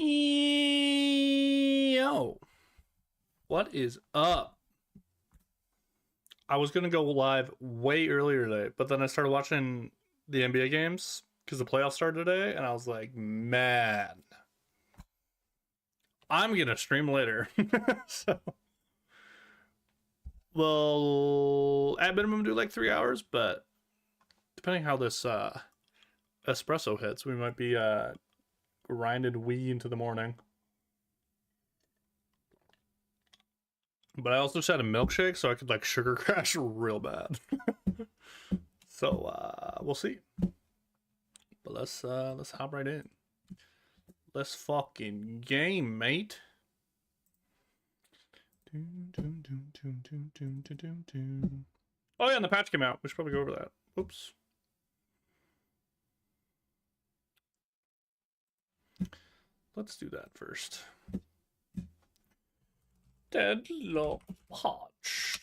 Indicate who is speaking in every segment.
Speaker 1: Yo, what is up? I was gonna go live way earlier today, but then I started watching the NBA games because the playoffs started today, and I was like, man, I'm gonna stream later. So, well, at minimum, do like 3 hours, but depending how this espresso hits, we might be grinded wee into the morning. But I also just had a milkshake, so I could like sugar crash real bad. So we'll see. But let's hop right in. Let's fucking game, mate. Oh yeah, and the patch came out. We should probably go over that. Oops. Let's do that first. Deadlock patch.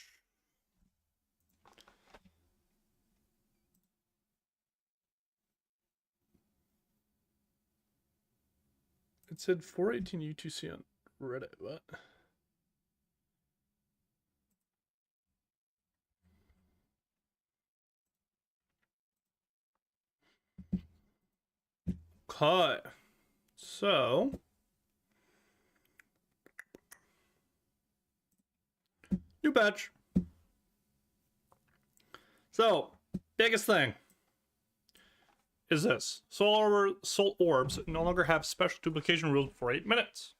Speaker 1: It said 418 UTC on Reddit. What? Okay. So new patch. So, biggest thing is this. Soul orbs no longer have special duplication rules for 8 minutes.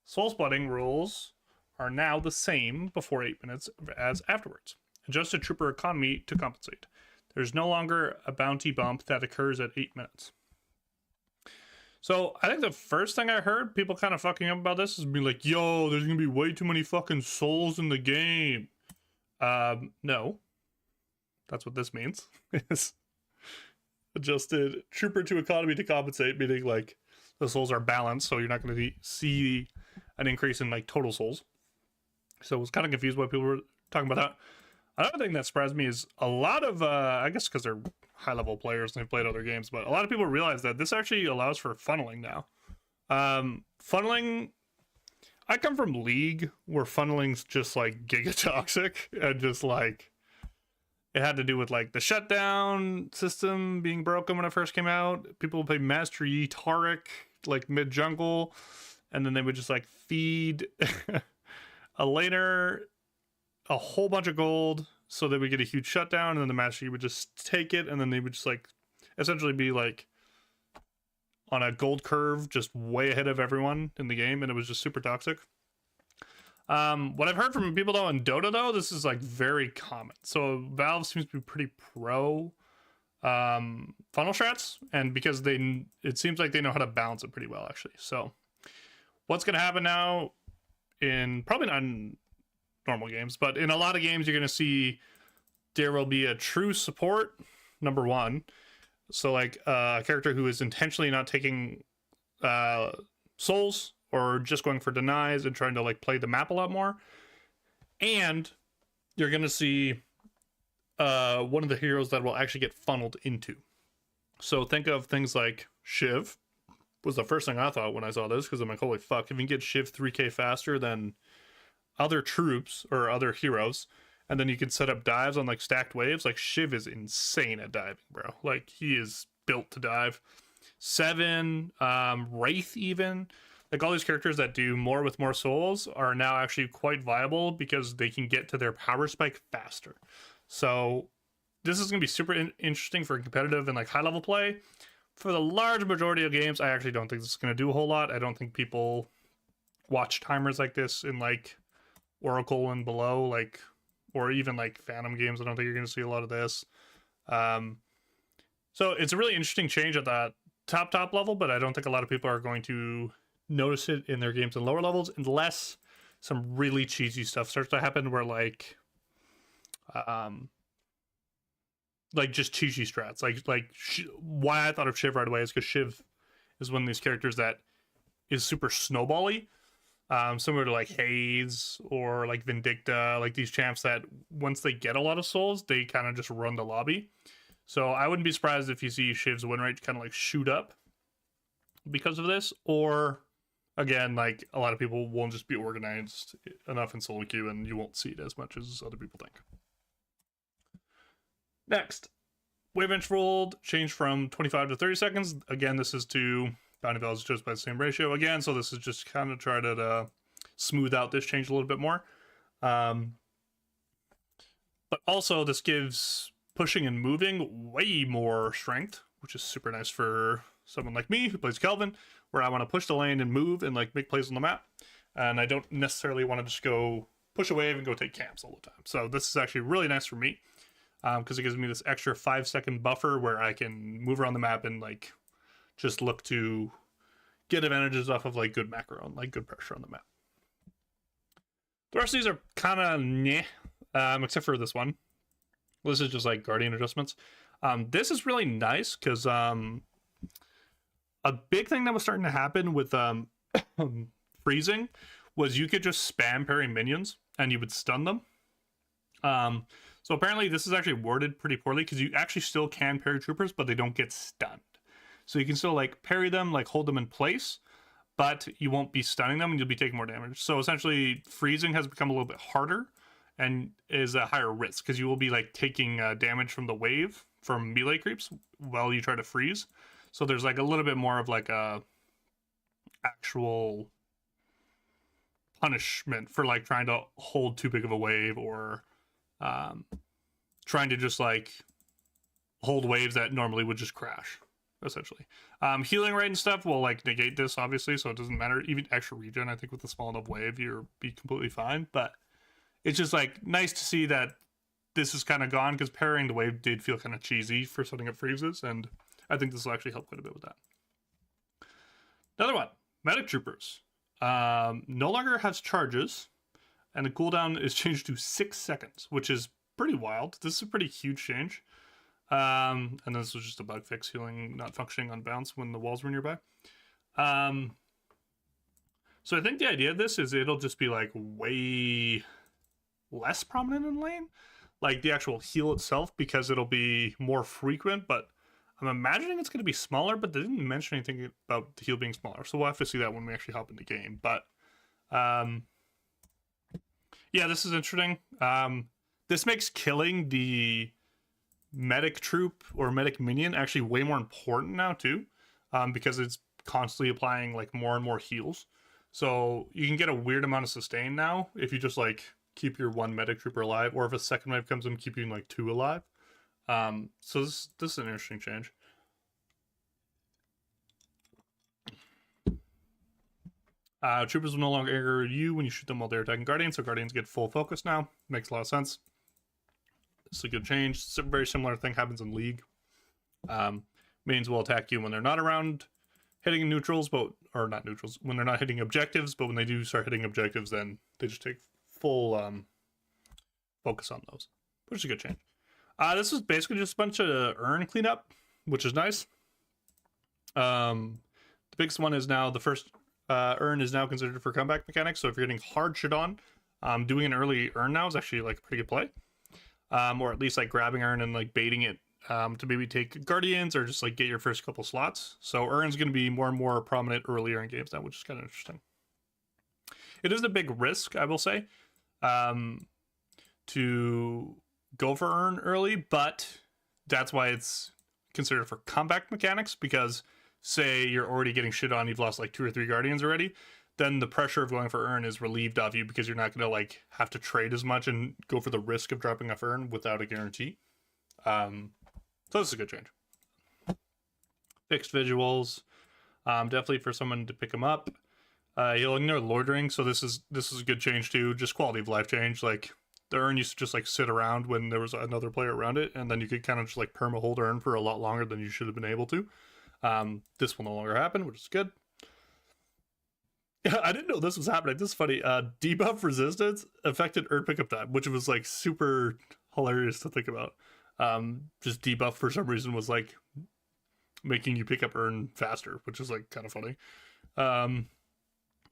Speaker 1: Soul splitting rules are now the same before 8 minutes as afterwards. Adjust the trooper economy to compensate. There's no longer a bounty bump that occurs at 8 minutes. So I think the first thing I heard people kind of fucking up about this is being like, yo, there's gonna be way too many fucking souls in the game. No. That's what this means. Is adjusted trooper to economy to compensate, meaning like the souls are balanced, so you're not going to see an increase in like total souls. So I was kind of confused why people were talking about that. Another thing that surprised me is a lot of, I guess because they're high level players and they've played other games, but a lot of people realize that this actually allows for funneling now. Funneling, I come from League where funneling's just like giga toxic and just like, it had to do with like the shutdown system being broken when it first came out. People would play Master Yi Taric like mid jungle, and then they would just like feed a laner a whole bunch of gold so they would get a huge shutdown, and then the Master Yi would just take it, and then they would just like essentially be like on a gold curve, just way ahead of everyone in the game, and it was just super toxic. What I've heard from people though in Dota though, this is like very common. So Valve seems to be pretty pro funnel strats, and because it seems like they know how to balance it pretty well actually. So what's gonna happen now in probably not in normal games, but in a lot of games you're gonna see there will be a true support, number one. So like a character who is intentionally not taking souls or just going for denies and trying to like play the map a lot more. And you're gonna see one of the heroes that will actually get funneled into. So think of things like Shiv was the first thing I thought when I saw this, because I'm like, holy fuck, if you can get Shiv 3k faster than other troops or other heroes, and then you can set up dives on like stacked waves, like Shiv is insane at diving, bro. Like he is built to dive. Seven, Wraith even, like all these characters that do more with more souls are now actually quite viable because they can get to their power spike faster. So this is going to be super interesting for competitive and like high level play. For the large majority of games, I actually don't think this is going to do a whole lot. I don't think people watch timers like this in like Oracle and below, like, or even like Phantom games. I don't think you're going to see a lot of this. So it's a really interesting change at that top level, but I don't think a lot of people are going to notice it in their games in lower levels unless some really cheesy stuff starts to happen where like just cheesy strats, why I thought of Shiv right away is because Shiv is one of these characters that is super snowbally, similar to like Haze or like Vindicta, like these champs that once they get a lot of souls they kind of just run the lobby. So I wouldn't be surprised if you see Shiv's win rate kind of like shoot up. because of this, or again, like a lot of people won't just be organized enough in solo queue and you won't see it as much as other people think. Next, wave interval changed from 25 to 30 seconds. Again, this is to bounty values just by the same ratio again, so this is just kind of try to smooth out this change a little bit more. But also this gives pushing and moving way more strength, which is super nice for someone like me who plays Kelvin, where I want to push the lane and move and like make plays on the map, and I don't necessarily want to just go push a wave and go take camps all the time. So this is actually really nice for me, because it gives me this extra 5-second buffer where I can move around the map and like just look to get advantages off of like good macro and like good pressure on the map. The rest of these are kind of meh, except for this one. This is just like Guardian adjustments. This is really nice because a big thing that was starting to happen with freezing was you could just spam parry minions and you would stun them. So apparently this is actually worded pretty poorly, because you actually still can parry troopers, but they don't get stunned. So you can still like parry them, like hold them in place, but you won't be stunning them and you'll be taking more damage. So essentially freezing has become a little bit harder and is a higher risk, because you will be like taking damage from the wave from melee creeps while you try to freeze. So there's like a little bit more of like a actual punishment for like trying to hold too big of a wave, or trying to just like hold waves that normally would just crash, essentially. Healing rate and stuff will like negate this, obviously, so it doesn't matter. Even extra regen, I think with a small enough wave, you'll be completely fine. But it's just like nice to see that this is kind of gone, because parrying the wave did feel kind of cheesy for setting up freezes, and I think this will actually help quite a bit with that. Another one, medic troopers. No longer has charges, and the cooldown is changed to 6 seconds, which is pretty wild. This is a pretty huge change. And this was just a bug fix, healing not functioning on bounce when the walls were nearby. So I think the idea of this is it'll just be like way less prominent in lane, like the actual heal itself, because it'll be more frequent, but I'm imagining it's going to be smaller, but they didn't mention anything about the heal being smaller, so we'll have to see that when we actually hop into game. But yeah, this is interesting. This makes killing the medic troop or medic minion actually way more important now too, because it's constantly applying like more and more heals. So you can get a weird amount of sustain now if you just like keep your one medic trooper alive, or if a second wave comes in, keeping like 2 alive. So this is an interesting change. Troopers will no longer anger you when you shoot them while they're attacking Guardians, so Guardians get full focus now. Makes a lot of sense. It's a good change. It's a very similar thing happens in League. Minions will attack you when they're not around hitting neutrals, or not neutrals, when they're not hitting objectives, but when they do start hitting objectives, then they just take full focus on those, which is a good change. This is basically just a bunch of urn cleanup, which is nice. The biggest one is now the first urn is now considered for comeback mechanics. So if you're getting hard shit on, doing an early urn now is actually like a pretty good play. Or at least like grabbing urn and like baiting it to maybe take guardians or just like get your first couple slots. So urn's going to be more and more prominent earlier in games now, which is kind of interesting. It is a big risk, I will say, to go for urn early, but that's why it's considered for comeback mechanics, because say you're already getting shit on, you've lost like 2 or 3 guardians already, then the pressure of going for urn is relieved of you, because you're not going to like have to trade as much and go for the risk of dropping off urn without a guarantee. So this is a good change. Fixed visuals, definitely for someone to pick them up. You'll ignore loitering, so this is a good change too. Just quality of life change. Like the urn used to just like sit around when there was another player around it, and then you could kind of just like perma hold urn for a lot longer than you should have been able to. This will no longer happen, which is good. I didn't know this was happening. This is funny. Debuff resistance affected urn pickup time, which was like super hilarious to think about. Just debuff for some reason was like making you pick up urn faster, which is like kind of funny.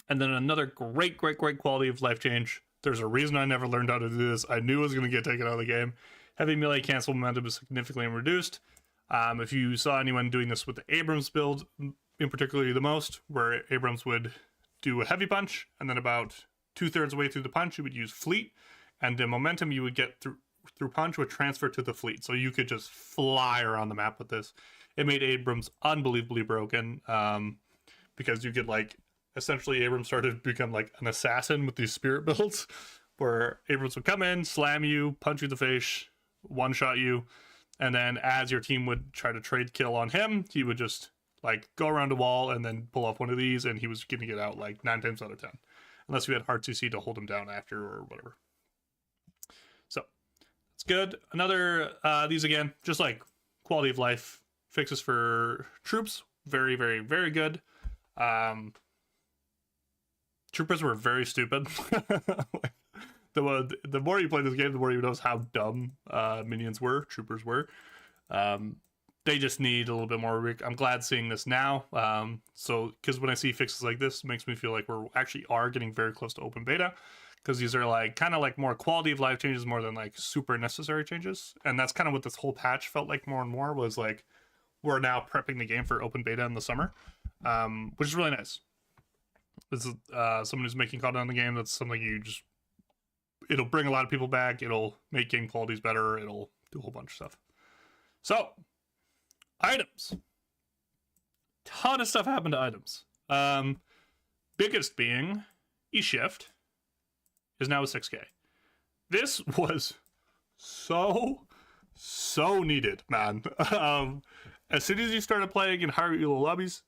Speaker 1: And then another great quality of life change. There's a reason I never learned how to do this. I knew it was going to get taken out of the game. Heavy melee cancel momentum is significantly reduced. If you saw anyone doing this with the Abrams build, in particular the most, where Abrams would do a heavy punch, and then about 2/3 of the way through the punch, you would use fleet, and the momentum you would get through punch would transfer to the fleet, so you could just fly around the map with this. It made Abrams unbelievably broken, because you could like essentially Abrams started to become like an assassin with these spirit builds, where Abrams would come in, slam you, punch you in the face, one shot you, and then as your team would try to trade kill on him, he would just like go around a wall and then pull off one of these, and he was gonna get out like 9 times out of 10, unless you had hard 2C to hold him down after or whatever. So it's good. Another these again, just like quality of life fixes for troops, very, very, very good. Troopers were very stupid. The more you play this game, the more you notice how dumb minions were, troopers were. They just need a little bit more. I'm glad seeing this now. So, because when I see fixes like this, it makes me feel like we're actually getting very close to open beta, because these are like kind of like more quality of life changes more than like super necessary changes. And that's kind of what this whole patch felt like more and more, was like we're now prepping the game for open beta in the summer, which is really nice. This is someone who's making content on the game. That's something it'll bring a lot of people back. It'll make game qualities better. It'll do a whole bunch of stuff. So, items. Ton of stuff happened to items. Biggest being E-Shift is now a 6K. This was so needed, man. As soon as you started playing in higher elo lobbies,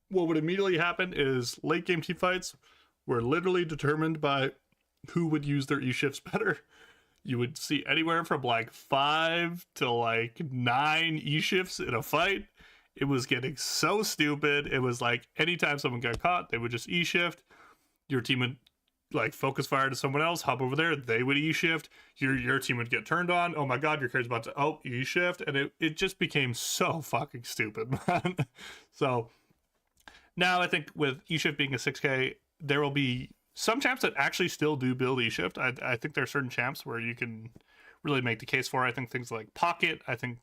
Speaker 1: what would immediately happen is late game team fights were literally determined by who would use their E-shifts better. You would see anywhere from like 5 to like 9 E-shifts in a fight. It was getting so stupid. It was like anytime someone got caught, they would just E-shift. Your team would like focus fire to someone else, hop over there, they would E-shift. Your team would get turned on. Oh my god, your carry's about to E-shift. And it just became so fucking stupid, man. So now I think with E-shift being a 6K, there will be some champs that actually still do build E-shift. I think there are certain champs where you can really make the case for. I think things like Pocket, I think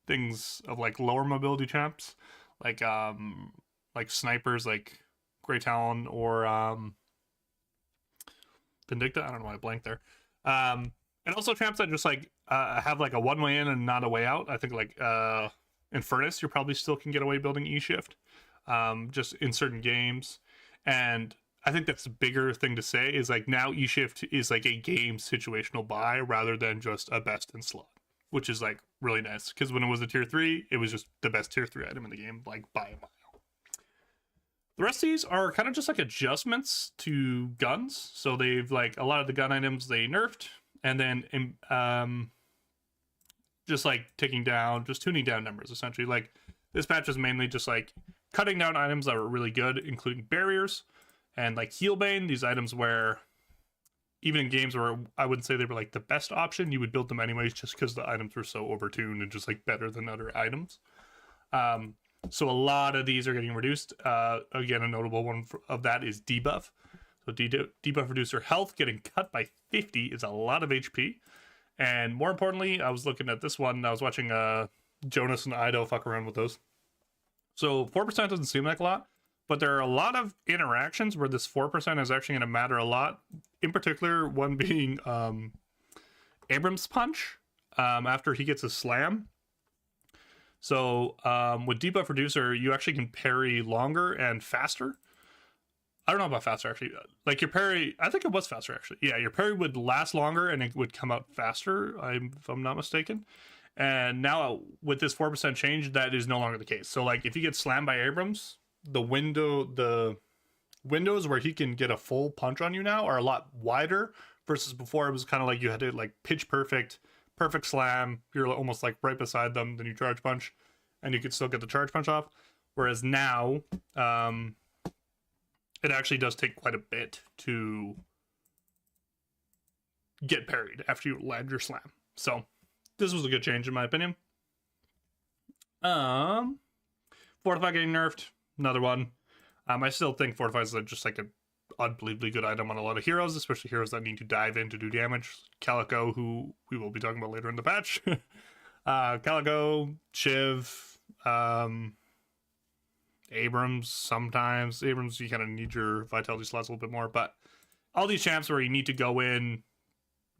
Speaker 1: things of like lower mobility champs, like snipers like Grey Talon or Vindicta. I don't know why I blanked there. And also champs that just like have like a one way in and not a way out. I think like Infernus, you probably still can get away building E-shift. Just in certain games. And I think that's a bigger thing to say, is like now E-shift is like a game situational buy rather than just a best in slot, which is like really nice, because when it was a tier 3, it was just the best tier 3 item in the game, like by a mile. The rest of these are kind of just like adjustments to guns. So they've like a lot of the gun items they nerfed, and then just like tuning down numbers essentially. Like this patch is mainly just like cutting down items that were really good, including barriers and like Healbane, these items where even in games where I wouldn't say they were like the best option, you would build them anyways just because the items were so overtuned and just like better than other items. So a lot of these are getting reduced. Again, a notable one of that is debuff. So debuff reducer health getting cut by 50 is a lot of HP. And more importantly, I was looking at this one, I was watching Jonas and Ido fuck around with those. So 4% doesn't seem like a lot, but there are a lot of interactions where this 4% is actually going to matter a lot. In particular, one being Abrams' punch after he gets a slam. So with debuff reducer, you actually can parry longer and faster. I don't know about faster actually. Like your parry, I think it was faster actually. Yeah, your parry would last longer and it would come out faster, if I'm not mistaken. And now with this 4% change, that is no longer the case. So like if you get slammed by Abrams, the windows where he can get a full punch on you now are a lot wider, versus before it was kind of like you had to like pitch perfect slam. You're almost like right beside them, then you charge punch, and you could still get the charge punch off. Whereas now, it actually does take quite a bit to get parried after you land your slam. So this was a good change in my opinion. Fortify getting nerfed, another one. I still think Fortify is just like an unbelievably good item on a lot of heroes, especially heroes that need to dive in to do damage. Calico, who we will be talking about later in the patch. Calico, Shiv, Abrams sometimes. Abrams, you kind of need your vitality slots a little bit more, but all these champs where you need to go in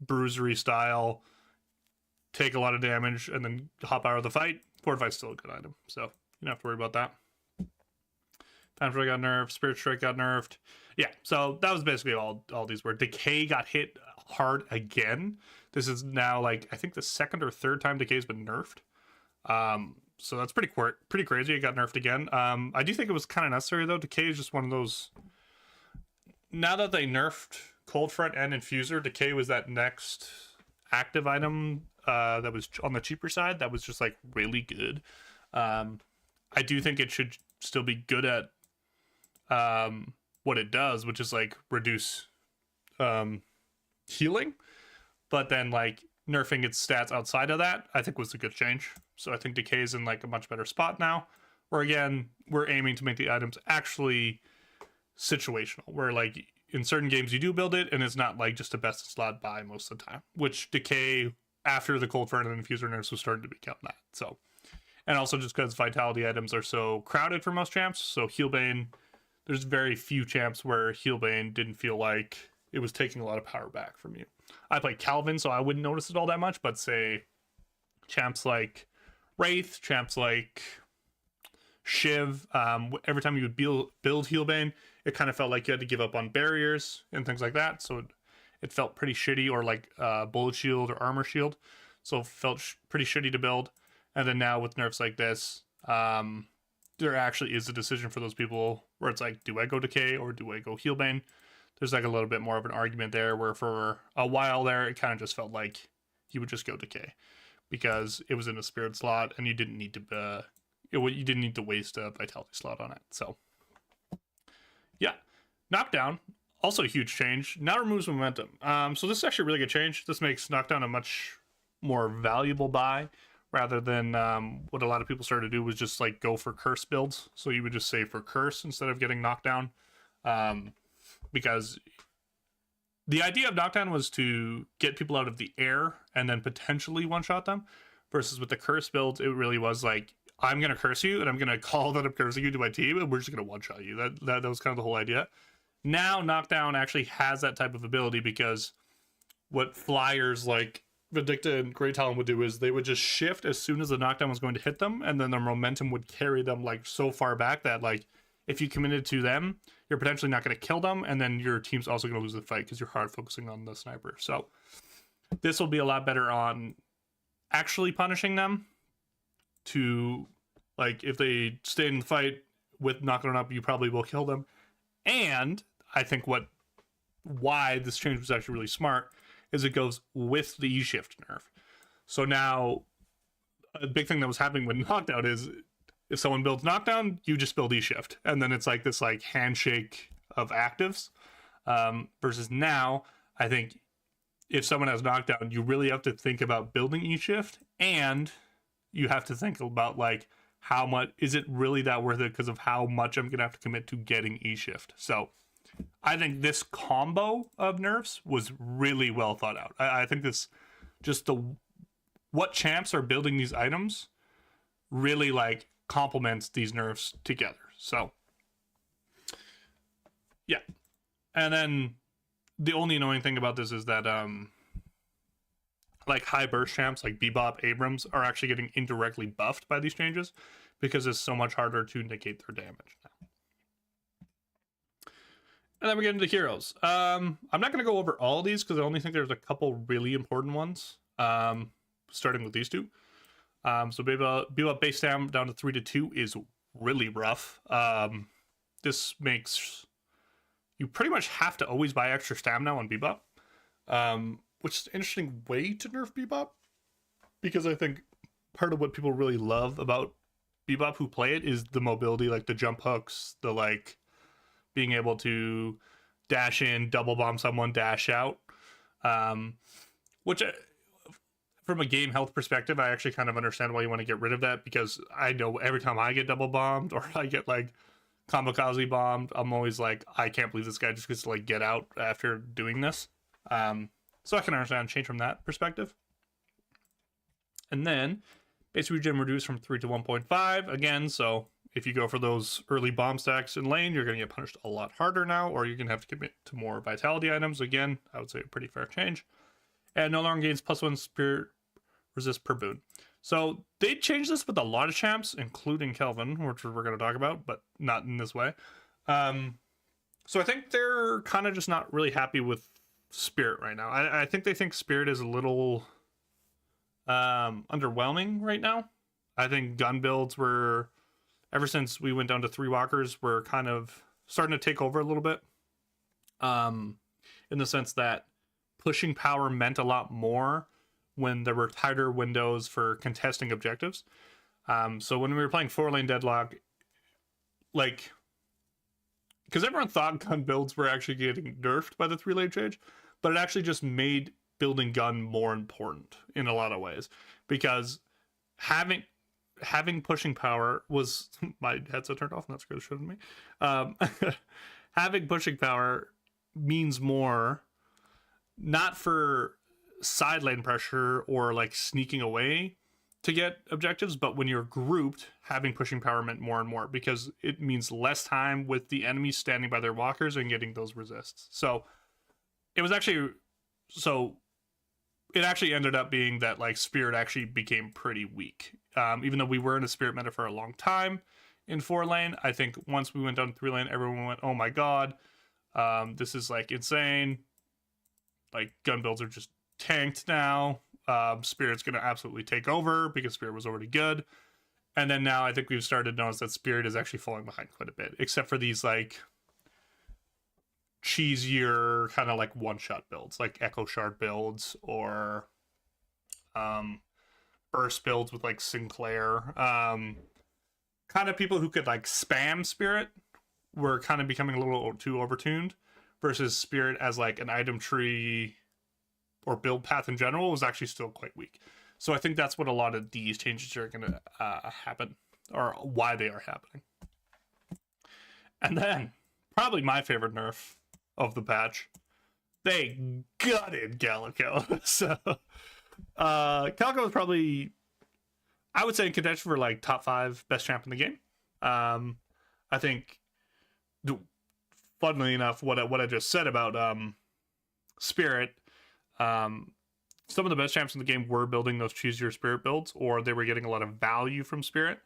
Speaker 1: bruisery style, take a lot of damage, and then hop out of the fight, Fortify's still a good item, so you don't have to worry about that. Time Strike got nerfed, Spirit Strike got nerfed. Yeah, so that was basically all these were. Decay got hit hard again. This is now like I think the second or third time Decay's been nerfed. So that's pretty crazy. It got nerfed again. I do think it was kind of necessary though. Decay is just one of those. Now that they nerfed Cold Front and Infuser, Decay was that next active item that was on the cheaper side. That was just like really good. I do think it should still be good at what it does, which is like reduce healing, but then like nerfing its stats outside of that I think was a good change. So I think Decay is in like a much better spot now, where again we're aiming to make the items actually situational, where like in certain games you do build it and it's not like just a best slot buy most of the time, which Decay after the Cold Front and Infuser nerfs was starting to become that. So, and also just because vitality items are so crowded for most champs, so Healbane, there's very few champs where Healbane didn't feel like it was taking a lot of power back from you. I play Calvin, so I wouldn't notice it all that much, but say champs like Wraith, champs like Shiv, every time you would build Healbane, it kind of felt like you had to give up on barriers and things like that, so it felt pretty shitty, or like Bullet Shield or Armor Shield, so it felt pretty shitty to build. And then now with nerfs like this, there actually is a decision for those people where it's like, do I go Decay or do I go Healbane? There's like a little bit more of an argument there, where for a while there, it kind of just felt like you would just go Decay because it was in a spirit slot and you didn't need to you didn't need to waste a vitality slot on it. So yeah, Knockdown, also a huge change. Now removes momentum. So this is actually a really good change. This makes Knockdown a much more valuable buy, rather than what a lot of people started to do was just like go for curse builds. So you would just save for curse instead of getting Knockdown. Because the idea of Knockdown was to get people out of the air and then potentially one-shot them, versus with the curse builds, it really was like, I'm going to curse you and I'm going to call that I'm cursing you to my team and we're just going to one-shot you. That was kind of the whole idea. Now Knockdown actually has that type of ability, because what flyers like Vindicta and Great Talon would do is they would just shift as soon as the knockdown was going to hit them, and then their momentum would carry them like so far back that like if you committed to them, you're potentially not going to kill them, and then your team's also going to lose the fight because you're hard focusing on the sniper. So this will be a lot better on actually punishing them, to like if they stay in the fight with knocking up, you probably will kill them. And I think why this change was actually really smart is it goes with the E-Shift nerf. So now a big thing that was happening with Knockdown is if someone builds Knockdown, you just build E-Shift, and then it's like this like handshake of actives. Versus now, I think if someone has Knockdown, you really have to think about building E-Shift, and you have to think about like how much is it really that worth it because of how much I'm gonna have to commit to getting E-Shift. So I think this combo of nerfs was really well thought out. I think this just what champs are building these items really like complements these nerfs together. So yeah. And then the only annoying thing about this is that like high burst champs like Bebop, Abrams are actually getting indirectly buffed by these changes because it's so much harder to negate their damage now. And then we get into heroes. I'm not going to go over all of these because I only think there's a couple really important ones, starting with these two. So Bebop base stam down to 3-2 is really rough. This makes you pretty much have to always buy extra stamina on Bebop, which is an interesting way to nerf Bebop, because I think part of what people really love about Bebop who play it is the mobility, like the jump hooks, the like being able to dash in, double bomb someone, dash out, which from a game health perspective, I actually kind of understand why you want to get rid of that, because I know every time I get double bombed or I get like kamikaze bombed, I'm always like, I can't believe this guy just gets to like get out after doing this. So I can understand change from that perspective. And then base regen reduced from 3 to 1.5 again. So if you go for those early bomb stacks in lane, you're going to get punished a lot harder now, or you're going to have to commit to more vitality items. Again, I would say a pretty fair change. And no longer gains +1 spirit resist per boon. So they changed this with a lot of champs, including Kelvin, which we're going to talk about, but not in this way. So I think they're kind of just not really happy with Spirit right now. I think they think Spirit is a little underwhelming right now. I think gun builds were, ever since we went down to 3 walkers, were kind of starting to take over a little bit. In the sense that pushing power meant a lot more when there were tighter windows for contesting objectives. So when we were playing 4-lane Deadlock, like, because everyone thought gun builds were actually getting nerfed by the 3-lane change, but it actually just made building gun more important in a lot of ways, because having pushing power was my headset turned off, and that's good, it shouldn't be. Having pushing power means more, not for side lane pressure or like sneaking away to get objectives, but when you're grouped, having pushing power meant more and more, because it means less time with the enemy standing by their walkers and getting those resists. So it was actually, so it actually ended up being that like Spirit actually became pretty weak. Even though we were in a Spirit meta for a long time in 4-lane, I think once we went down to 3-lane, everyone went, oh my god, this is like insane. Like gun builds are just tanked now. Spirit's going to absolutely take over because Spirit was already good. And then now I think we've started to notice that Spirit is actually falling behind quite a bit, except for these like cheesier kind of like one-shot builds, like Echo Shard builds or burst builds with like Sinclair. Kind of people who could like spam Spirit were kind of becoming a little too overtuned, versus Spirit as like an item tree or build path in general was actually still quite weak. So I think that's what a lot of these changes are going to happen, or why they are happening. And then probably my favorite nerf of the patch, they gutted Calico. So Calico was probably, I would say, in contention for like top 5 best champ in the game. I think, funnily enough, what I just said about Spirit, some of the best champs in the game were building those choose your Spirit builds, or they were getting a lot of value from Spirit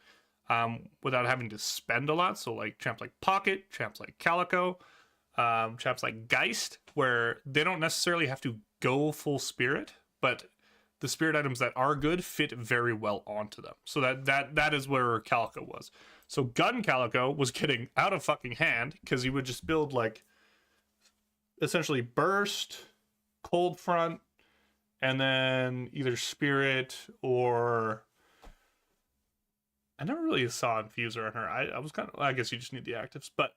Speaker 1: without having to spend a lot. So like champs like Pocket, champs like Calico, champs like Geist, where they don't necessarily have to go full Spirit, but the Spirit items that are good fit very well onto them. So that is where Calico was. So Gun Calico was getting out of fucking hand, because he would just build like essentially Burst, Cold Front, and then either Spirit or, I never really saw Infuser on her. I was kind of, I guess you just need the actives, but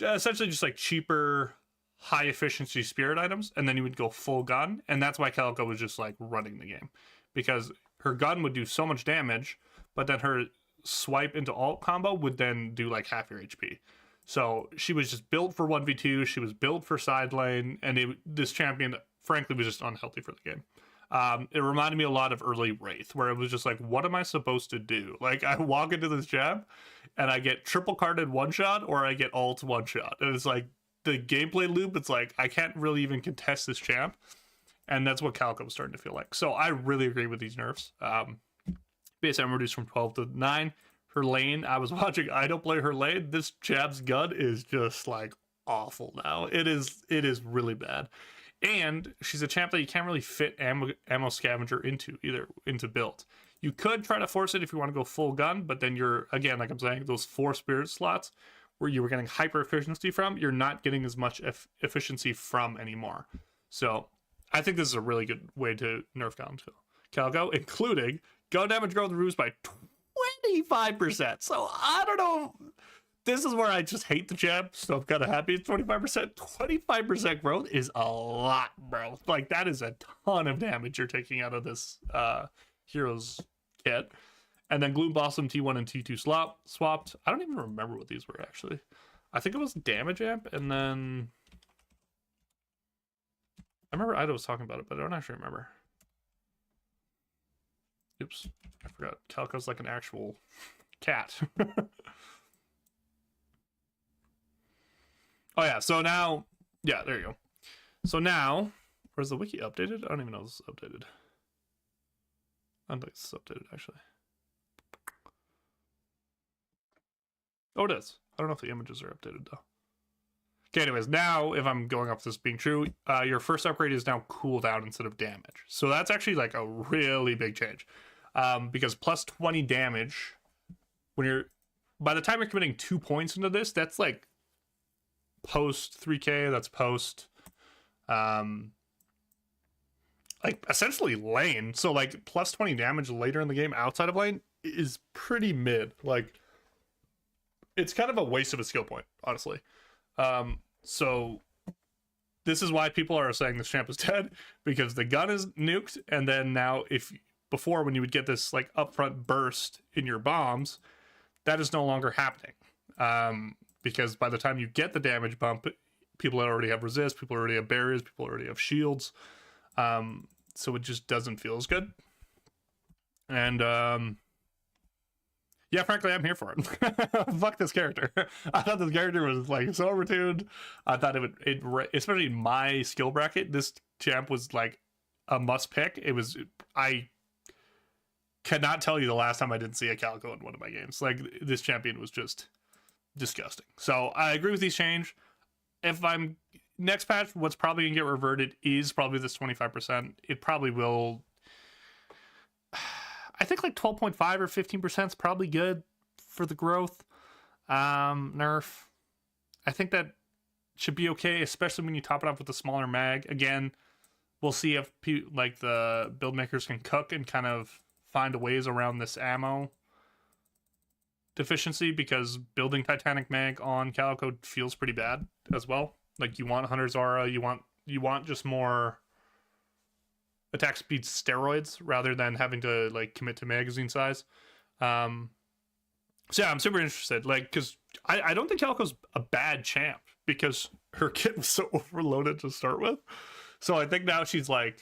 Speaker 1: essentially just like cheaper, high efficiency Spirit items, and then you would go full gun, and that's why Calico was just like running the game, because her gun would do so much damage, but then her swipe into alt combo would then do like half your HP. So she was just built for 1v2, she was built for side lane, and this champion frankly was just unhealthy for the game. It reminded me a lot of early Wraith, where it was just like, what am I supposed to do? Like, I walk into this jab and I get triple carded one shot, or I get alt one shot, and it's like the gameplay loop, it's like I can't really even contest this champ, and that's what Calico was starting to feel like. So I really agree with these nerfs. Base M reduced from 12 to 9. Her lane, I was watching Idol play her lane. This jab's gun is just like awful now. It is really bad. And she's a champ that you can't really fit ammo scavenger into build. You could try to force it if you want to go full gun, but then you're, again, like I'm saying, those 4 Spirit slots where you were getting hyper efficiency from, you're not getting as much efficiency from anymore. So I think this is a really good way to nerf down Calico, including gun damage growth reduced by 25%. So I don't know. This is where I just hate the champ, so I'm kind of happy it's 25%. 25% growth is a lot, bro. Like, that is a ton of damage you're taking out of this hero's kit. And then Gloom Blossom T1 and T2 swapped. I don't even remember what these were, actually. I think it was damage amp, and then I remember Ida was talking about it, but I don't actually remember. Oops, I forgot. Calico's like an actual cat. Oh yeah, so now, yeah, there you go. So now, where's the wiki updated? I don't even know if this is updated. I don't think it's updated, actually. Oh, it is. I don't know if the images are updated, though. Okay, anyways, now, if I'm going off this being true, your first upgrade is now cooldown instead of damage. So that's actually like a really big change. Because plus 20 damage, when you're, by the time you're committing 2 points into this, that's like post 3k, that's post, like essentially lane. So like plus 20 damage later in the game outside of lane is pretty mid. Like, it's kind of a waste of a skill point, honestly. So this is why people are saying this champ is dead, because the gun is nuked, and then now before when you would get this like upfront burst in your bombs, that is no longer happening. Because by the time you get the damage bump, people already have resist, people already have barriers, people already have shields. So it just doesn't feel as good. And yeah, frankly, I'm here for it. Fuck this character. I thought this character was like so overtuned. I thought especially in my skill bracket, this champ was like a must pick. I cannot tell you the last time I didn't see a Calico in one of my games. Like, this champion was just disgusting. So I agree with these change. If I'm next patch, what's probably gonna get reverted is probably this 25%. It probably will. I think like 12.5 or 15% is probably good for the growth nerf. I think that should be okay, especially when you top it off with a smaller mag. Again, we'll see if like the build makers can cook and kind of find ways around this ammo deficiency, because building Titanic mag on Calico feels pretty bad as well. Like, you want Hunter's Aura, you want just more attack speed steroids rather than having to like commit to magazine size. So yeah, I'm super interested, like, because I don't think Calico's a bad champ, because her kit was so overloaded to start with. So I think now she's like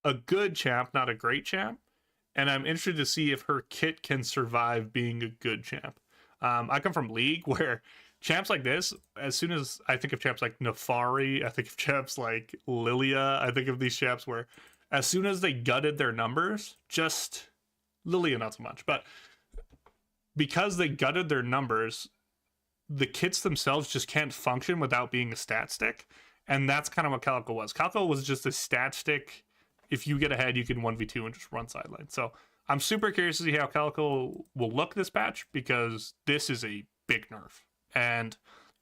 Speaker 1: a good champ, not a great champ, and I'm interested to see if her kit can survive being a good champ. I come from League where champs like this, as soon as I think of champs like Nefari, I think of champs like Lilia, I think of these champs where as soon as they gutted their numbers, just Lilia not so much, but because they gutted their numbers, the kits themselves just can't function without being a stat stick. And that's kind of what Calico was. Calico was just a stat stick. If you get ahead, you can 1v2 and just run sideline. So I'm super curious to see how Calico will look this patch, because this is a big nerf. And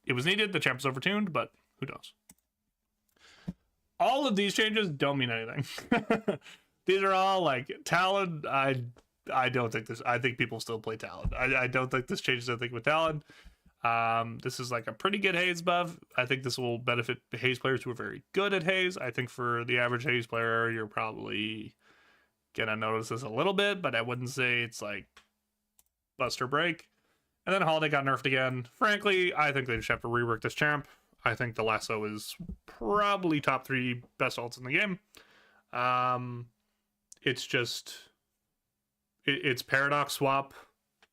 Speaker 1: it was needed. The champ was overtuned, but who knows? All of these changes don't mean anything. These are all like Talon. I don't think this. I think people still play Talon. I don't think this changes anything with Talon. This is like a pretty good Haze buff. I think this will benefit Haze players who are very good at Haze. I think for the average Haze player, you're probably gonna notice this a little bit, but I wouldn't say it's like bust or break. And then Holiday got nerfed again. Frankly, I think they just have to rework this champ. I think the lasso is probably top 3 best ults in the game. It's just, it's Paradox swap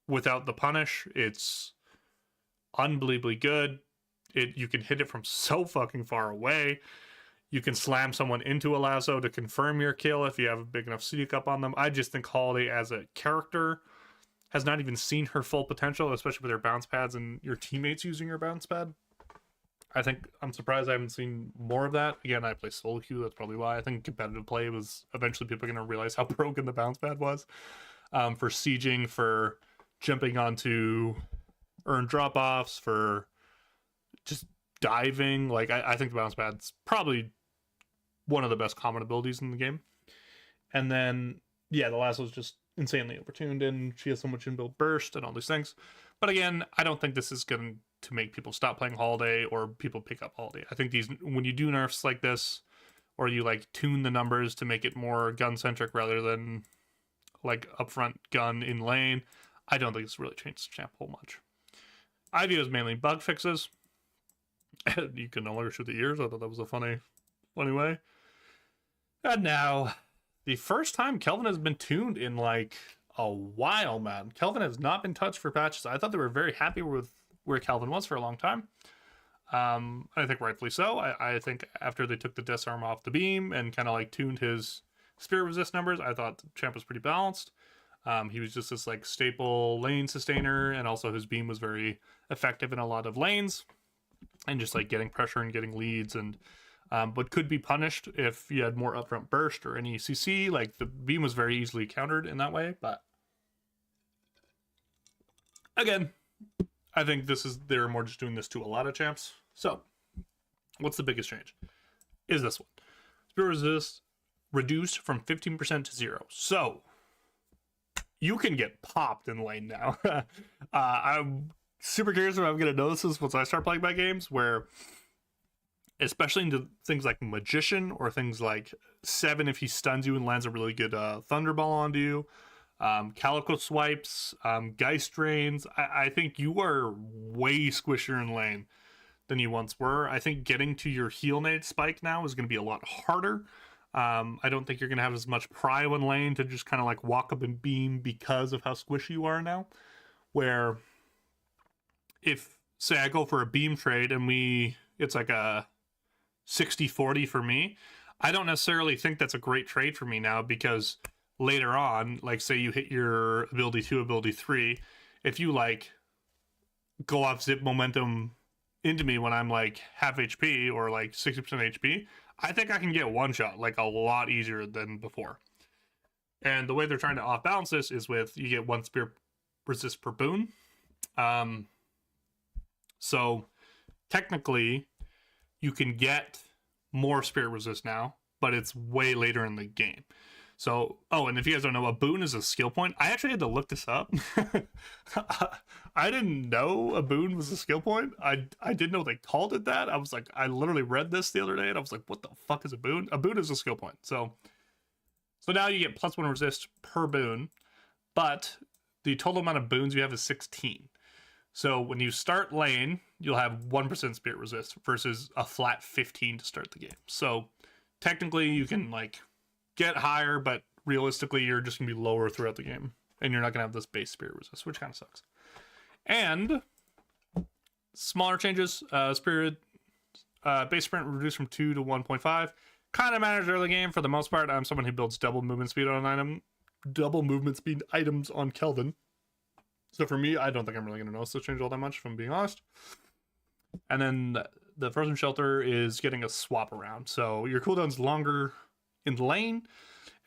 Speaker 1: without the punish. It's unbelievably good. You can hit it from so fucking far away. You can slam someone into a lasso to confirm your kill if you have a big enough CD cup on them. I just think Holiday as a character has not even seen her full potential, especially with her bounce pads and your teammates using her bounce pad. I'm surprised I haven't seen more of that. Again, I play solo queue, that's probably why. I think competitive play was eventually people are going to realize how broken the bounce pad was. For sieging, for jumping onto earned drop-offs, for just diving. Like, I think the bounce pad's probably one of the best common abilities in the game. And then, yeah, the last was just insanely overtuned, and she has so much inbuilt burst and all these things. But again, I don't think this is going to make people stop playing Holiday or people pick up Holiday. I think when you do nerfs like this, or you like tune the numbers to make it more gun centric rather than like upfront gun in lane, I don't think it's really changed the champ a whole much. I view it as mainly bug fixes. You can no longer shoot the ears. I thought that was a funny way. And now, the first time Kelvin has been tuned in like a while, man. Kelvin has not been touched for patches. I thought they were very happy with where Calvin was for a long time. I think rightfully so. I think after they took the disarm off the beam and kind of like tuned his spirit resist numbers, I thought the champ was pretty balanced. He was just this like staple lane sustainer, and also his beam was very effective in a lot of lanes and just like getting pressure and getting leads, and but could be punished if you had more upfront burst or any CC. Like the beam was very easily countered in that way, but again, I think they're more just doing this to a lot of champs. So what's the biggest change? Is this one. Spirit resist reduced from 15% to 0. So you can get popped in lane now. I'm super curious if I'm going to notice this once I start playing my games, where especially into things like Magician or things like 7 if he stuns you and lands a really good Thunderball onto you. Calico swipes, Geist drains. I think you are way squishier in lane than you once were. I think getting to your heal nade spike now is going to be a lot harder. I don't think you're going to have as much prio in lane to just kind of like walk up and beam because of how squishy you are now. Where if, say, I go for a beam trade and it's like a 60-40 for me, I don't necessarily think that's a great trade for me now, because later on, like say you hit your ability 2, ability 3, if you like go off zip momentum into me when I'm like half HP or like 60% HP, I think I can get one shot like a lot easier than before. And the way they're trying to off balance this is with you get 1 spirit resist per boon. So technically you can get more spirit resist now, but it's way later in the game. So, and if you guys don't know, a boon is a skill point. I actually had to look this up. I didn't know a boon was a skill point. I didn't know they called it that. I was like, I literally read this the other day and I was like, what the fuck is a boon? A boon is a skill point. So now you get +1 resist per boon, but the total amount of boons you have is 16. So when you start lane, you'll have 1% spirit resist versus a flat 15 to start the game. So technically you can like get higher, but realistically you're just gonna be lower throughout the game, and you're not gonna have this base spirit resist, which kind of sucks. And smaller changes, spirit base sprint reduced from 2 to 1.5. Kind of matters early game for the most part. I'm someone who builds double movement speed items on Kelvin, so for me, I don't think I'm really gonna notice this change all that much, if I'm being honest. And then the Frozen Shelter is getting a swap around, so your cooldown's longer in lane,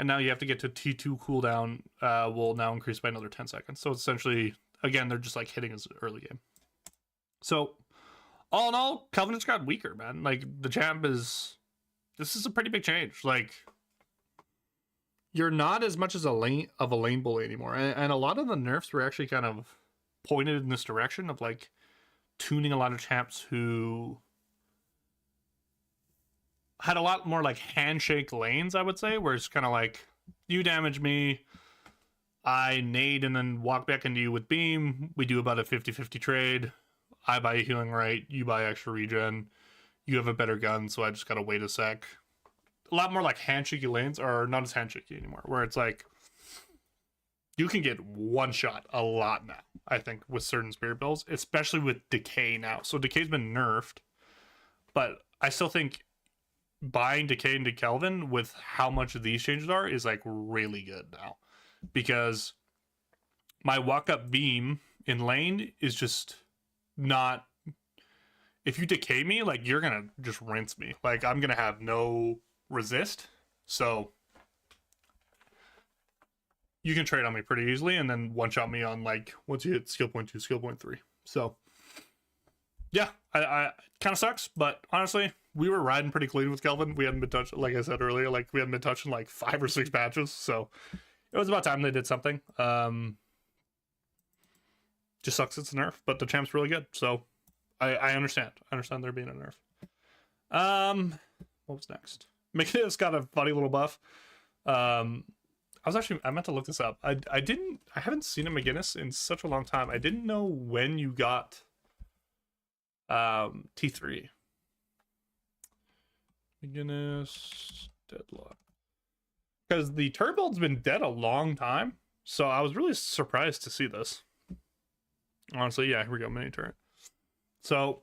Speaker 1: and now you have to get to T2 cooldown will now increase by another 10 seconds. So essentially, again, they're just like hitting his early game. So all in all, Kelvin just got weaker, man. Like the champ this is a pretty big change. Like you're not as much as a lane bully anymore, and a lot of the nerfs were actually kind of pointed in this direction of like tuning a lot of champs who had a lot more like handshake lanes, I would say, where it's kind of like, you damage me, I nade and then walk back into you with beam, we do about a 50-50 trade, I buy a healing right, you buy extra regen, you have a better gun, so I just gotta wait a sec. A lot more like handshakey lanes are not as handshakey anymore, where it's like you can get one shot a lot now, I think, with certain spirit builds, especially with Decay now. So Decay's been nerfed, but I still think buying Decay into Kelvin with how much these changes are is like really good now, because my walk up beam in lane is just not, if you decay me, like you're gonna just rinse me, like I'm gonna have no resist, so you can trade on me pretty easily and then one shot me on like once you hit skill point 2, skill point 3. So yeah, I kind of sucks, but honestly we were riding pretty clean with Kelvin. We hadn't been touched, like I said earlier, like we hadn't been touching like 5 or 6 patches, so it was about time they did something. Just sucks it's a nerf, but the champ's really good, so I understand there being a nerf. What was next? McGinnis got a funny little buff. I meant to look this up. I haven't seen a McGinnis in such a long time. I didn't know when you got T3. McGinnis Deadlock, because the Turbuild's been dead a long time, so I was really surprised to see this. Honestly, yeah, here we go, mini turret. So,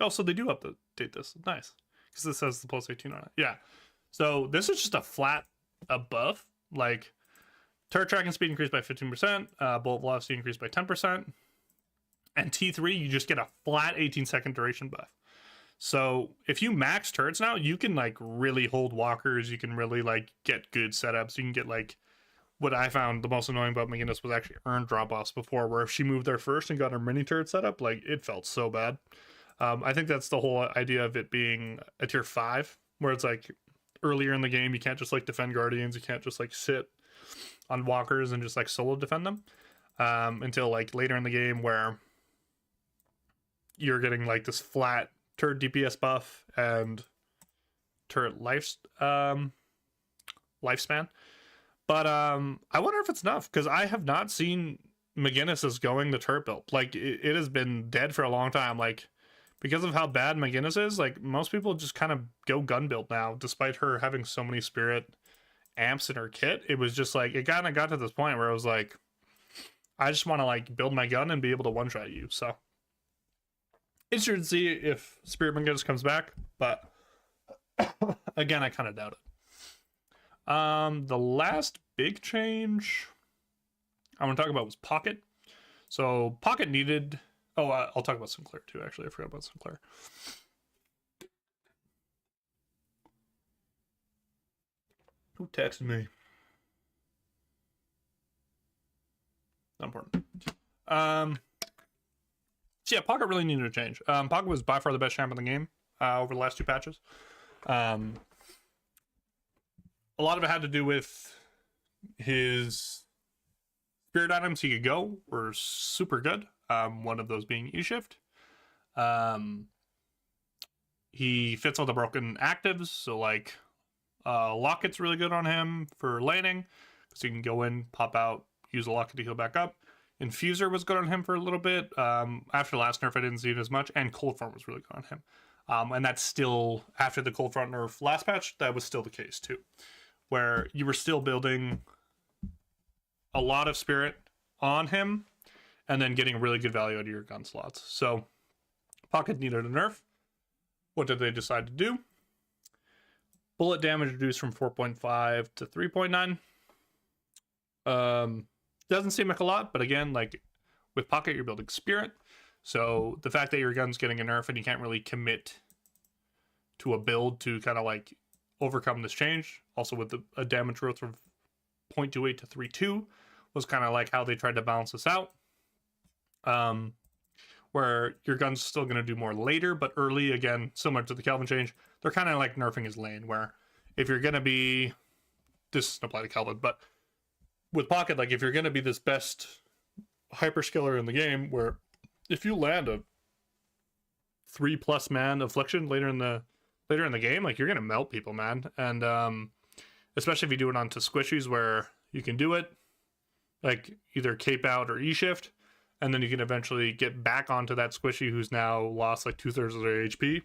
Speaker 1: also they do update this. Nice. Because this says the plus 18 on it. Yeah. So this is just a flat buff. Like, turret tracking speed increased by 15%, bullet velocity increased by 10%, and T3, you just get a flat 18-second duration buff. So if you max turrets now, you can like really hold walkers. You can really like get good setups. You can get like, what I found the most annoying about McGinnis was actually earned drop-offs before, where if she moved there first and got her mini turret set up, like it felt so bad. I think that's the whole idea of it being a tier 5, where it's like earlier in the game, you can't just like defend guardians. You can't just like sit on walkers and just like solo defend them until like later in the game, where you're getting like this flat turret DPS buff and turret lifespan. But I wonder if it's enough, because I have not seen McGinnis as going the turret build. Like it has been dead for a long time. Like, because of how bad McGinnis is, like most people just kind of go gun build now, despite her having so many spirit amps in her kit. It was just like, it kind of got to this point where I was like, I just want to like build my gun and be able to one-shot you. So interested to see if Spirit McGinnis comes back, but again, I kind of doubt it. The last big change I want to talk about was Pocket. So Pocket needed, I'll talk about Sinclair too, actually. I forgot about Sinclair. Who texted me? Not important. So yeah, Pocket really needed a change. Pocket was by far the best champ in the game over the last 2 patches. A lot of it had to do with his spirit items he could go were super good. One of those being E-Shift. He fits all the broken actives, so like Locket's really good on him for laning, because he can go in, pop out, use a Locket to heal back up. Infuser was good on him for a little bit. After last nerf, I didn't see it as much, and Cold Front was really good on him. And that's still, after the Cold Front nerf last patch, that was still the case too, where you were still building a lot of spirit on him and then getting really good value out of your gun slots. So Pocket needed a nerf. What did they decide to do? Bullet damage reduced from 4.5 to 3.9. Doesn't seem like a lot, but again, like with Pocket, you're building spirit. So the fact that your gun's getting a nerf and you can't really commit to a build to kind of like overcome this change, also with a damage growth from 0.28 to 3.2, was kind of like how they tried to balance this out. Where your gun's still going to do more later, but early, again, similar to the Calvin change, they're kind of like nerfing his lane, where if you're going to be, this doesn't apply to Calvin, but with Pocket, like if you're going to be this best hyper skiller in the game, where if you land a 3+ man affliction later in the game, like you're going to melt people, man. And especially if you do it onto squishies where you can do it, like either cape out or E-shift, and then you can eventually get back onto that squishy who's now lost like 2/3 of their HP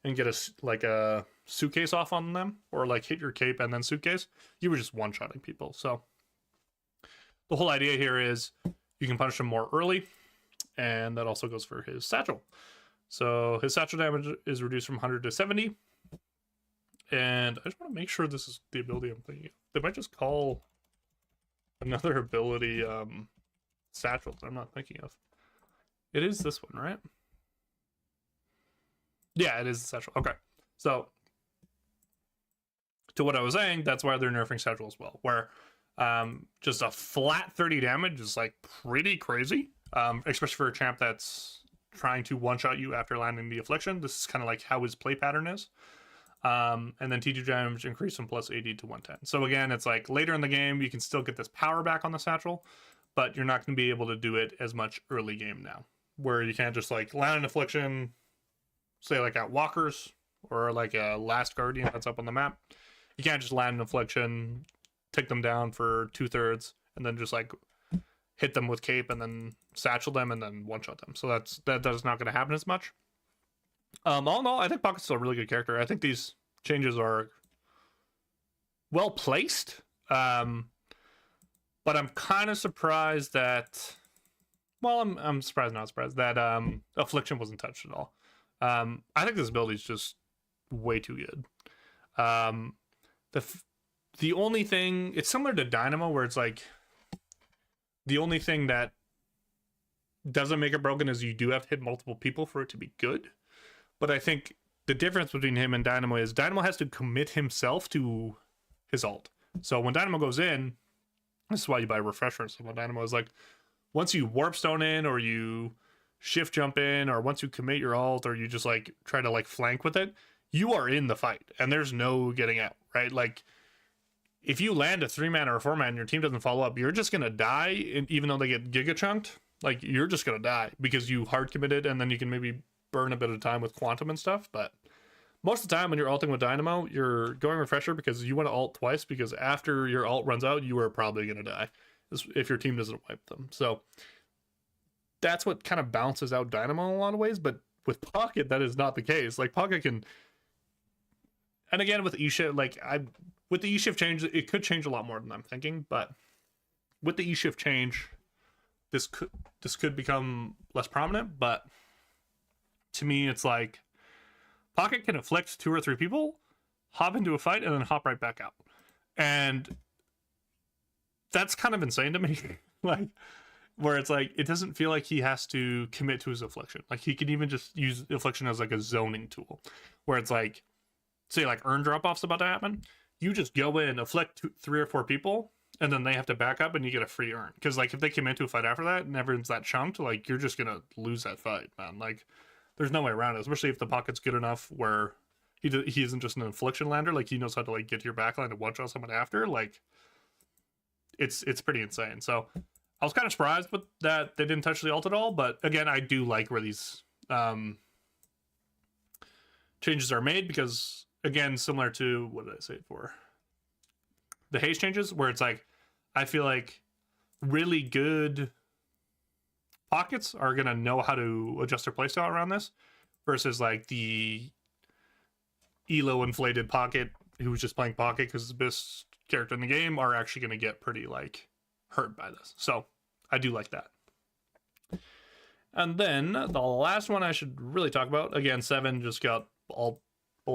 Speaker 1: and get a suitcase off on them, or like hit your cape and then suitcase. You were just one-shotting people. So the whole idea here is you can punish him more early, and that also goes for his satchel. So his satchel damage is reduced from 100 to 70. And I just want to make sure this is the ability I'm thinking of. They might just call another ability satchel that I'm not thinking of. It is this one, right? Yeah, it is the satchel. Okay. So to what I was saying, that's why they're nerfing satchel as well, where just a flat 30 damage is like pretty crazy, especially for a champ that's trying to one-shot you after landing the affliction. This is kind of like how his play pattern is. And then T2 damage increased from +80 to 110. So again, it's like later in the game, you can still get this power back on the satchel, but you're not going to be able to do it as much early game now, where you can't just like land an affliction, say like at walkers or like a last guardian that's up on the map. You can't just land an affliction, take them down for 2/3, and then just like hit them with cape and then satchel them and then one-shot them. So that's not going to happen as much. All in all, I think Pocket's still a really good character. I think these changes are well placed, but I'm kind of surprised that Well, I'm surprised, not surprised that affliction wasn't touched at all. I think this ability is just way too good. Um, the only thing, it's similar to Dynamo, where it's like the only thing that doesn't make it broken is you do have to hit multiple people for it to be good. But I think the difference between him and Dynamo is Dynamo has to commit himself to his ult. So when Dynamo goes in, this is why you buy refreshers. When Dynamo is like, once you warp stone in, or you shift jump in, or once you commit your ult, or you just like try to like flank with it, you are in the fight and there's no getting out, right? Like if you land a 3-man or a 4-man and your team doesn't follow up, you're just gonna die, even though they get giga chunked. Like you're just gonna die because you hard committed, and then you can maybe burn a bit of time with quantum and stuff. But most of the time when you're ulting with Dynamo, you're going refresher because you want to ult twice, because after your ult runs out, you are probably gonna die if your team doesn't wipe them. So that's what kind of balances out Dynamo in a lot of ways. But with Pocket, that is not the case. Like Pocket can, and again with E-Shift, like with the E-Shift change, it could change a lot more than I'm thinking. But with the E-Shift change, this could become less prominent. But to me, it's like Pocket can afflict 2 or 3 people, hop into a fight, and then hop right back out. And that's kind of insane to me. Like, where it's like, it doesn't feel like he has to commit to his affliction. Like, he can even just use affliction as like a zoning tool, where it's like, say like urn drop-off's about to happen. You just go in, afflict 3 or 4 people, and then they have to back up and you get a free urn. Because like if they commit to a fight after that and everyone's that chunked, like you're just gonna lose that fight, man. Like there's no way around it, especially if the Pocket's good enough where he isn't just an affliction lander. Like he knows how to like get to your backline and one-shot someone after. Like it's pretty insane. So I was kind of surprised with that they didn't touch the ult at all. But again, I do like where these changes are made, because again, similar to, what did I say it for? The haste changes, where it's like, I feel like really good Pockets are going to know how to adjust their playstyle around this, versus like the elo inflated Pocket who's just playing Pocket because it's the best character in the game are actually going to get pretty like hurt by this. So I do like that. And then the last one I should really talk about, again, 7 just got all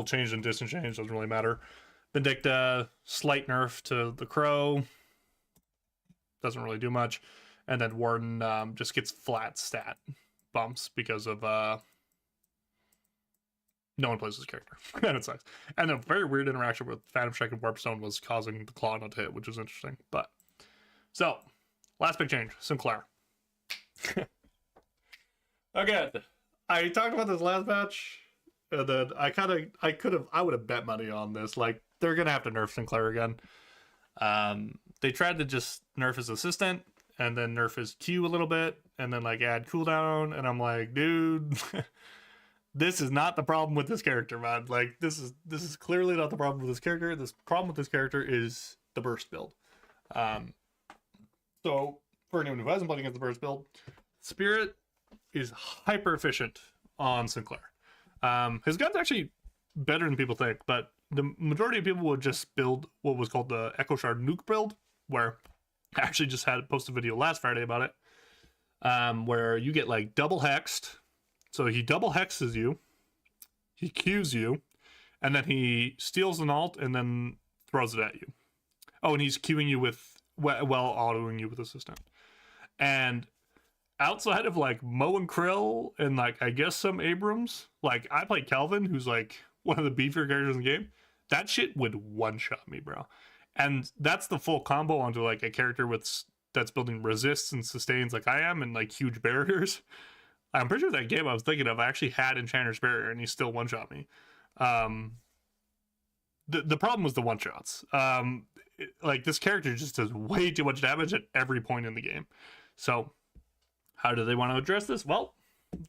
Speaker 1: changed and distance change, doesn't really matter. Vindicta, slight nerf to the Crow, doesn't really do much. And then Warden just gets flat stat bumps because of no one plays this character. And it sucks. And a very weird interaction with Phantom Strike and Warpstone was causing the claw not to hit, which is interesting. But so, last big change, Sinclair. Again, I talked about this last match, and then I would have bet money on this. Like, they're gonna have to nerf Sinclair again. They tried to just nerf his assistant, and then nerf his Q a little bit, and then like add cooldown, and I'm like, dude, this is not the problem with this character, man. Like, this is clearly not the problem with this character. This problem with this character is the burst build. So for anyone who hasn't played against the burst build, Spirit is hyper efficient on Sinclair. His gun's actually better than people think, but the majority of people would just build what was called the Echo Shard nuke build, where I actually just had posted a video last Friday about it, where you get like double hexed. So he double hexes you, he Qs you, and then he steals an ult and then throws it at you. Oh, and he's queuing you with, well, autoing you with assistant. And outside of like Mo and Krill and like I guess some Abrams, like I play Kelvin, who's like one of the beefier characters in the game. That shit would one-shot me, bro. And that's the full combo onto like a character that's building resists and sustains like I am, and like huge barriers. I'm pretty sure that game I was thinking of, I actually had Enchanter's Barrier and he still one-shot me. The problem was the one-shots. Like this character just does way too much damage at every point in the game. So how do they want to address this? Well,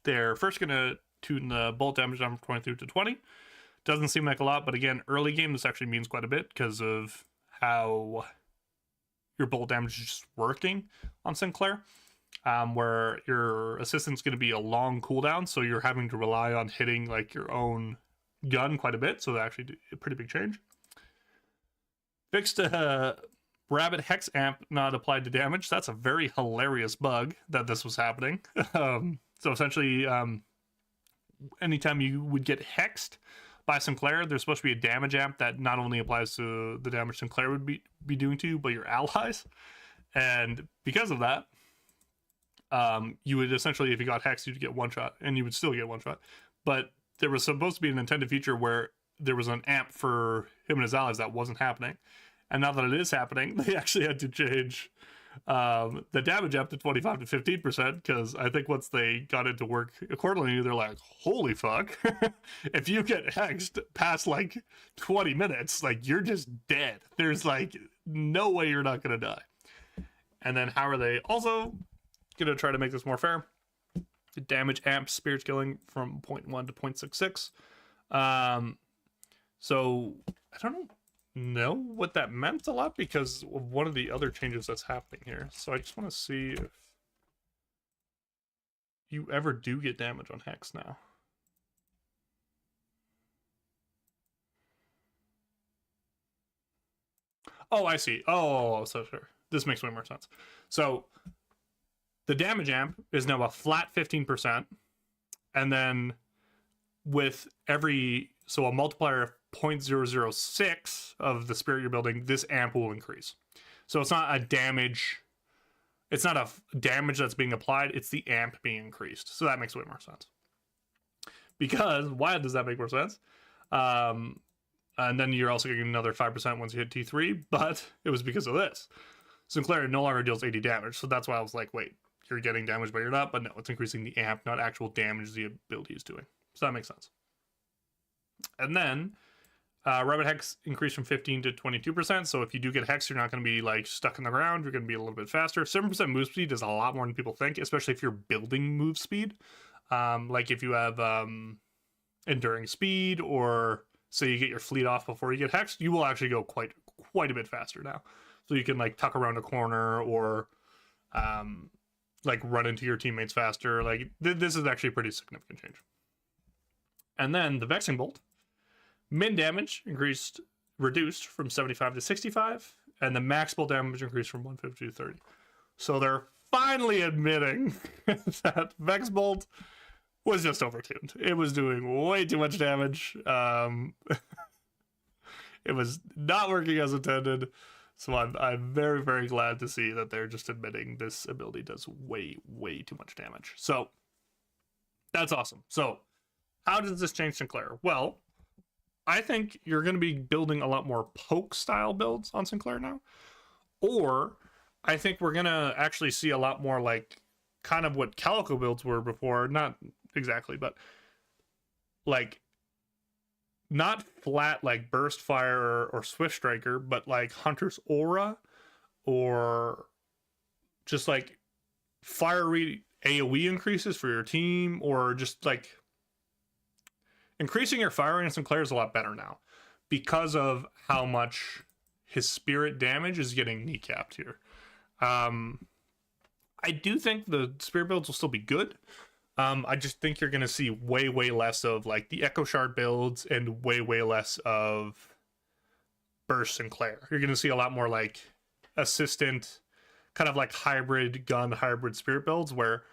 Speaker 1: they're first going to tune the bolt damage down from 23 to 20. Doesn't seem like a lot, but again, early game, this actually means quite a bit because of how your bolt damage is just working on Sinclair, where your assistant's going to be a long cooldown, so you're having to rely on hitting like your own gun quite a bit, so that actually a pretty big change. Fixed Rabbit Hex Amp not applied to damage. That's a very hilarious bug that this was happening. So essentially, anytime you would get hexed by Sinclair, there's supposed to be a damage amp that not only applies to the damage Sinclair would be doing to you, but your allies. And because of that, you would essentially, if you got hexed, you'd get one shot, and you would still get one shot. But there was supposed to be an intended feature where there was an amp for him and his allies that wasn't happening. And now that it is happening, they actually had to change the damage amp to 25 to 15%, because I think once they got it to work accordingly, they're like, holy fuck. If you get hexed past like 20 minutes, like you're just dead. There's like no way you're not going to die. And then how are they also going to try to make this more fair? The damage amp spirit killing from 0.1 to 0.66. So I don't know what that meant a lot because of one of the other changes that's happening here. So I just want to see if you ever do get damage on Hex now. Oh, I see. Oh, so sure. This makes way more sense. So the damage amp is now a flat 15%. And then with so a multiplier of 0.006 of the spirit you're building, this amp will increase. So it's not a damage that's being applied, it's the amp being increased. So that makes way more sense. Because why does that make more sense? And then you're also getting another 5% once you hit T3, but it was because of this. Sinclair no longer deals 80 damage, so that's why I was like, wait, you're getting damage, but you're not. But no, it's increasing the amp, not actual damage the ability is doing. So that makes sense. And then Rabbit Hex increased from 15 to 22%. So if you do get Hex, you're not going to be like stuck in the ground. You're going to be a little bit faster. 7% move speed is a lot more than people think, especially if you're building move speed. Like if you have enduring speed, or say you get your fleet off before you get Hexed, you will actually go quite a bit faster now. So you can like tuck around a corner, or like run into your teammates faster. Like this is actually a pretty significant change. And then the Vexing Bolt. Min damage reduced from 75 to 65, and the maximal damage increased from 150 to 30. So they're finally admitting that Vex Bolt was just overtuned. It was doing way too much damage. It was not working as intended. So I'm very, very glad to see that they're just admitting this ability does way too much damage. So that's awesome. So how does this change Sinclair? Well, I think you're going to be building a lot more poke style builds on Sinclair now. Or I think we're going to actually see a lot more like kind of what Calico builds were before. Not exactly, but like not flat like Burst Fire or Swift Striker, but like Hunter's Aura, or just like fiery AoE increases for your team, or just like increasing your fire rate in Sinclair is a lot better now because of how much his spirit damage is getting kneecapped here. I do think the spirit builds will still be good. I just think you're going to see way less of like the Echo Shard builds and way less of Burst Sinclair. You're going to see a lot more like assistant, kind of like hybrid gun, hybrid spirit builds where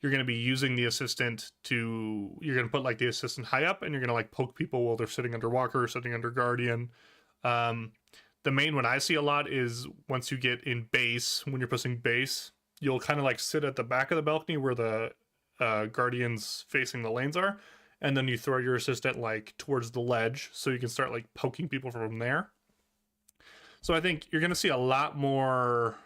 Speaker 1: you're going to be using the assistant you're going to put like the assistant high up, and you're going to like poke people while they're sitting under Walker, sitting under Guardian. The main one I see a lot is once you get in base, when you're pushing base, you'll kind of like sit at the back of the balcony where the Guardians facing the lanes are, and then you throw your assistant like towards the ledge so you can start like poking people from there. So I think you're going to see a lot more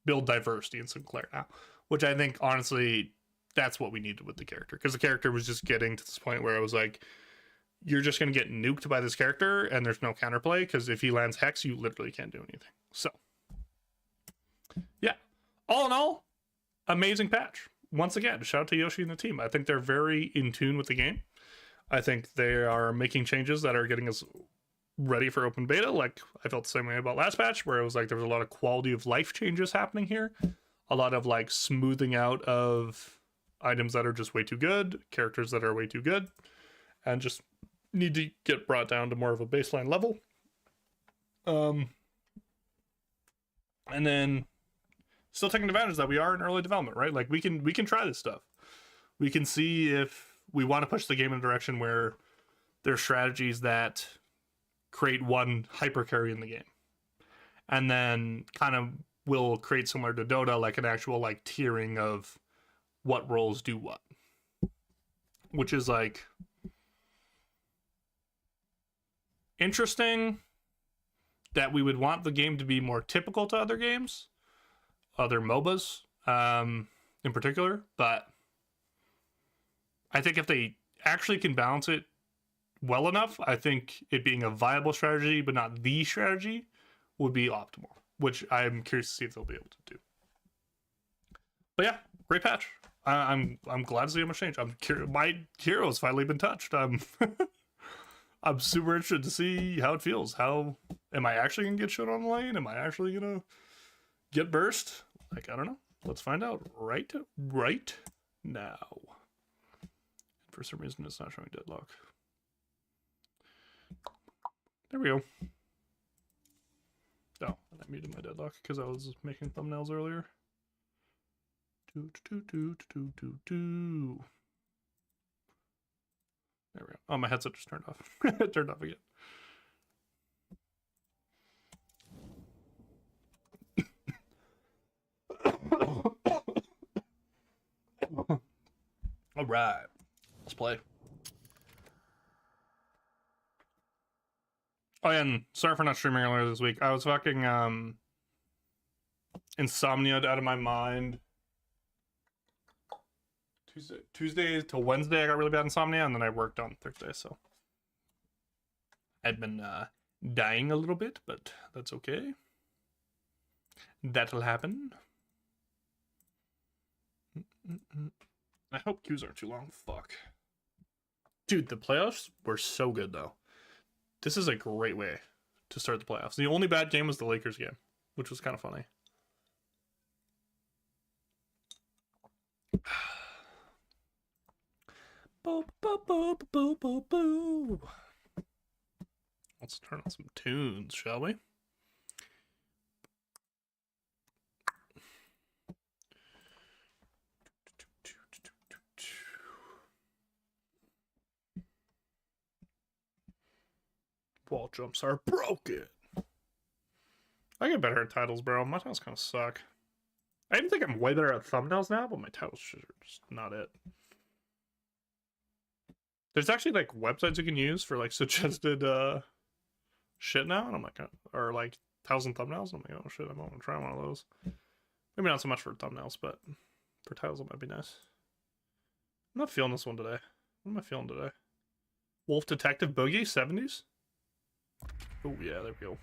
Speaker 1: build diversity in Sinclair now, which I think honestly that's what we needed with the character, because the character was just getting to this point where I was like, you're just going to get nuked by this character and there's no counterplay, because if he lands Hex, you literally can't do anything. So yeah, all in all, amazing patch. Once again, shout out to Yoshi and the team. I think they're very in tune with the game. I think they are making changes that are getting us ready for open beta. Like I felt the same way about last patch, where it was like there was a lot of quality of life changes happening here, a lot of like smoothing out of items that are just way too good, characters that are way too good, and just need to get brought down to more of a baseline level. And then still taking advantage that we are in early development, right? Like we can try this stuff. We can see if we want to push the game in a direction where there's strategies that create one hyper carry in the game, and then kind of will create similar to Dota, like an actual like tiering of what roles do what, which is like interesting. That we would want the game to be more typical to other games, other MOBAs, in particular. But I think if they actually can balance it well enough, I think it being a viable strategy, but not the strategy, would be optimal. Which I'm curious to see if they'll be able to do. But yeah, great patch. I'm glad to see how much change. My hero's finally been touched. I'm super interested to see how it feels. How am I actually gonna get shit on the lane? Am I actually gonna get burst? Like, I don't know. Let's find out right now. For some reason, it's not showing Deadlock. There we go. Oh, and I muted my Deadlock because I was making thumbnails earlier. There we go. Oh, my headset just turned off. It turned off again. All right, let's play. Oh, yeah, and sorry for not streaming earlier this week. I was fucking insomnia'd out of my mind. Tuesday to Wednesday, I got really bad insomnia, and then I worked on Thursday, so I'd been dying a little bit, but that's okay. That'll happen. I hope queues aren't too long. Fuck. Dude, the playoffs were so good, though. This is a great way to start the playoffs. The only bad game was the Lakers game, which was kind of funny. Let's turn on some tunes, shall we? Wall jumps are broken. I get better at titles, bro. My titles kind of suck. I even think I'm way better at thumbnails now, but my titles are just not it. There's actually like websites you can use for like suggested shit now, and I'm like, or like 1,000 thumbnails. I'm like, oh shit, I'm gonna try one of those. Maybe not so much for thumbnails, but for titles it might be nice. I'm not feeling this one today. What am I feeling today? Wolf Detective Boogie 70s. Oh yeah, there we go.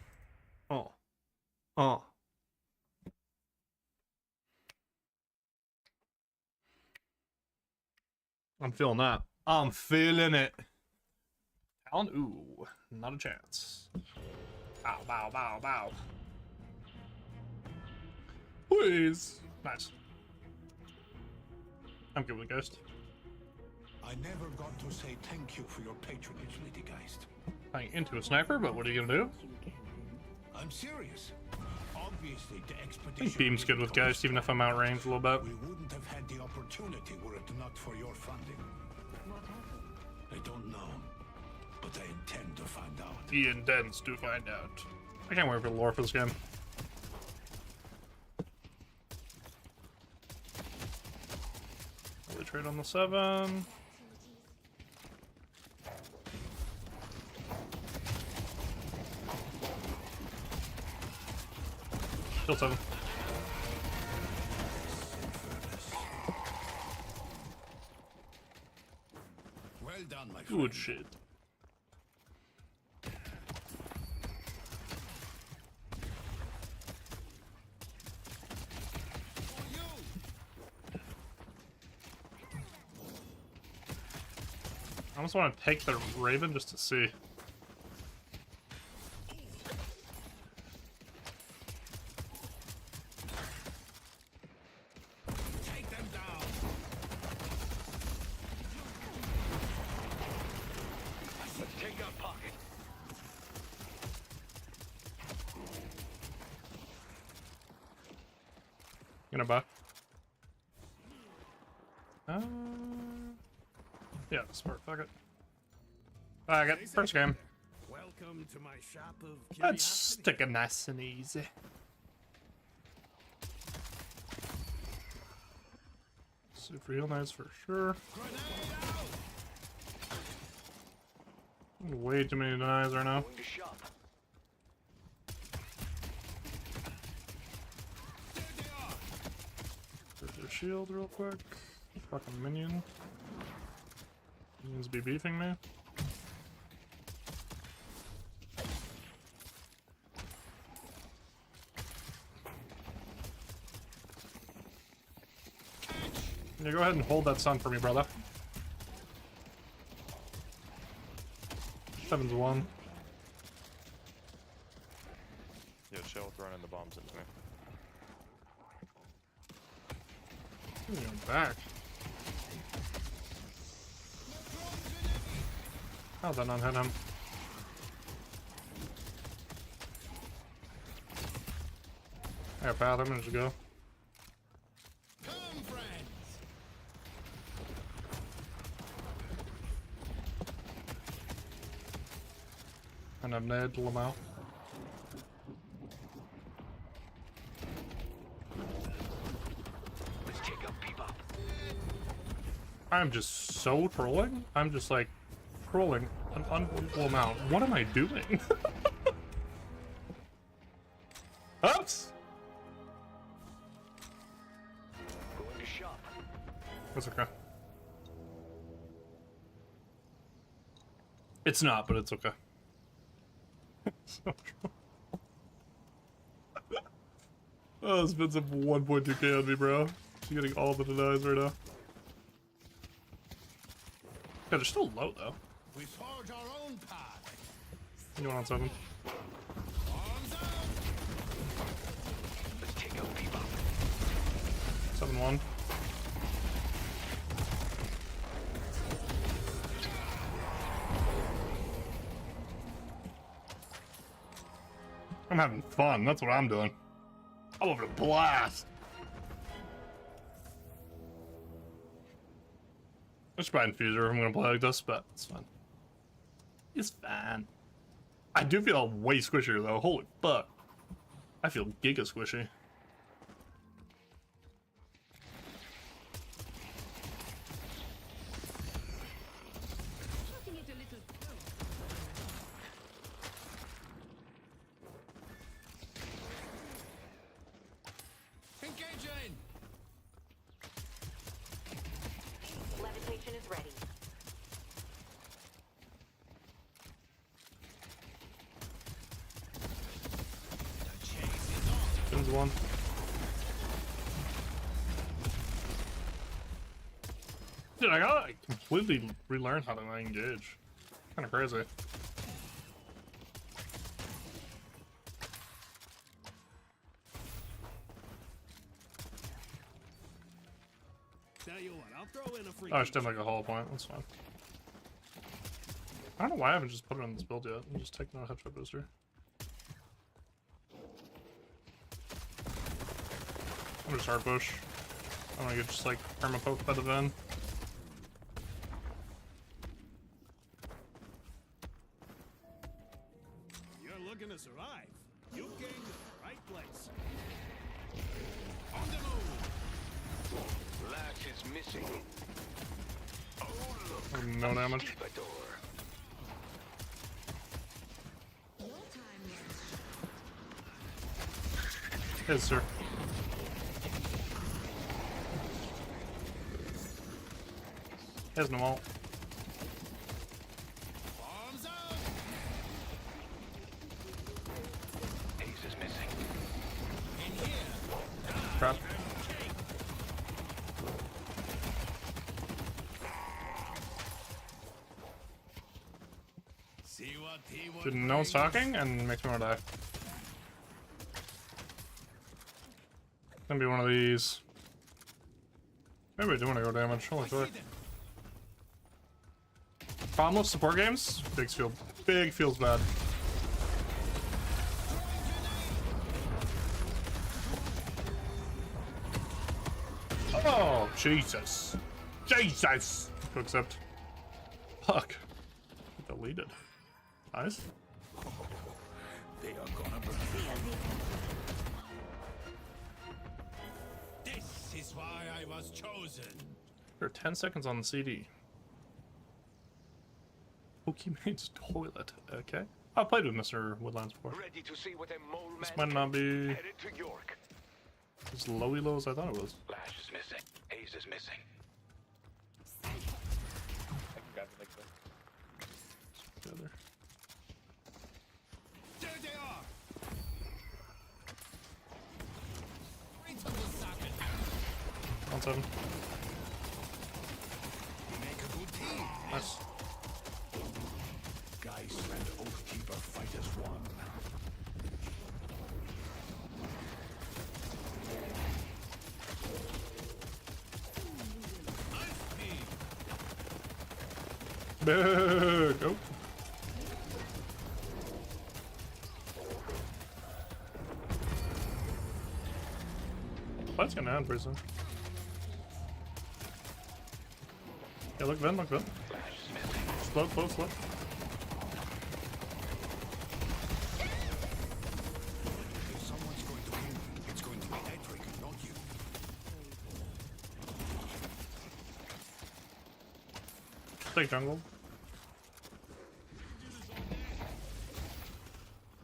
Speaker 1: Oh. I'm feeling that. I'm feeling it. Talon, ooh, not a chance. Bow, bow, bow, bow. Please. Nice. I'm good with Ghost.
Speaker 2: I never got to say thank you for your patronage, Lady Geist.
Speaker 1: Playing into a sniper, but what are you gonna do?
Speaker 2: I'm serious. Obviously, the
Speaker 1: I
Speaker 2: expedition.
Speaker 1: think Beam's good with Ghost, even if I'm outranged a little bit.
Speaker 2: We wouldn't have had the opportunity were it not for your funding.
Speaker 3: What happened?
Speaker 2: I don't know, but I intend to find out.
Speaker 1: He intends to find out. I can't wait for the lore for this game. Early trade on the 7. Kill 7.
Speaker 2: Well done, my friend.
Speaker 1: Good shit. I almost want to take the Raven just to see.
Speaker 2: Take them down. Take your pocket.
Speaker 1: Gonna buy. Yeah, smart. Fuck it. I got first game.
Speaker 3: Welcome to my shop of
Speaker 1: Let's
Speaker 3: curiosity.
Speaker 1: take it nice and easy. Super heal knives for sure. Way too many denies right now.
Speaker 4: Going to shop.
Speaker 1: There's their shield real quick. Fucking minion. Minions be beefing me. Yeah, go ahead and hold that sun for me, brother. 7's 1.
Speaker 5: Yo, chill, throwing in the bombs into me.
Speaker 1: Going back. How'd that not hit him? I got path, I'm gonna just go.
Speaker 3: Come, friends.
Speaker 1: And I'm Ned Lamau.
Speaker 4: Let's take a peep up.
Speaker 1: I'm just so trolling. I'm just like trolling an unbelievable amount. What am I doing? Oops!
Speaker 4: Going to shop.
Speaker 1: That's okay. It's not, but it's okay. So true. Oh, it's been some 1.2k on me, bro. She's getting all the denies right now. Yeah, they're still low, though.
Speaker 3: We forge our own path.
Speaker 1: You want on 7?
Speaker 3: Arms out.
Speaker 4: Let's take a peep up.
Speaker 1: 7-1. I'm having fun. That's what I'm doing. I'm over to blast. I should buy Infuser if I'm gonna play like this, but it's fine. It's fine. I do feel way squishier though. Holy fuck. I feel giga squishy.
Speaker 6: Shooting it a little close.
Speaker 3: Engaging.
Speaker 6: Levitation is ready.
Speaker 3: The chase is on.
Speaker 1: Spins 1. Dude, I gotta like, completely relearn how to engage. Kinda crazy.
Speaker 3: Tell you what, I'll throw in a free.
Speaker 1: Oh, I should have like a hollow point. That's fine. I don't know why I haven't just put it on this build yet. I'm just taking out a headshot booster. I'm just hard push. I want to get just like perma poked by the Ven.
Speaker 3: You're looking to survive. You came to the right place. On the move.
Speaker 4: Latch is missing. Oh, look.
Speaker 1: No damage.
Speaker 4: Stevedore.
Speaker 1: Yes, sir. Has no ult.
Speaker 3: Arms out.
Speaker 4: Ace is missing.
Speaker 3: In here.
Speaker 1: Crap.
Speaker 3: See what he will
Speaker 1: Didn't know it's talking and makes me want to die. Gonna be one of these. Maybe I do want to go damage. Holy fuck. Bombless support games? Big feels bad. Jesus. Jesus! To accept. Fuck. Deleted. Nice.
Speaker 2: They are gonna burn.
Speaker 3: This is why I was chosen.
Speaker 1: There are 10 seconds on the CD. Pokemane's toilet. Okay. I've played with Mr. Woodlands before.
Speaker 4: Ready to see what a mole man
Speaker 1: This might not be
Speaker 4: headed to York.
Speaker 1: as lowy low as I thought it was.
Speaker 4: Lash is missing. Ace is missing.
Speaker 5: I can grab it like that.
Speaker 1: Together.
Speaker 3: There they are. Into the socket.
Speaker 1: 1-7.
Speaker 3: Make a good team.
Speaker 1: Nice.
Speaker 2: Geist and Oathkeeper fight as one.
Speaker 1: Go. Fight's gonna end pretty soon. Yeah, look then, look then. Slow, slow, slow.
Speaker 2: If someone's going to win, it's going to be Edric, not you.
Speaker 1: Take jungle.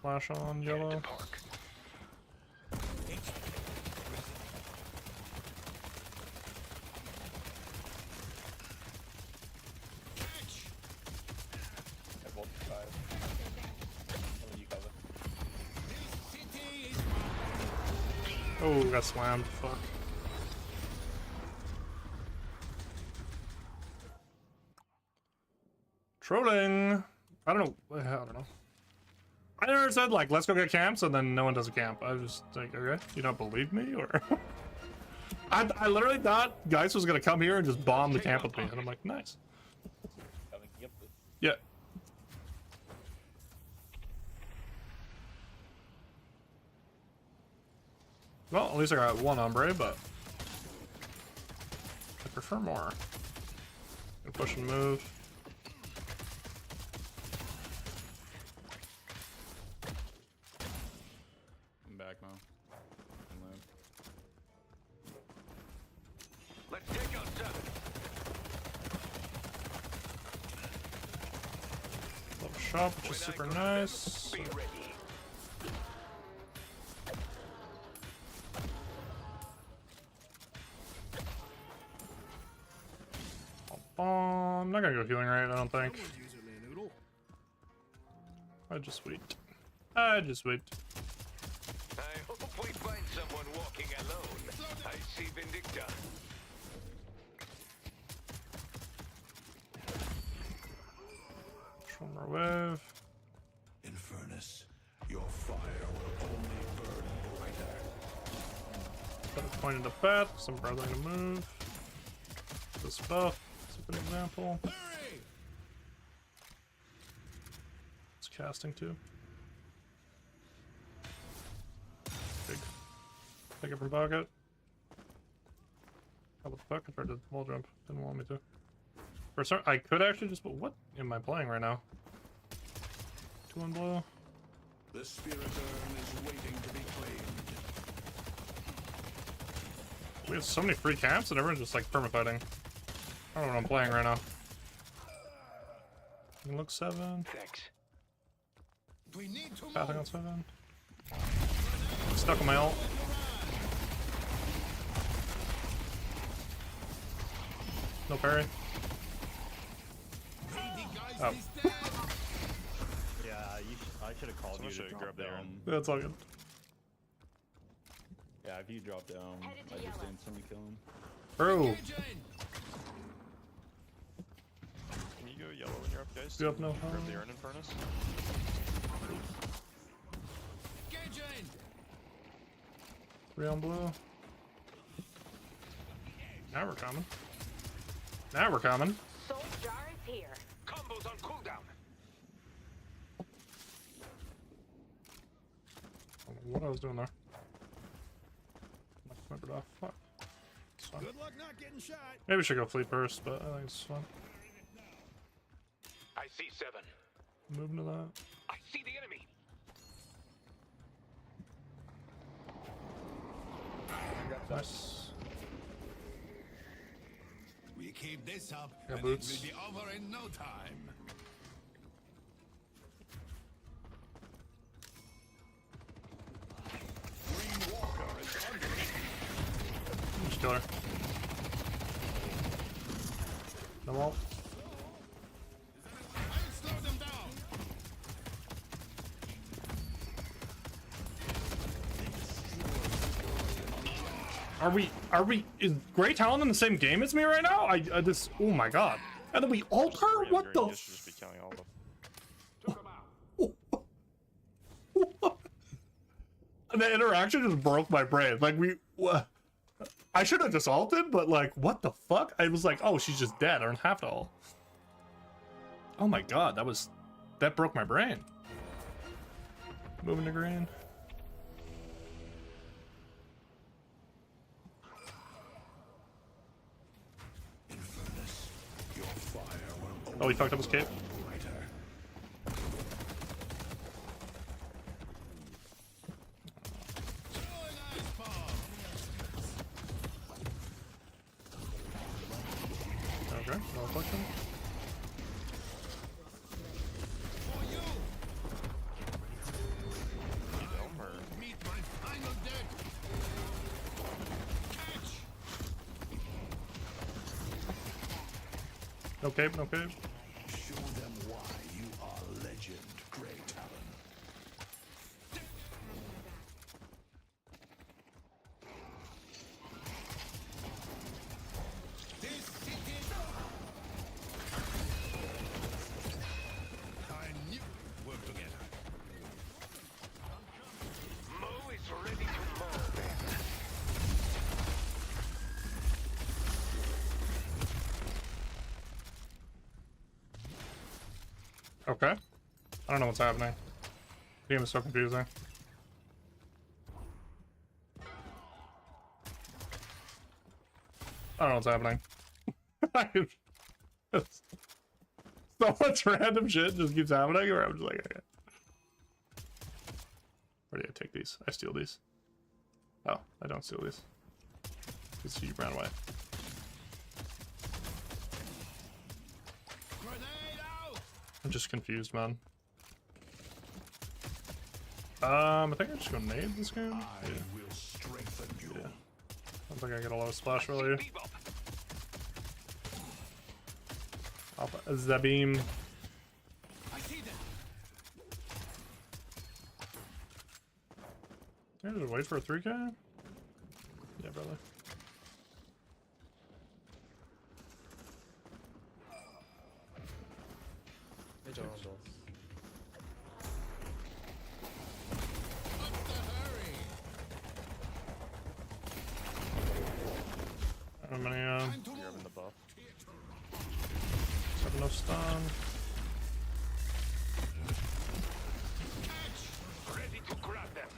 Speaker 1: Flash on yellow.
Speaker 4: Park.
Speaker 5: I bolt 5. And then you cover.
Speaker 3: City is
Speaker 1: Oh, got slammed. Fuck. Trolling. I don't know. I don't know. I never said like let's go get camps and then no one does a camp. I was just like, okay, you don't believe me or? I literally thought Geist was gonna come here and just bomb the camp with me, and I'm like, nice.
Speaker 5: Coming. Yep.
Speaker 1: Yeah. Well, at least I got one ombre, but I prefer more. Gonna push and move.
Speaker 5: I'm back now. I'm live.
Speaker 4: Let's take out 7.
Speaker 1: Level shop, which is super nice.
Speaker 4: Be ready.
Speaker 1: I'm not gonna go healing right, I don't think.
Speaker 3: usually a noodle.
Speaker 1: I just wait. I just wait.
Speaker 4: I hope we find someone walking alone. I see Vindicta.
Speaker 1: Just one more wave.
Speaker 2: Infernus, your fire will only burn brighter.
Speaker 1: Put a point in the path, some brother to move. This buff, it's a good example.
Speaker 3: Hurry!
Speaker 1: It's casting too. Big. Take it from pocket. How about the pocket? Tried to wall jump. Didn't want me to. For some, I could actually just. What am I playing right now? 2-1 blow.
Speaker 2: The spirit urn is waiting to be claimed.
Speaker 1: We have so many free camps and everyone's just like permafighting. I don't know what I'm playing right now. You can look 7.
Speaker 4: Thanks.
Speaker 3: We need to
Speaker 1: Pathing on
Speaker 3: move.
Speaker 1: 7. Stuck on my ult. No parry. Oh.
Speaker 7: Yeah, I should have called
Speaker 5: Someone
Speaker 7: you
Speaker 5: should
Speaker 7: to
Speaker 5: have
Speaker 7: drop
Speaker 5: grabbed the
Speaker 7: down.
Speaker 5: arm.
Speaker 1: That's all good.
Speaker 7: Yeah, if you drop down,
Speaker 6: Headed to
Speaker 7: I just
Speaker 6: yellow.
Speaker 7: instantly kill him.
Speaker 1: Bro.
Speaker 3: Engaging.
Speaker 5: Can you go yellow when you're up, guys?
Speaker 1: You have no
Speaker 5: Grab
Speaker 1: help.
Speaker 5: the urn in furnace.
Speaker 3: Engaging.
Speaker 1: 3 on blue. Now we're coming. Now we're coming.
Speaker 6: Soul jar is here.
Speaker 4: Combos on cooldown.
Speaker 1: I don't know what I was doing there. Remembered off. Fuck. fine.
Speaker 3: Good luck not getting shot.
Speaker 1: Maybe we should go fleet first, but I think it's fine.
Speaker 4: I see 7.
Speaker 1: Moving to that.
Speaker 4: I see the enemy.
Speaker 1: Nice.
Speaker 2: We keep this up,
Speaker 1: Got
Speaker 2: and
Speaker 1: boots.
Speaker 2: it will be over in no time. Green Walker is under
Speaker 1: Just kill her. No wall.
Speaker 3: I'll slow them down.
Speaker 1: Are we, is Grey Talon in the same game as me right now? This, oh my god. And then we ult her? What the
Speaker 7: You should just be killing all of them.
Speaker 1: The interaction just broke my brain. Like, I should have just ulted, but like, what the fuck? I was like, oh, she's just dead. I don't have to ult. Oh my god, that broke my brain. Moving to green.
Speaker 2: Infernus. Your fire will
Speaker 1: Oh, he fucked up his cape.
Speaker 2: brighter.
Speaker 1: Okay, no reflection.
Speaker 3: Meet my final death. Catch.
Speaker 1: No cape, no cape.
Speaker 2: Show them why you are legend, Grey Talon.
Speaker 3: This city. I knew we'd work together.
Speaker 4: Mo is ready to mow them.
Speaker 1: Okay. I don't know what's happening. The game is so confusing. I don't know what's happening. So much random shit just keeps happening, where I'm just like, okay. Where do I take these? I steal these. Oh, I don't steal these. Because you ran away.
Speaker 3: Grenade out.
Speaker 1: I'm just confused, man. I think I'm just gonna nade this game.
Speaker 2: I
Speaker 1: Yeah.
Speaker 2: will strengthen you.
Speaker 1: Yeah. I don't think I get a lot of splash value.
Speaker 4: Bebop.
Speaker 1: Zabeam.
Speaker 3: I see them.
Speaker 1: Can I just wait for a 3K? Yeah, brother. How many,
Speaker 7: You're having the buff.
Speaker 1: have enough stun.
Speaker 4: Ready to grab them.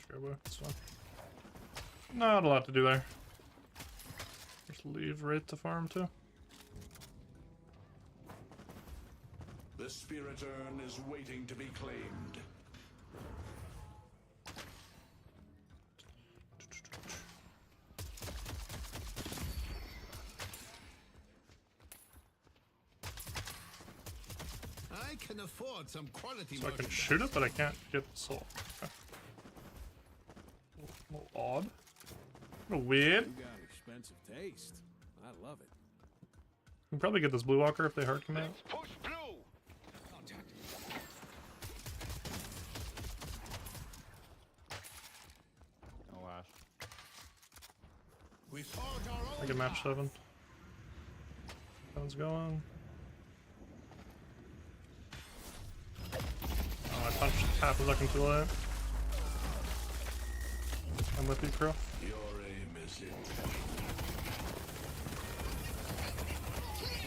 Speaker 1: Sure, well, it's fine. Not a lot to do there. Just leave right to farm too.
Speaker 2: The spirit urn is waiting to be claimed.
Speaker 3: I can afford some quality.
Speaker 1: So I can shoot it, but I can't get the soul. Okay. A little odd. A little weird.
Speaker 3: You got expensive taste. I love it.
Speaker 1: We can probably get this blue walker if they hard commit.
Speaker 4: Let's push blue.
Speaker 7: Oh, Ash.
Speaker 3: We forge our own.
Speaker 1: I can match 7. Sounds going. Oh, I punched half a second too late. I'm with you, Crow.
Speaker 2: Your aim is in.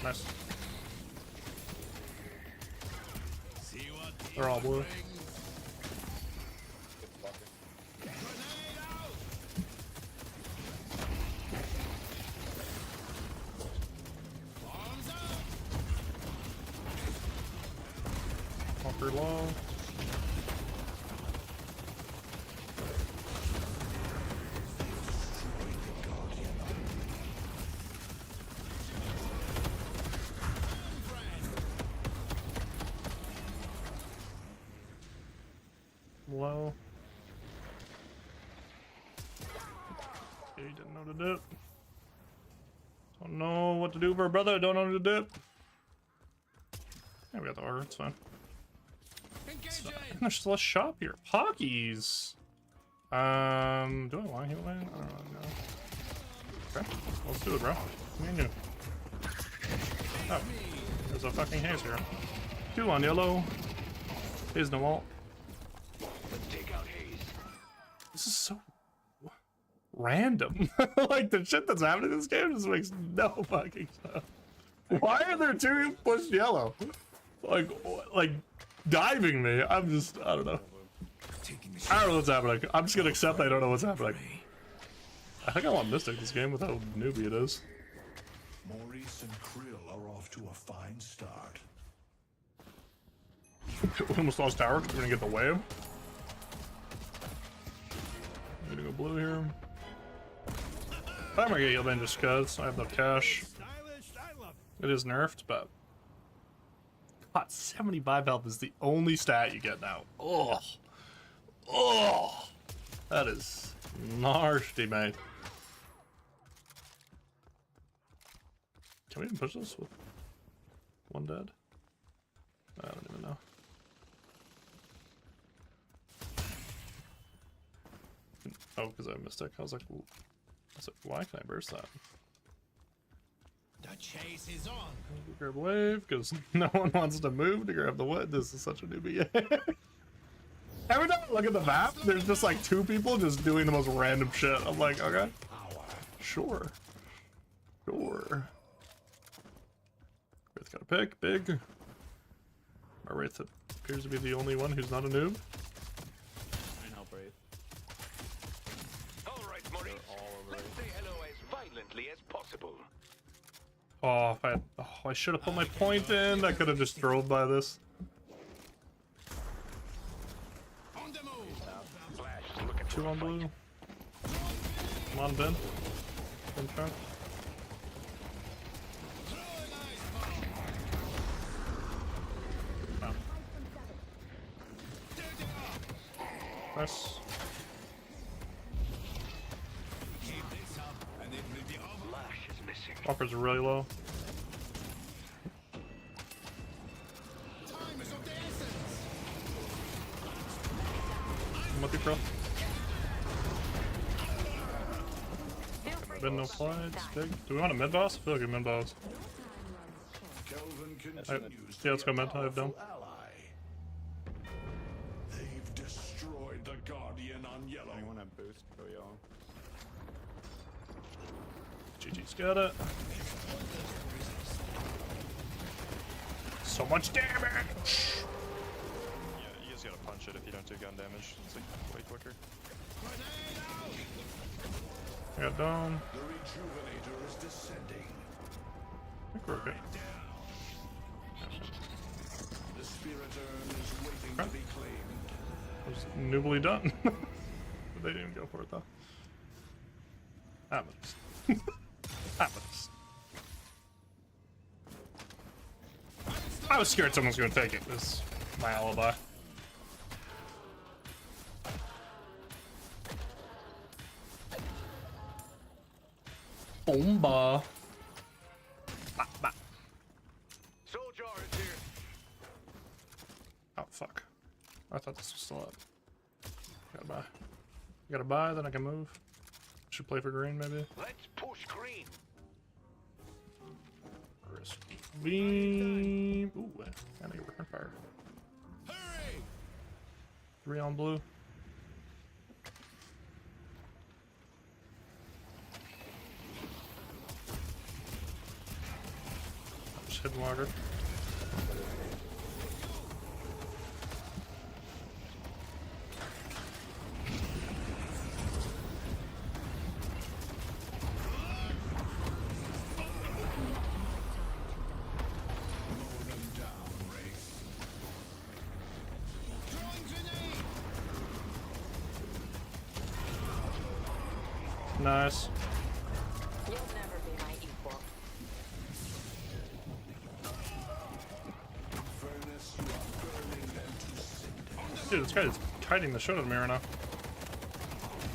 Speaker 1: Nice.
Speaker 3: See what
Speaker 1: They're all blue.
Speaker 5: Good fucker.
Speaker 3: Grenade
Speaker 1: Super low. Low. He didn't know to dip. Don't know what to do for a brother. Don't know to dip. Yeah, we got the order. It's fine.
Speaker 3: Engaging!
Speaker 1: There's less shop here. Pockies. Do I want to heal lane? I don't really know. Okay, let's do it, bro. Me and you. Oh, there's a fucking haze here. 2 on yellow. Haze no ult.
Speaker 4: Take out Haze.
Speaker 1: This is so random. Like, the shit that's happening in this game just makes no fucking sense. Why are there 2 pushed yellow? Like diving me. I don't know. I don't know what's happening. I'm just gonna accept I don't know what's happening. I think I want Mystic this game with how newbie it is.
Speaker 2: Maurice and Krill are off to a fine start.
Speaker 1: We almost lost tower because we're gonna get the wave. I'm gonna go blue here. I'm gonna get healed in just cause I have no cash.
Speaker 3: Stylish, I love
Speaker 1: It is nerfed, but God, 75 health is the only stat you get now. Oh, oh, that is nasty, mate. Can we even push this with 1 dead? I don't even know. Oh, because I missed it. I was like, why can I burst that?
Speaker 3: The chase is on.
Speaker 1: Grab wave because no one wants to move to grab the wood. This is such a newbie. Every time I look at the map, there's just like 2 people just doing the most random shit. I'm like, okay, sure. Wraith got a pick, big. Our Wraith appears to be the only one who's not a noob.
Speaker 7: I know, Brave.
Speaker 4: All right, Maurice. Let's say hello as violently as possible.
Speaker 1: Oh, I should have put my point in. I could have just drove by this.
Speaker 3: On the move.
Speaker 4: Flash is looking
Speaker 1: 2
Speaker 4: for a
Speaker 1: on blue.
Speaker 4: fight.
Speaker 1: Come on, Ben. In front. Oh. Nice.
Speaker 3: Keep this up, and it will be over.
Speaker 4: Flash is missing.
Speaker 1: Offers are really low.
Speaker 3: Time is of the essence.
Speaker 1: I'm with you, bro.
Speaker 6: Feel free
Speaker 1: Been no
Speaker 6: to
Speaker 1: flights. Big. Do we want a mid boss? I feel like a mid boss.
Speaker 2: Kelvin
Speaker 1: Alright,
Speaker 2: continues
Speaker 1: yeah, let's go mid. I have done.
Speaker 2: ally. They've destroyed the Guardian on yellow.
Speaker 7: I want to boost for y'all.
Speaker 1: GG's got it. So much damage!
Speaker 8: Yeah, you guys gotta punch it if you don't do gun damage. It's like way quicker.
Speaker 1: I got down.
Speaker 2: The Rejuvenator is descending.
Speaker 1: I think we're okay.
Speaker 2: The Spirit Urn is waiting to be claimed.
Speaker 1: I was noobly done. But they didn't even go for it though. Happens. Happens. I was scared someone was gonna take it. This is my alibi. Bomba. Bah, bah.
Speaker 4: Soldier is here.
Speaker 1: Oh fuck. I thought this was still up. Gotta buy. Gotta buy, then I can move. Should play for green maybe.
Speaker 4: Let's push green.
Speaker 1: Risk. Beam. Ooh, I need working fire.
Speaker 3: Hurry!
Speaker 1: 3 on blue. Just hidden water. Nice.
Speaker 6: You'll never be my equal.
Speaker 1: Dude, this guy is kiting the shit out of me right now.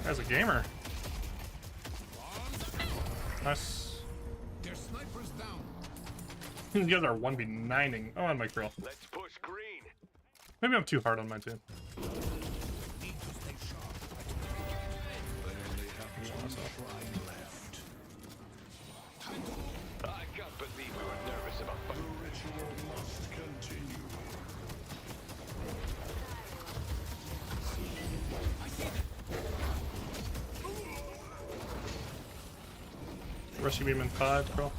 Speaker 1: Guy's a gamer. Nice.
Speaker 2: Their snipers down.
Speaker 1: You guys are 1v9ing. Oh, on my grill.
Speaker 4: Let's push green.
Speaker 1: Maybe I'm too hard on my team.
Speaker 2: Need to stay sharp. They only have one try left.
Speaker 4: I can't believe we were nervous about
Speaker 2: The ritual must continue.
Speaker 1: Rescue beam in 5, bro.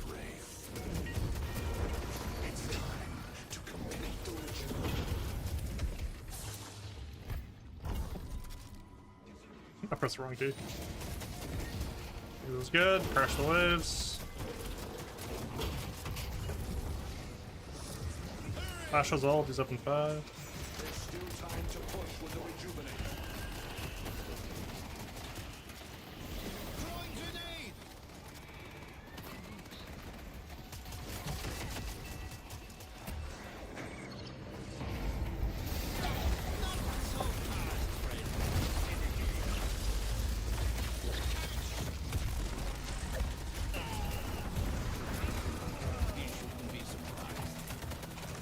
Speaker 1: I pressed the wrong key. It was good. Crash the waves. Flash has ult. He's up in 5.
Speaker 2: There's still time to push with the rejuvenate.
Speaker 3: Throwing grenade.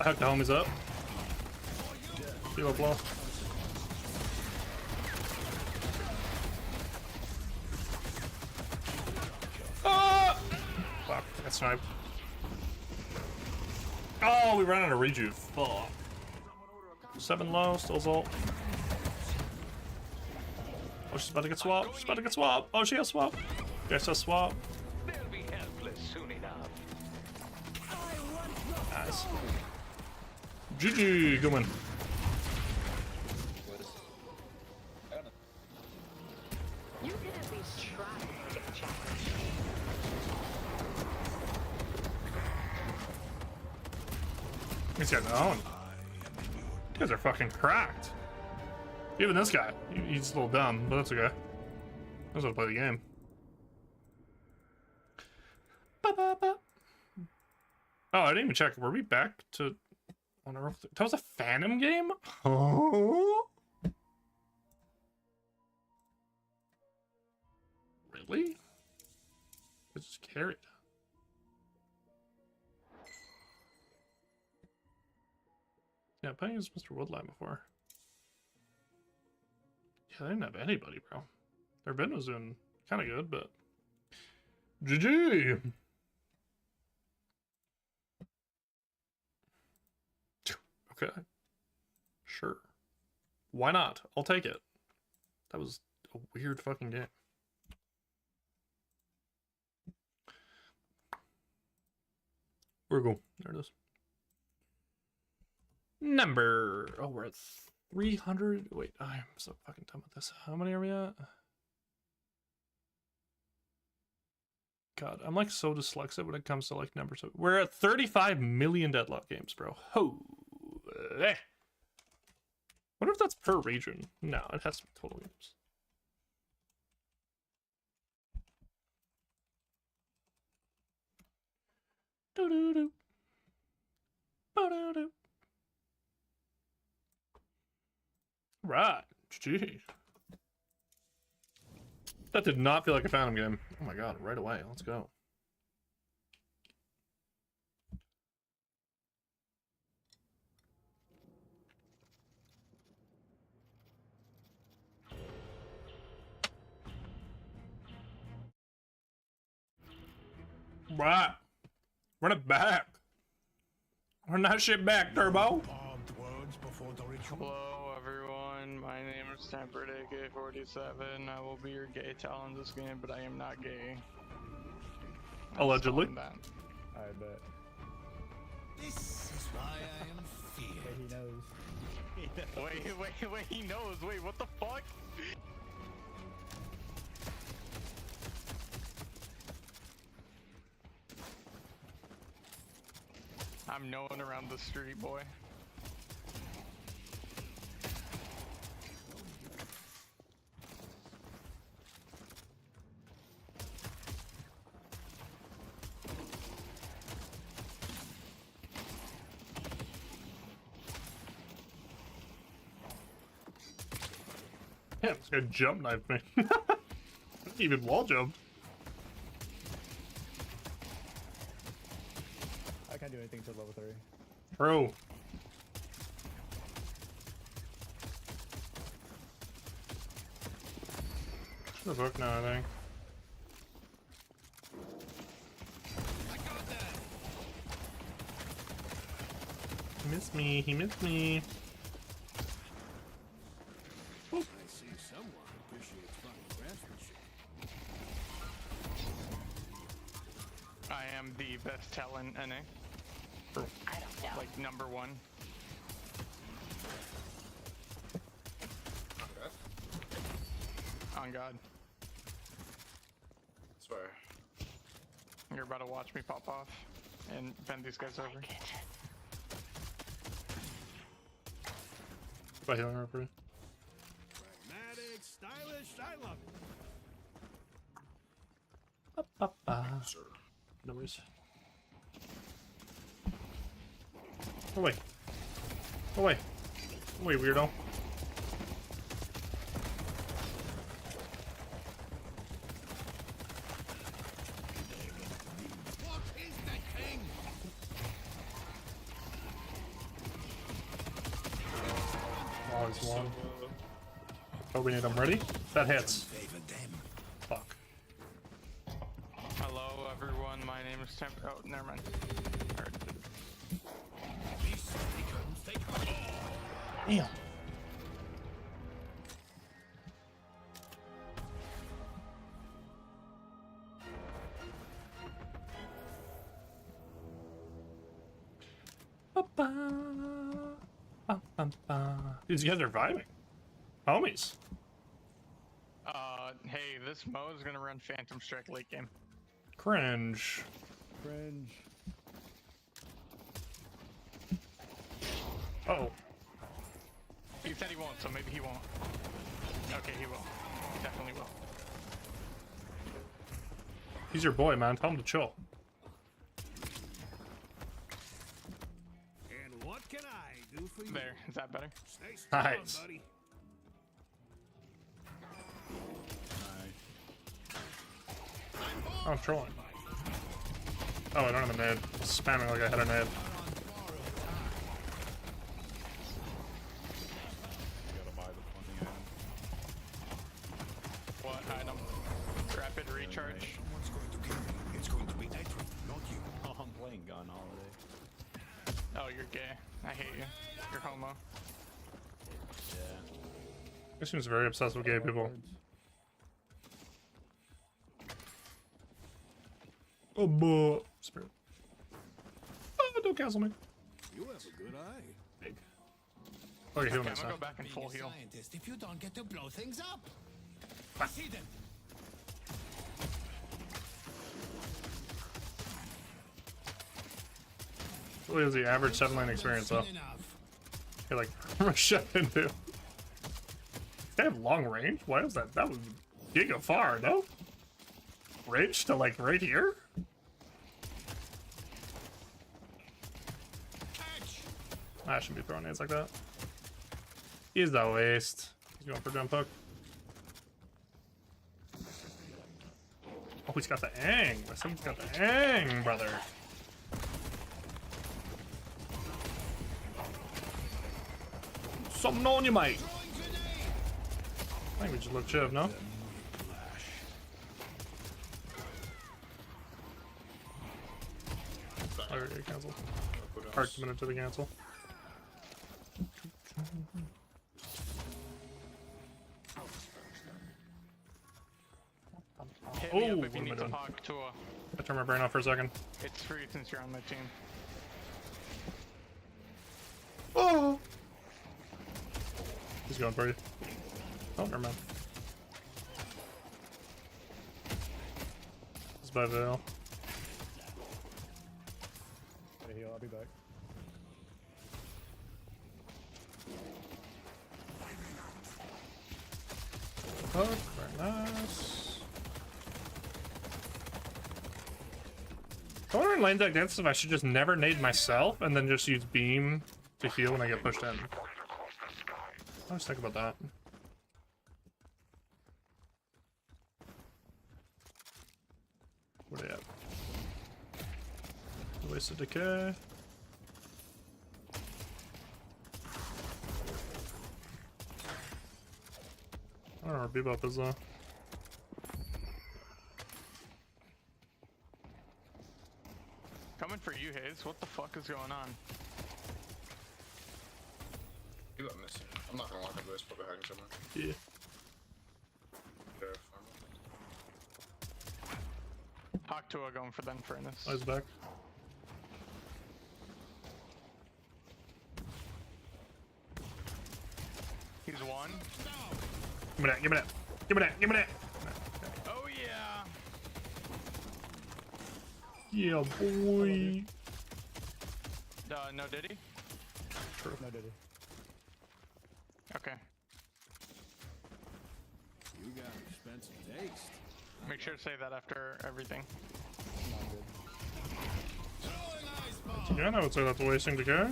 Speaker 1: I hooked the homies up. Give a blow. Ah! Fuck, I got sniped. Oh, we ran out of rejuve. Fuck. 7 low, still ult. Oh, she's about to get swapped. She's about to get swapped. Oh, she has swap. Guys, has swap.
Speaker 4: They'll be helpless soon enough.
Speaker 1: Nice. GG, good win.
Speaker 6: You can at least try to get challenged.
Speaker 1: He's got no own. You guys are fucking cracked. Even this guy. He's a little dumb, but that's okay. Knows how to play the game. Ba-ba-ba. Oh, I didn't even check. Were we back to... That was a Phantom game? Oh? Really? It just carried. Yeah, I played against Mr. Woodline before. Yeah, they didn't have anybody, bro. Their Ben was doing kind of good, but... GG! Okay. Sure. Why not? I'll take it. That was a weird fucking game. Where'd it go? There it is. Number... Oh, we're at 300. Wait, I'm so fucking done with this. How many are we at? God, I'm like so dyslexic when it comes to like numbers. We're at 35 million Deadlock games, bro. Holy. Wonder if that's per region. No, it has to be total games. Do do do. Ba do do. Right. GG. That did not feel like a Phantom game. Oh my god, right away. Let's go. Right. Run it back. Run that shit back, Turbo.
Speaker 2: Barbed words before the ritual.
Speaker 8: Hello everyone, my name is Tempered AK-47. I will be your gay towel in this game, but I am not gay. I'm
Speaker 1: Allegedly.
Speaker 8: telling that.
Speaker 7: I bet.
Speaker 2: This is why I am feared.
Speaker 7: He knows.
Speaker 8: Wait, he knows. Wait, what the fuck? I'm known around the street, boy.
Speaker 1: Damn, this guy jump knifed me. Even wall jumped.
Speaker 5: I can't do anything till level 3.
Speaker 1: Bro. The book now, I think.
Speaker 3: I got that.
Speaker 1: He missed me. He missed me.
Speaker 3: I see someone appreciates fine craftsmanship.
Speaker 8: I am the best talent NA.
Speaker 6: I don't know.
Speaker 8: Like, number one. On God.
Speaker 9: Swear.
Speaker 8: You're about to watch me pop off and bend these guys over.
Speaker 1: By healing real quick.
Speaker 3: Pragmatic, stylish, I love it.
Speaker 9: Sir.
Speaker 1: No worries. Oh wait. Oh wait. Oh wait, weirdo.
Speaker 3: What is that thing?
Speaker 1: Oh, he's one. Oh, we need him ready. That hits.
Speaker 2: Favor them.
Speaker 1: Fuck.
Speaker 8: Hello, everyone. My name is Temp. Oh, never mind. Alright.
Speaker 2: These sneakers, they come.
Speaker 1: Damn. These guys are vibing. Homies.
Speaker 8: Hey, this Mo is gonna run Phantom Strike late game.
Speaker 1: Cringe.
Speaker 5: Cringe.
Speaker 1: Uh-oh.
Speaker 8: He said he won't, so maybe he won't. Okay, he will. Definitely will.
Speaker 1: He's your boy, man. Tell him to chill.
Speaker 3: And what can I do for you?
Speaker 8: There, is that better?
Speaker 3: Stay strong,
Speaker 1: Nice.
Speaker 3: buddy.
Speaker 1: Oh, I'm trolling. Oh, I don't have a nade. I was spamming like I had a nade.
Speaker 7: You gotta buy the 20 item.
Speaker 8: What item? Rapid recharge.
Speaker 2: Someone's going to kill me. It's going to be Edwin, not you.
Speaker 7: Oh, I'm playing gun holiday.
Speaker 8: Oh, you're gay. I hate you. You're homo.
Speaker 7: Yeah.
Speaker 1: He seems very obsessed with gay people. Oh, boy. Spirit. Oh, don't cancel me.
Speaker 3: You have a good eye.
Speaker 1: Big. Okay, heal
Speaker 8: Okay,
Speaker 1: me,
Speaker 8: I'm
Speaker 1: son.
Speaker 8: gonna go back and
Speaker 2: Being
Speaker 8: full
Speaker 2: a
Speaker 8: heal.
Speaker 2: scientist if you don't get to blow things up. I see them.
Speaker 1: What is the average 7-lane experience, though?
Speaker 2: Enough.
Speaker 1: You're like, shut into. They have long range? Why is that? That was giga far, no? Range to like right here? I shouldn't be throwing nades like that. He's the waste. He's going for jump hook. Oh, he's got the ang. Someone's got the ang, brother. Something on you, mate. I think we just look chiv, no? Oh, yeah, cancel. Hard committed to the cancel.
Speaker 8: Hit me
Speaker 1: Oh,
Speaker 8: up
Speaker 1: what
Speaker 8: if you
Speaker 1: am I
Speaker 8: need to
Speaker 1: doing?
Speaker 8: hog Tua.
Speaker 1: I turned my brain off for a second.
Speaker 8: It's free since you're on my team.
Speaker 1: Oh! He's going for you. Oh, never mind. It's by Veil.
Speaker 5: Gotta heal, I'll be back.
Speaker 1: Oh, very nice. I wonder in lane deck dances if I should just never nade myself and then just use beam to heal when I get pushed in. I always think about that. Wasted decay. I don't know where Bebop is though.
Speaker 8: Coming for you, Hayes. What the fuck is going on?
Speaker 5: You got missing. I'm not gonna walk into this, probably hiding somewhere.
Speaker 1: Yeah.
Speaker 5: Yeah,
Speaker 8: Hawk Tua going for them furnace.
Speaker 1: Oh, he's back.
Speaker 8: He's one.
Speaker 1: Give me that, give me that, give me that, give me that.
Speaker 8: Oh yeah.
Speaker 1: Yeah, boy.
Speaker 8: No, did he?
Speaker 1: True.
Speaker 7: No, did he?
Speaker 8: Okay.
Speaker 3: You got expensive taste.
Speaker 8: Make sure to say that after everything.
Speaker 7: Not good.
Speaker 3: Throwing ice ball.
Speaker 1: Again, I would say that's wasting decay.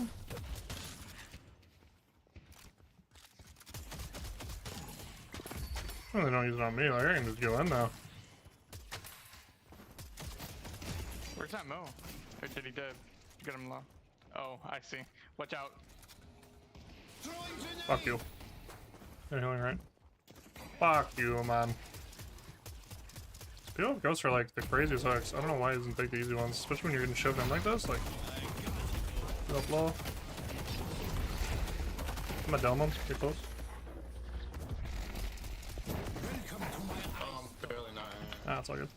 Speaker 1: Well, they don't use it on me, like I can just go in now.
Speaker 8: Where's that Mo? Or did he dead? Get him low. Oh, I see. Watch out.
Speaker 3: Throwing grenade.
Speaker 1: Fuck you. You're healing, right? Fuck you, man. People goes for like the craziest hooks. I don't know why he doesn't take the easy ones, especially when you're getting shoved in like this. Like, get up low. I'm gonna dome him. Get close.
Speaker 5: barely not.
Speaker 1: Ah, it's all good.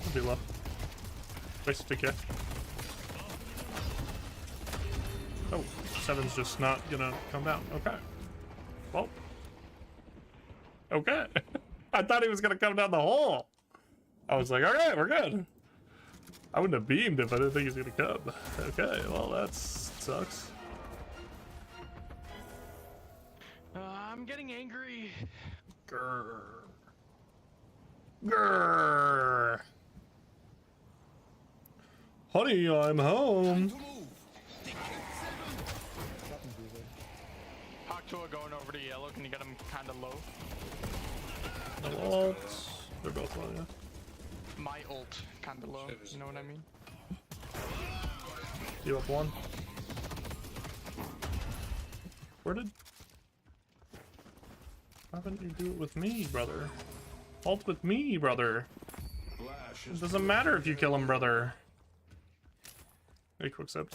Speaker 1: I'll be low. Wasted decay. Oh, 7's just not gonna come down. Okay. Well. Okay. I thought he was gonna come down the hole. I was like, alright, we're good. I wouldn't have beamed if I didn't think he was gonna come. Okay, well that sucks.
Speaker 8: I'm getting angry.
Speaker 1: Grrr. Grrr. Honey, I'm home.
Speaker 8: Hawk Tua going over to yellow. Can you get him kind of low?
Speaker 1: No ult. They're both low, yeah.
Speaker 8: My ult kind of low. You know what I mean?
Speaker 1: You up one. Where did... Why didn't you do it with me, brother? Ult with me, brother. It doesn't matter if you kill him, brother. Hey, quick step.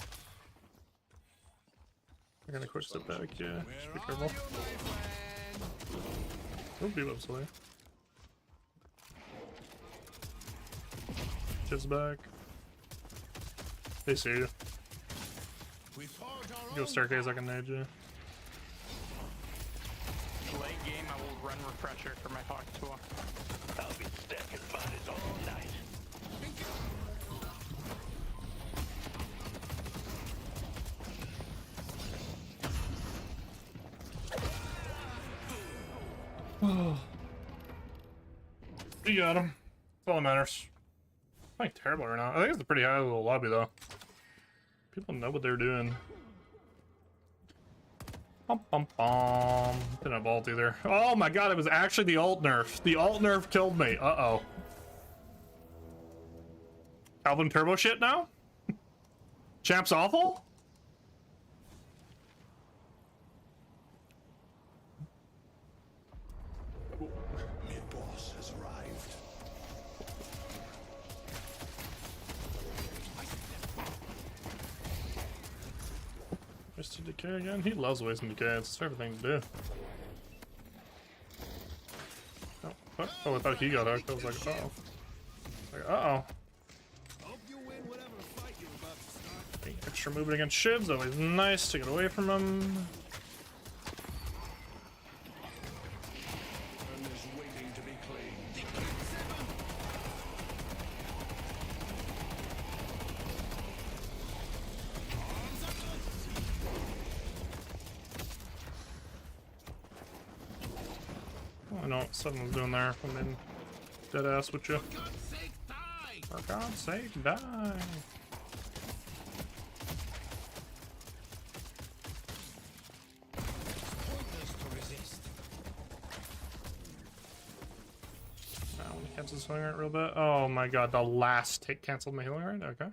Speaker 1: I'm gonna quick step back, yeah. Just be careful. Don't be up silly. Jib's back. They see you.
Speaker 3: We forge our
Speaker 1: Go
Speaker 3: own
Speaker 1: staircase, I can nade you.
Speaker 8: Late game, I will run refresher for my Hawk Tua.
Speaker 4: I'll be stacking bodies all night.
Speaker 1: You got him. That's all that matters. Playing terrible right now. I think it's a pretty high little lobby though. People know what they're doing. Bum bum bum. Didn't have ult either. Oh my god, it was actually the ult nerf. The ult nerf killed me. Uh-oh. Calvin Turbo shit now? Champ's awful?
Speaker 2: Mid-boss has arrived.
Speaker 1: Wasted decay again? He loves wasting decay. It's his favorite thing to do. Oh, what? Oh, I thought he got hooked. I was like, uh-oh. Like, uh-oh.
Speaker 3: Hope you win whatever fight you're about to start.
Speaker 1: Extra movement against Shiv's always nice to get away from him.
Speaker 2: And is waiting to be claimed.
Speaker 1: I know what 7 was doing there. I'm in dead ass with you.
Speaker 3: For God's sake, die!
Speaker 1: For God's sake, die.
Speaker 3: Pointless to resist.
Speaker 1: I want to cancel this healing rate real bit. Oh my god, the last tick canceled my healing rate? Okay.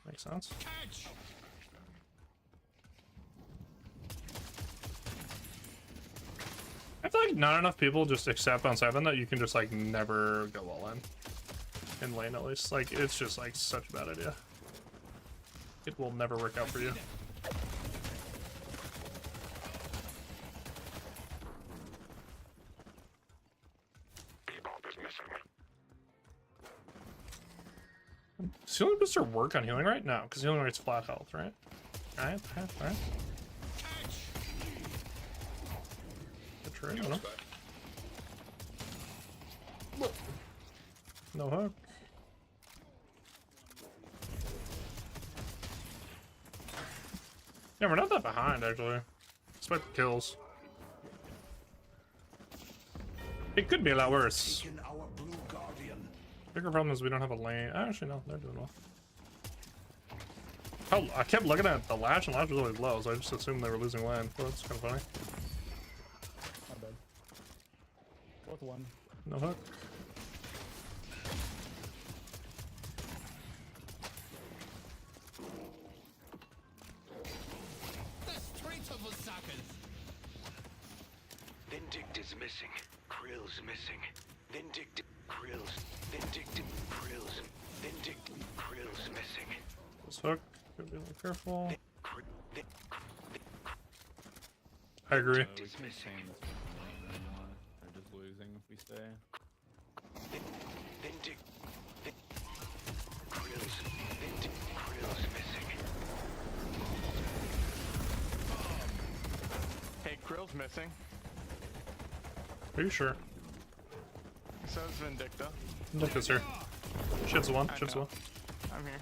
Speaker 1: Makes sense.
Speaker 3: Catch!
Speaker 1: I feel like not enough people just accept on 7 that you can just like never go all in lane at least. Like it's just like such a bad idea. It will never work out for you. Does healing booster work on healing right? No, because healing rate's flat health, right? Alright. Good trade, I don't know. No hook. Yeah, we're not that behind actually. Despite the kills. It could be a lot worse.
Speaker 2: Taken our blue guardian.
Speaker 1: Bigger problem is we don't have a lane. Actually, no, they're doing well. Oh, I kept looking at the latch, and latch was always low, so I just assumed they were losing lane. Well, that's kind of funny.
Speaker 5: My bad. Fourth one.
Speaker 1: No hook.
Speaker 3: The streets of Osaka.
Speaker 4: Vindictive's missing. Krill's missing. Vindictive. Krill's. Vindictive. Krill's. Vindictive. Krill's missing.
Speaker 1: This hook. Gotta be a little careful.
Speaker 4: Vin-
Speaker 1: I agree.
Speaker 7: We keep saying this they're just losing if we stay.
Speaker 4: Vindictive. Krill's. Vindictive. Krill's missing.
Speaker 8: Hey, Krill's missing.
Speaker 1: Are you sure?
Speaker 8: So is Vindicta.
Speaker 1: Look this here. Shit's one.
Speaker 8: I
Speaker 1: Shit's
Speaker 8: know.
Speaker 1: one.
Speaker 8: I'm here.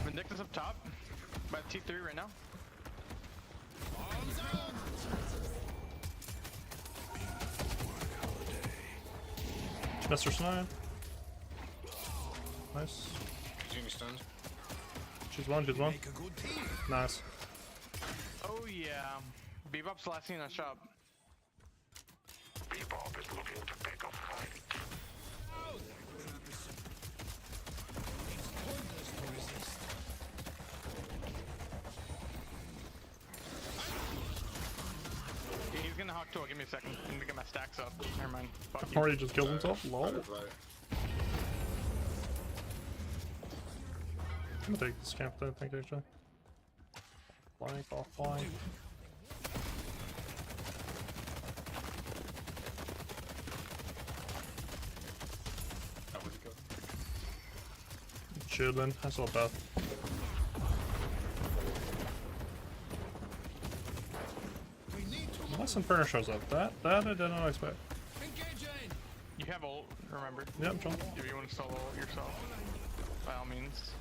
Speaker 8: Vindicta's up top. By T3 right now.
Speaker 1: Mr. Snide. Nice. She's one. She's one.
Speaker 3: Make a good team.
Speaker 1: Nice.
Speaker 8: Oh yeah. Bebop's last seen on shop.
Speaker 4: Bebop is looking to pick a fight.
Speaker 3: Pointless to resist.
Speaker 8: Yeah, he's gonna hawk tool. Give me a second. I'm gonna get my stacks up. Never mind. Fuck you.
Speaker 1: Already just killed himself. Lol. I'm gonna take this camp, I think, actually. Flank, off flank. Chillin'. I saw Beth.
Speaker 3: We need to
Speaker 1: Unless Inferno shows up. That I did not expect.
Speaker 3: engage in.
Speaker 8: You have ult, remember.
Speaker 1: Yeah, I'm trying.
Speaker 8: If you want to solo ult yourself, by all means.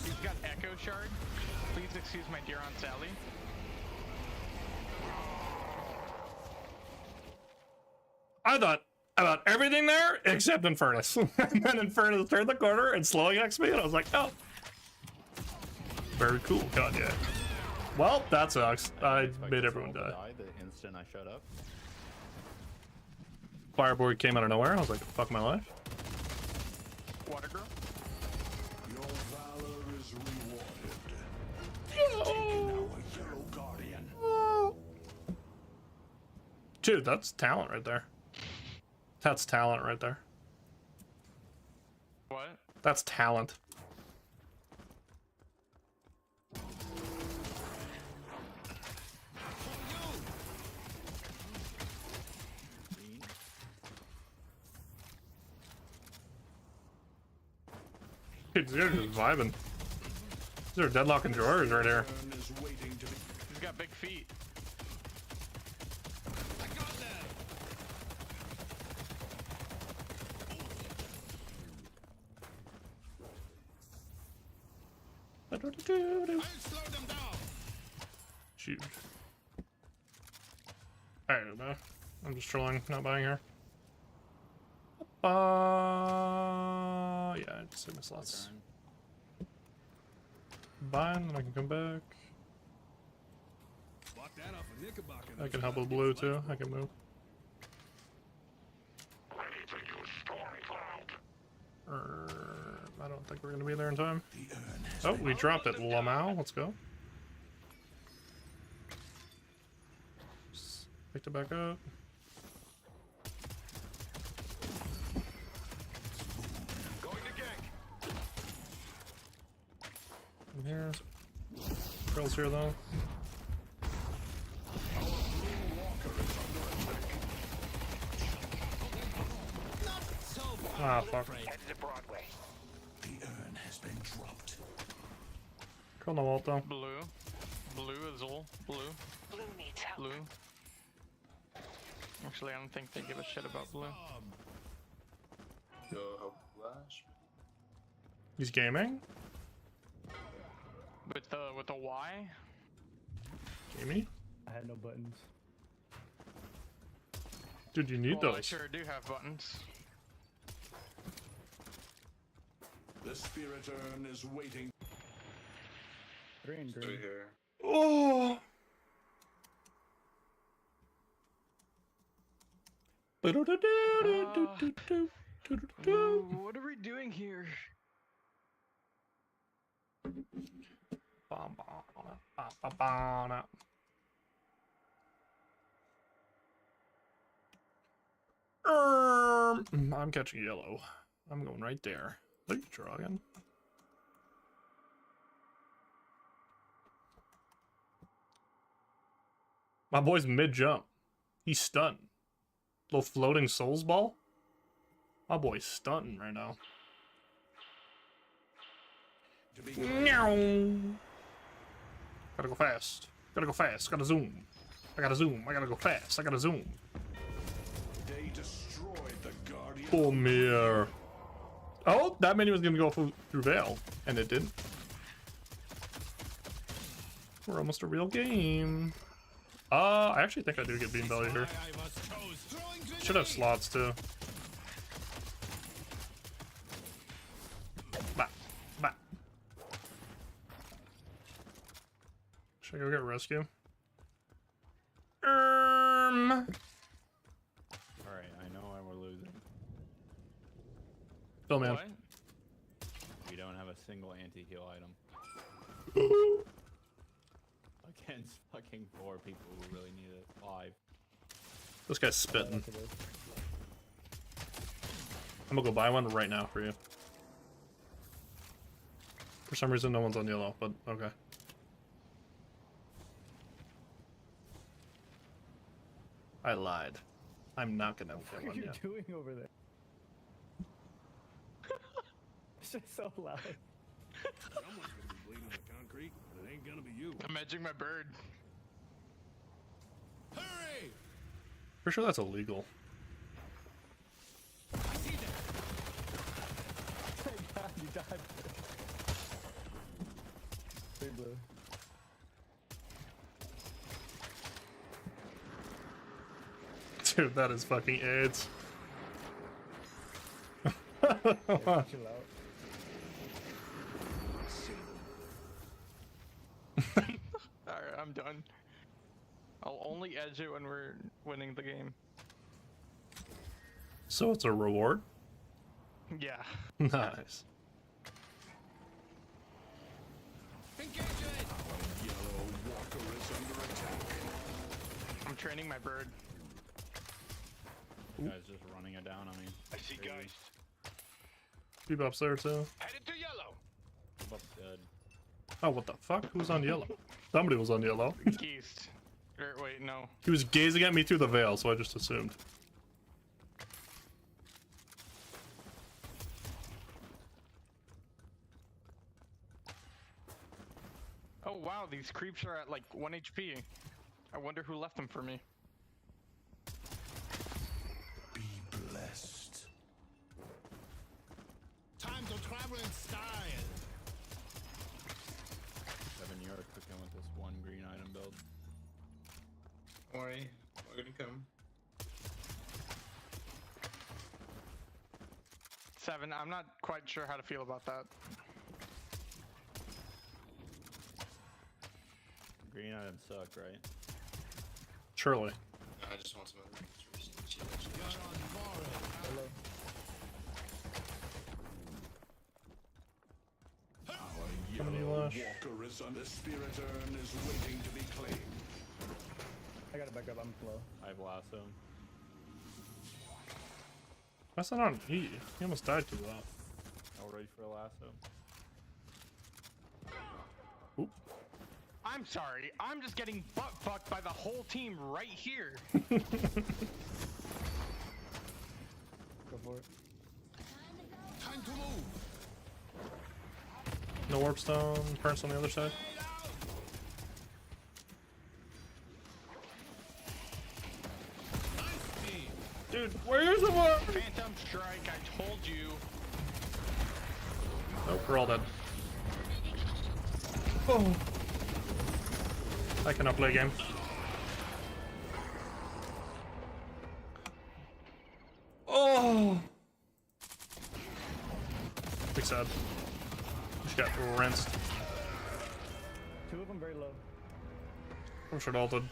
Speaker 8: He's got Echo Shard. Please excuse my dear Aunt Sally.
Speaker 1: I thought about everything there except Infernus. And then Infernus turned the corner and slowing XP, and I was like, oh. Very cool. God, yeah. Well, that sucks. I made everyone die.
Speaker 7: The instant I shut up.
Speaker 1: Fireboard came out of nowhere. I was like, fuck my life.
Speaker 8: Water Girl.
Speaker 2: Your valor is rewarded. Taken our yellow guardian.
Speaker 1: Dude, that's talent right there. That's talent right there.
Speaker 8: What?
Speaker 1: That's talent. Dude, these guys are just vibing. These are Deadlock enjoyers right here.
Speaker 2: Turn is waiting to be.
Speaker 8: He's got big feet.
Speaker 3: I got that. I'll slow them down.
Speaker 1: Shoot. I don't know. I'm just trolling, not buying her. Yeah, just save my slots. Buying, then I can come back.
Speaker 3: Block that off a Knickerbocker.
Speaker 1: I can help with blue too. I can move. I don't think we're gonna be there in time. Oh, we dropped it. Lamau, let's go. Picked it back up.
Speaker 4: Going to gank.
Speaker 1: In here. Girls here though. Ah, fuck.
Speaker 4: Headed to Broadway.
Speaker 2: The urn has been dropped.
Speaker 1: Kill the wall though.
Speaker 8: Blue. Blue Azul. Blue.
Speaker 6: Blue needs help.
Speaker 8: Blue. Actually, I don't think they give a shit about blue.
Speaker 5: Go help Flash.
Speaker 1: He's gaming?
Speaker 8: With the Y?
Speaker 1: Gaming?
Speaker 7: I had no buttons.
Speaker 1: Dude, you need
Speaker 8: Well, I
Speaker 1: those.
Speaker 8: sure do have buttons.
Speaker 2: The spirit urn is waiting.
Speaker 7: Green,
Speaker 5: Through
Speaker 7: green.
Speaker 5: here.
Speaker 1: Oh!
Speaker 8: What are we doing here?
Speaker 1: I'm catching yellow. I'm going right there. Look, dragon. My boy's mid jump. He's stunned. Little floating souls ball. My boy's stunting right now.
Speaker 2: To be
Speaker 1: Meow. Gotta go fast. Gotta go fast. Gotta zoom. I gotta zoom. I gotta go fast. I gotta zoom.
Speaker 2: they destroyed the guardian.
Speaker 1: Boom here. Oh, that menu was gonna go through Veil, and it didn't. We're almost a real game. I actually think I do get beam belly here.
Speaker 3: I was chose. Throwing
Speaker 1: Should have slots too. Bah, bah. Should I go get rescue?
Speaker 7: Alright, I know why we're losing.
Speaker 1: Bill man.
Speaker 8: What?
Speaker 7: We don't have a single anti-heal item. Against fucking 4 people who really need it. 5.
Speaker 1: This guy's spitting. I'm gonna go buy one right now for you. For some reason, no one's on yellow, but okay. I lied. I'm not gonna
Speaker 7: What
Speaker 1: get
Speaker 7: are
Speaker 1: one
Speaker 7: you
Speaker 1: yet.
Speaker 7: doing over there? It's just so loud.
Speaker 3: Someone's gonna be bleeding the concrete, but it ain't gonna be you.
Speaker 8: I'm edging my bird.
Speaker 3: Hurry!
Speaker 1: Pretty sure that's illegal.
Speaker 3: I see that.
Speaker 7: Thank God you died. Big blue.
Speaker 1: Dude, that is fucking AIDS.
Speaker 7: Yeah, chill out.
Speaker 8: Alright, I'm done. I'll only edge it when we're winning the game.
Speaker 1: So it's a reward?
Speaker 8: Yeah.
Speaker 1: Nice.
Speaker 3: Engage it!
Speaker 2: Yellow walker is under attack.
Speaker 8: I'm training my bird.
Speaker 7: Guys just running it down on me.
Speaker 4: I see
Speaker 7: Crazy.
Speaker 4: guys.
Speaker 1: Bebop's there too.
Speaker 4: Headed to yellow.
Speaker 7: Bebop's dead.
Speaker 1: Oh, what the fuck? Who's on yellow? Somebody was on yellow.
Speaker 8: Geese. Or wait, no.
Speaker 1: He was gazing at me through the veil, so I just assumed.
Speaker 8: Oh wow, these creeps are at like 1 HP. I wonder who left them for me.
Speaker 2: Be blessed.
Speaker 3: Time to travel in style.
Speaker 7: 7 you're cooking with this one green item build.
Speaker 5: Don't worry, we're gonna come.
Speaker 8: 7, I'm not quite sure how to feel about that.
Speaker 7: Green items suck, right?
Speaker 1: Surely.
Speaker 5: I just want some other things.
Speaker 3: You're on borrowed.
Speaker 1: flash.
Speaker 2: Walker is on the spirit urn is waiting to be claimed.
Speaker 5: I gotta back up. I'm slow.
Speaker 7: I have lasso.
Speaker 1: That's not on E. He almost died to that.
Speaker 7: All ready for a lasso.
Speaker 1: Oop.
Speaker 8: I'm sorry. I'm just getting butt fucked by the whole team right here.
Speaker 5: Go for it.
Speaker 2: Time to move.
Speaker 1: No warp stone. Currents on the other side. Dude, where's the warp?
Speaker 8: Phantom strike. I told you.
Speaker 1: Nope, we're all dead. Oh. I cannot play a game. Oh. Big sad. Just got rinsed.
Speaker 5: Two of them very low.
Speaker 1: I wish I'd ulted.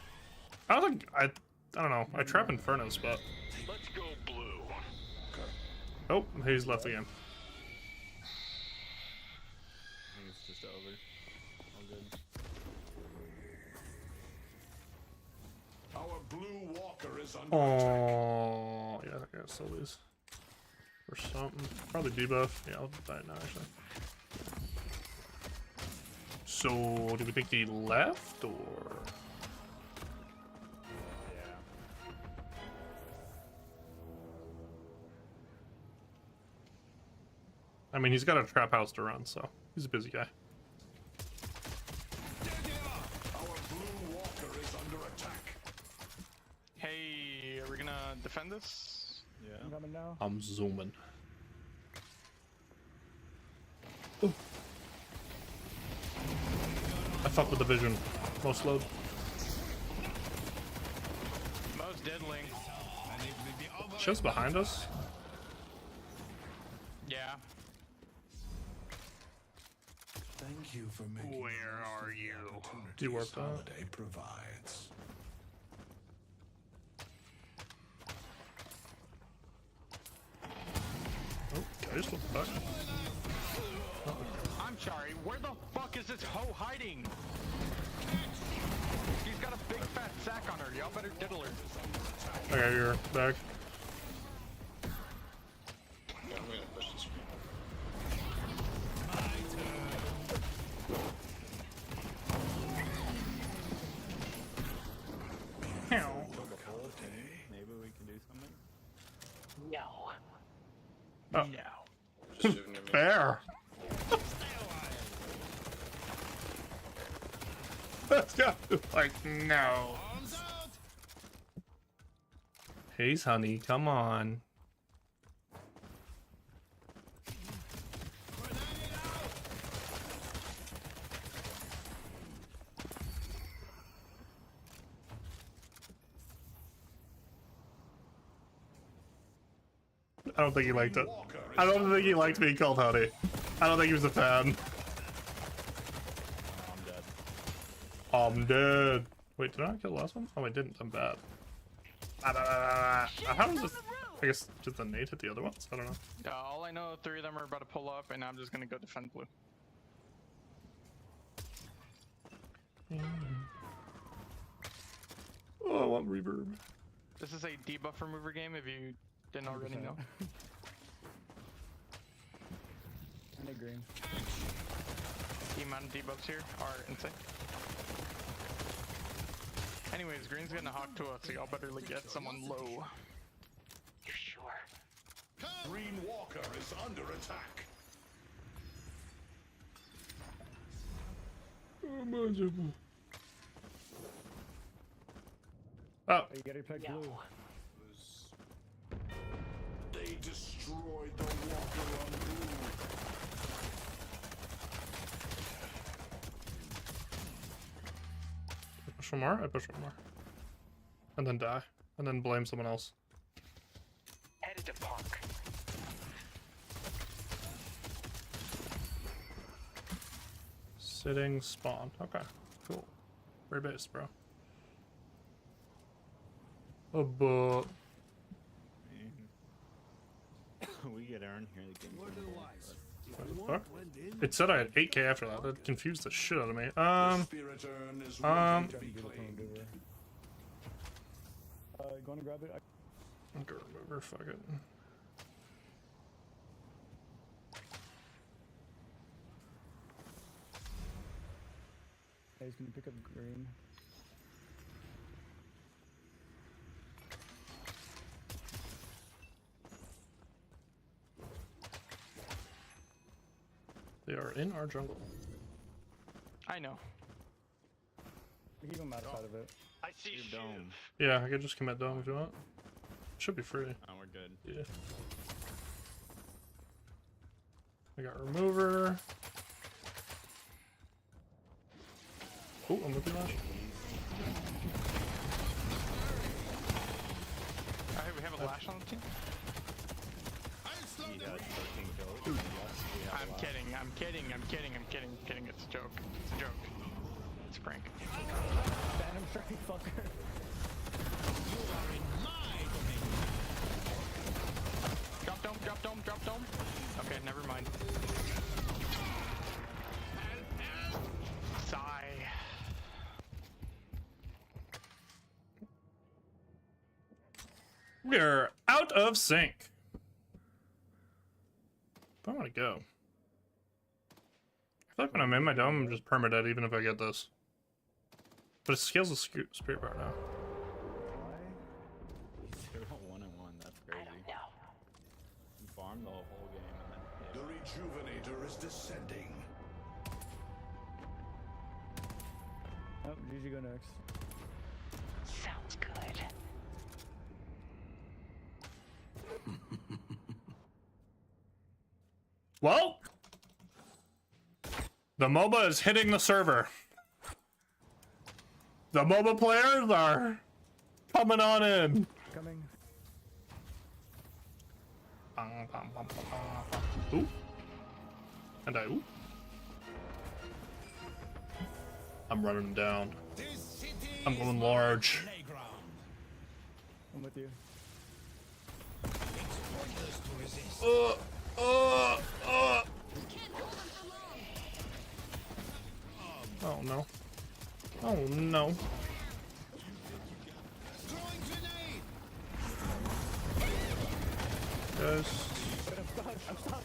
Speaker 1: I don't think I don't know. I trap Infernos, but
Speaker 4: Let's go blue.
Speaker 1: oh, he's left the game.
Speaker 7: I think it's just over. All good.
Speaker 2: Our blue walker is under attack.
Speaker 1: Oh, yeah, I gotta still lose. Or something. Probably debuff. Yeah, I'll die now, actually. So, do we think he left, or?
Speaker 7: Yeah.
Speaker 1: I mean, he's got a trap house to run, so he's a busy guy.
Speaker 2: Our blue walker is under attack.
Speaker 8: Hey, are we gonna defend this?
Speaker 7: Yeah.
Speaker 5: I'm coming now.
Speaker 1: I'm zooming. I fuck with the vision. Most load.
Speaker 8: Most deadling.
Speaker 1: Show's behind us.
Speaker 8: Yeah.
Speaker 2: Thank you for making
Speaker 8: Where
Speaker 2: the most
Speaker 8: are
Speaker 2: of the
Speaker 8: you?
Speaker 2: opportunities
Speaker 1: Do you work that?
Speaker 2: holiday provides.
Speaker 1: Oh, I just looked back.
Speaker 8: I'm sorry. Where the fuck is this hoe hiding? She's got a big fat sack on her. Y'all better diddle her.
Speaker 1: I got your bag.
Speaker 7: Maybe we can do something.
Speaker 6: No.
Speaker 1: Oh.
Speaker 8: No.
Speaker 1: Fair. Let's go. Like, no. Haze, honey, come on. I don't think he liked it. I don't think he liked being called honey. I don't think he was a fan. I'm dead. Wait, did I kill the last one? Oh, I didn't. I'm bad. How does this? I guess did the nade hit the other ones? I don't know.
Speaker 8: All I know, 3 of them are about to pull up, and I'm just gonna go defend blue.
Speaker 1: Oh, I want reverb.
Speaker 8: This is a debuff remover game, if you didn't already know.
Speaker 5: I need green.
Speaker 8: The amount of debuffs here are insane. Anyways, green's gonna hawk to us, so y'all better get someone low.
Speaker 6: You sure?
Speaker 2: Green walker is under attack.
Speaker 1: Oh,
Speaker 5: Oh, you gotta pick blue.
Speaker 2: They destroyed the walker on blue.
Speaker 1: push one more. I push one more, and then die, and then blame someone else.
Speaker 6: Headed to park.
Speaker 1: Sitting spawn. Okay, cool. Very base, bro. Oh, but
Speaker 7: We get Aaron here. The game.
Speaker 3: Word of the wise.
Speaker 1: What the fuck? It said I had 8k after that. That confused the shit out of me.
Speaker 2: Spirit urn is
Speaker 1: um,
Speaker 2: waiting to be claimed.
Speaker 5: Going to grab it.
Speaker 1: Okay, remover, fuck it.
Speaker 5: Hey, he's gonna pick up green.
Speaker 1: They are in our jungle.
Speaker 8: I know.
Speaker 5: Keep him outside of it.
Speaker 7: I see your dome.
Speaker 1: Yeah, I could just commit dome if you want. Should be free.
Speaker 7: Oh, we're good.
Speaker 1: Yeah. I got remover. Oh, I'm with you, Lash.
Speaker 8: Alright, we have a Lash on the team?
Speaker 7: He has 13 kills.
Speaker 8: I'm kidding, I'm kidding, I'm kidding, I'm kidding, I'm kidding. It's a joke. It's a joke. It's a prank.
Speaker 5: Phantom strike, fucker.
Speaker 8: Drop dome, drop dome, drop dome. Okay, never mind. Sigh.
Speaker 1: We're out of sync. I want to go. I feel like when I'm in my dome, I'm just permadead even if I get this. But it scales the spirit bar now.
Speaker 7: They're all 1-1. That's crazy.
Speaker 6: I don't know.
Speaker 7: You farmed the whole game and then
Speaker 2: The rejuvenator is descending.
Speaker 5: Oh, GG go next.
Speaker 6: Sounds good.
Speaker 1: Well, the MOBA is hitting the server. The MOBA players are coming on in.
Speaker 5: Coming.
Speaker 1: Ooh. And I ooh. I'm running them down.
Speaker 3: This city
Speaker 1: I'm going large.
Speaker 3: playground.
Speaker 5: I'm with you.
Speaker 3: It's pointless to resist.
Speaker 1: Oh no. Oh no.
Speaker 3: Throwing grenade.
Speaker 1: Guys.
Speaker 5: I'm stuck.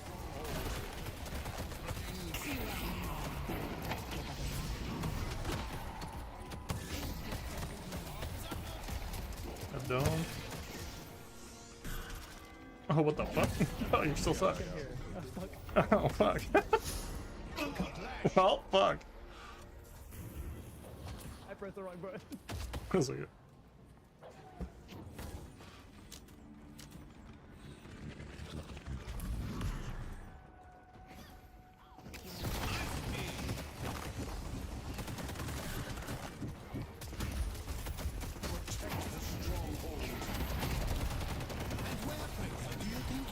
Speaker 1: I don't. Oh, what the fuck? Oh, you're still stuck.
Speaker 5: Here. I'm stuck.
Speaker 1: Oh, fuck. Well, fuck.
Speaker 5: I pressed the wrong button.
Speaker 1: That's okay.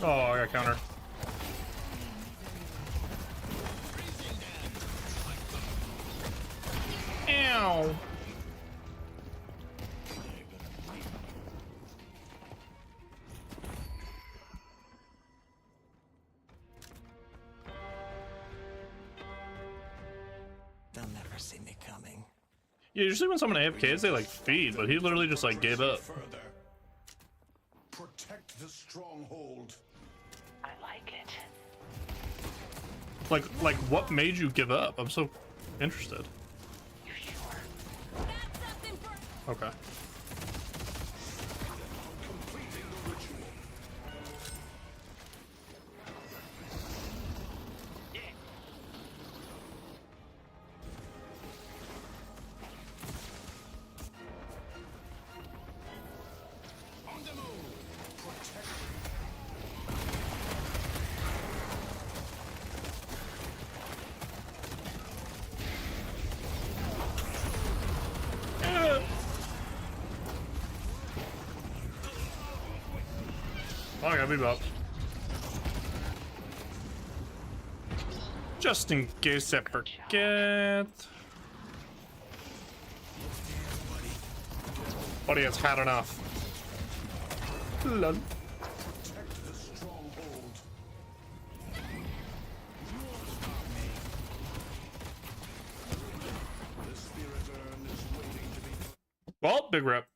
Speaker 1: Oh, I got counter. Ow.
Speaker 3: They'll never see me coming.
Speaker 1: Yeah, usually when someone AFKs, they like feed, but he literally just like gave up.
Speaker 2: Further. Protect the stronghold.
Speaker 6: I like it.
Speaker 1: Like what made you give up? I'm so interested.
Speaker 6: You sure?
Speaker 1: Okay.
Speaker 2: Completing the ritual.
Speaker 3: On the move.
Speaker 2: Protect.
Speaker 1: Oh, I got beat up. Just in case I forget. Buddy has had enough. Lol.
Speaker 2: Protect the stronghold.
Speaker 1: Well, big rep.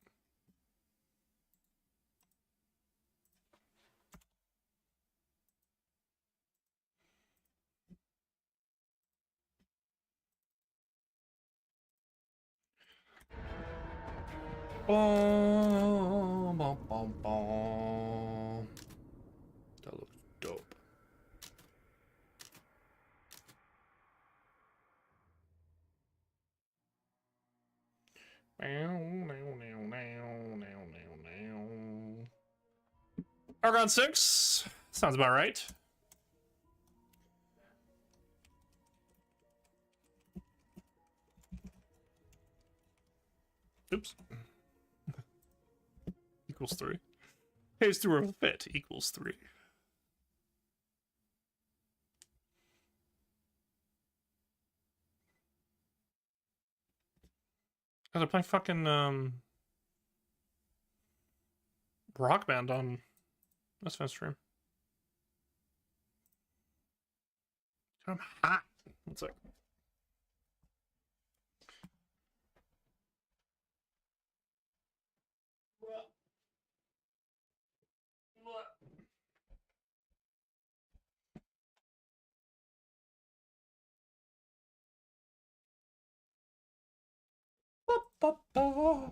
Speaker 1: Boom, boom, boom, boom. That looks dope. Argon 6. Sounds about right. Oops. Equals 3. Haze through a fit equals 3. Oh, they're playing fucking Rock Band on this fan stream. I'm hot. One sec.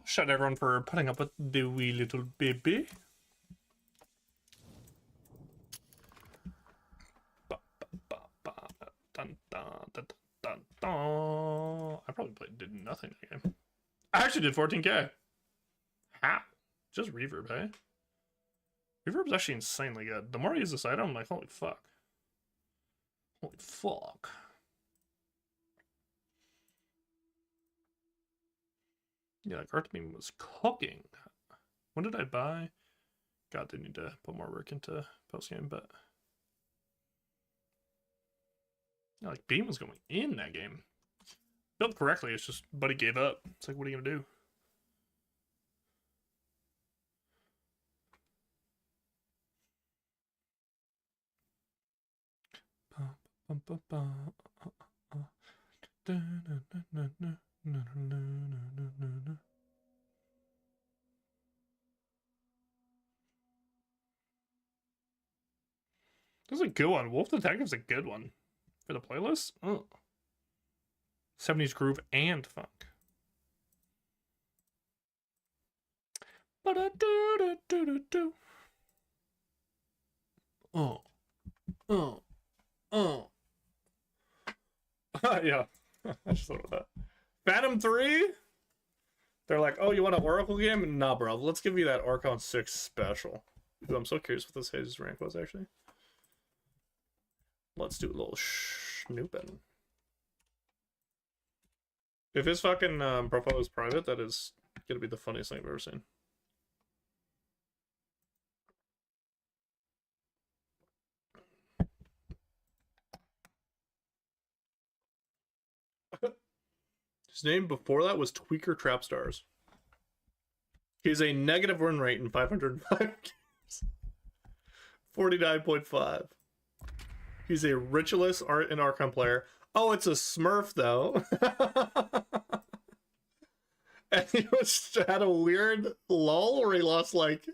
Speaker 1: Shout out everyone for putting up with the wee little baby. Dun, dun, dun, dun, dun. I probably did nothing that game. I actually did 14k. How? Just reverb, hey? Reverb's actually insanely good. The more I use this item, I'm like, holy fuck. Holy fuck. Yeah, like Artbeam was cooking. When did I buy? God, they need to put more work into post game, but yeah, like Beam was going in that game. Built correctly, it's just Buddy gave up. It's like, what are you gonna do? This is a good one. Wolf Detective's a good one for the playlist. Oh. 70s groove and funk. Ba-da-do-do-do-do-do. Oh. Oh. Oh. Yeah. I just thought about that. Phantom 3? They're like, oh, you want an Oracle game? Nah, bro. Let's give you that Archon 6 special. Ooh, I'm so curious what this Haze's rank was, actually. Let's do a little snooping. If his fucking profile is private, that is gonna be the funniest thing I've ever seen. His name before that was Tweaker Trapstars. He's a negative win rate in 505 games. 49.5. He's a Ritualist Art and Archon player. Oh, it's a Smurf though. And he had a weird lull where he lost like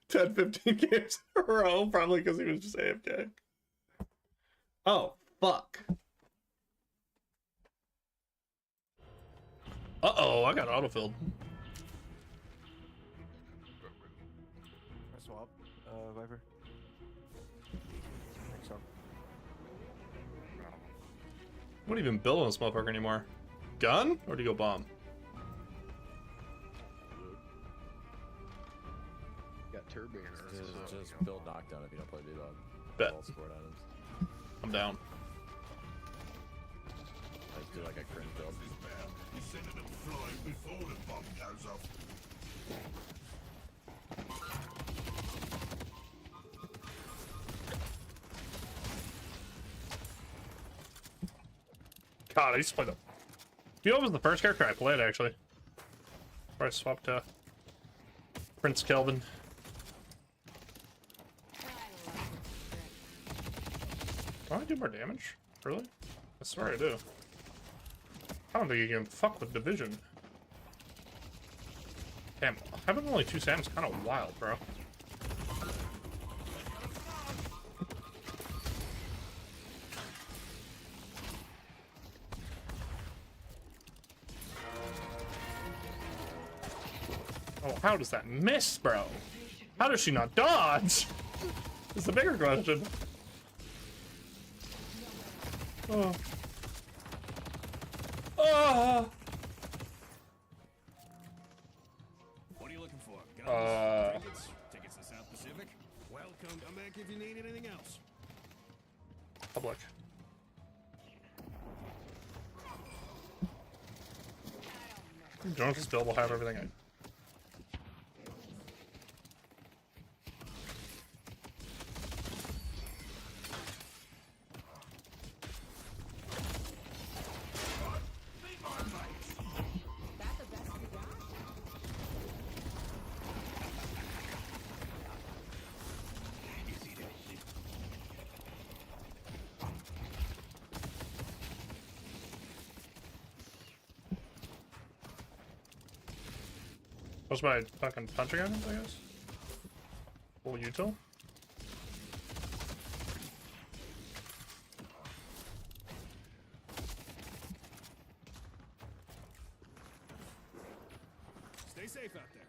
Speaker 1: 10, 15 games in a row, probably because he was just AFK. Oh, fuck. Uh-oh, I got autofilled.
Speaker 5: I swap, Viper. I think so.
Speaker 1: What even build on this motherfucker anymore? Gun? Or do you go bomb?
Speaker 7: Got turbine.
Speaker 9: Just build knockdown if you don't play Deadlock.
Speaker 1: Bet.
Speaker 9: All support items.
Speaker 1: I'm down.
Speaker 9: I just do like a cringe build.
Speaker 2: He's sending them flying before the bomb goes off.
Speaker 1: God, I used to play the... Field was the first character I played, actually. Before I swapped to Prince Kelvin. Do I do more damage? Really? I swear I do. I don't think you can fuck with division. Damn, having only 2 Sam's kind of wild, bro. Oh, how does that miss, bro? How does she not dodge? Is the bigger question. Oh. Oh.
Speaker 3: What are you looking for? Guns? Tickets? Tickets to South Pacific? Welcome. Come back if you need anything else.
Speaker 1: Public. Jones still will have everything I... What's my fucking punching items, I guess? Full util?
Speaker 3: Stay safe out there.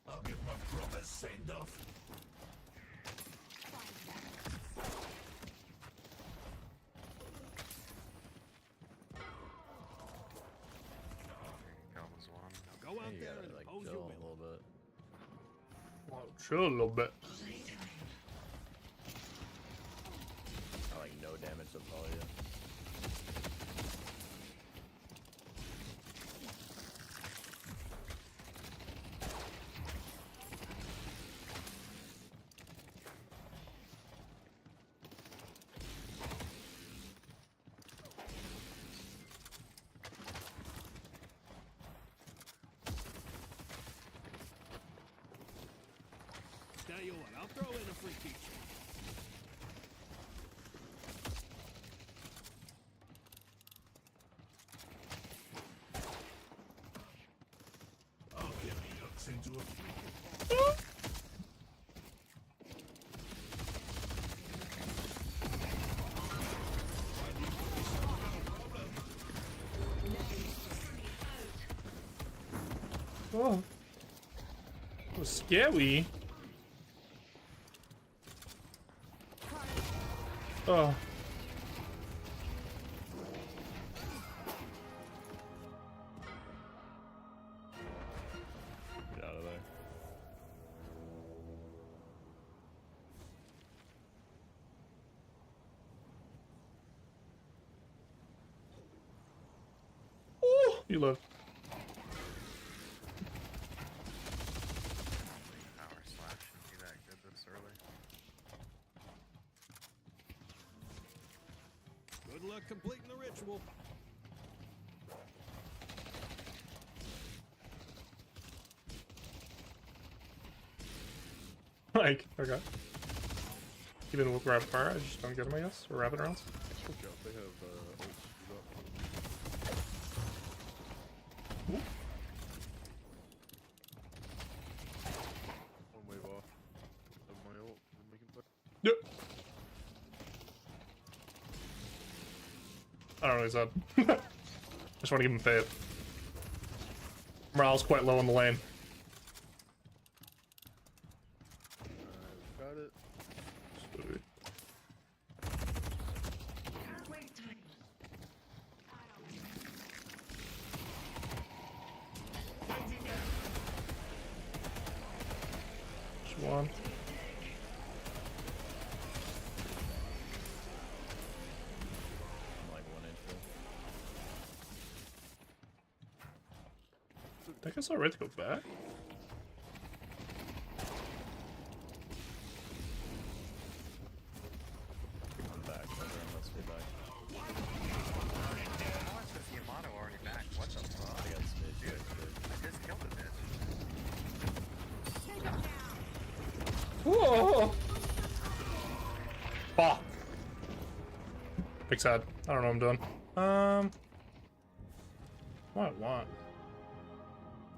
Speaker 2: I'll give my brother send-off.
Speaker 3: Now go out
Speaker 9: You
Speaker 3: there
Speaker 9: gotta
Speaker 3: and
Speaker 9: like
Speaker 3: pose
Speaker 9: chill
Speaker 3: your
Speaker 9: a
Speaker 3: will.
Speaker 9: little bit.
Speaker 1: Well, chill a little bit.
Speaker 9: I like no damage to Talia.
Speaker 3: Tell you what, I'll throw in a free feature.
Speaker 2: I'll get me hooks into a
Speaker 1: Oh. That was scary. Oh.
Speaker 9: Get out of there.
Speaker 1: Ooh, you live.
Speaker 10: Power slash shouldn't be that good this early.
Speaker 3: Good luck completing the ritual.
Speaker 1: Like, okay. Even with rapid fire, I just don't get them, I guess. Or rapid rounds.
Speaker 9: They have ults. One wave off of my ult. And we can play.
Speaker 1: Yep. I don't know what he said. Just want to give him faith. Morale's quite low in the lane.
Speaker 9: Got it.
Speaker 1: Sweet. Just one.
Speaker 9: I'm like 1 inch full.
Speaker 1: I think I saw right to go back.
Speaker 9: I'm back. Everyone must be back.
Speaker 10: How much is Yamato already back? What the fuck?
Speaker 9: I got smidge.
Speaker 10: Dude, I just killed a bitch.
Speaker 1: Fuck. Big sad. I don't know what I'm doing. What I want?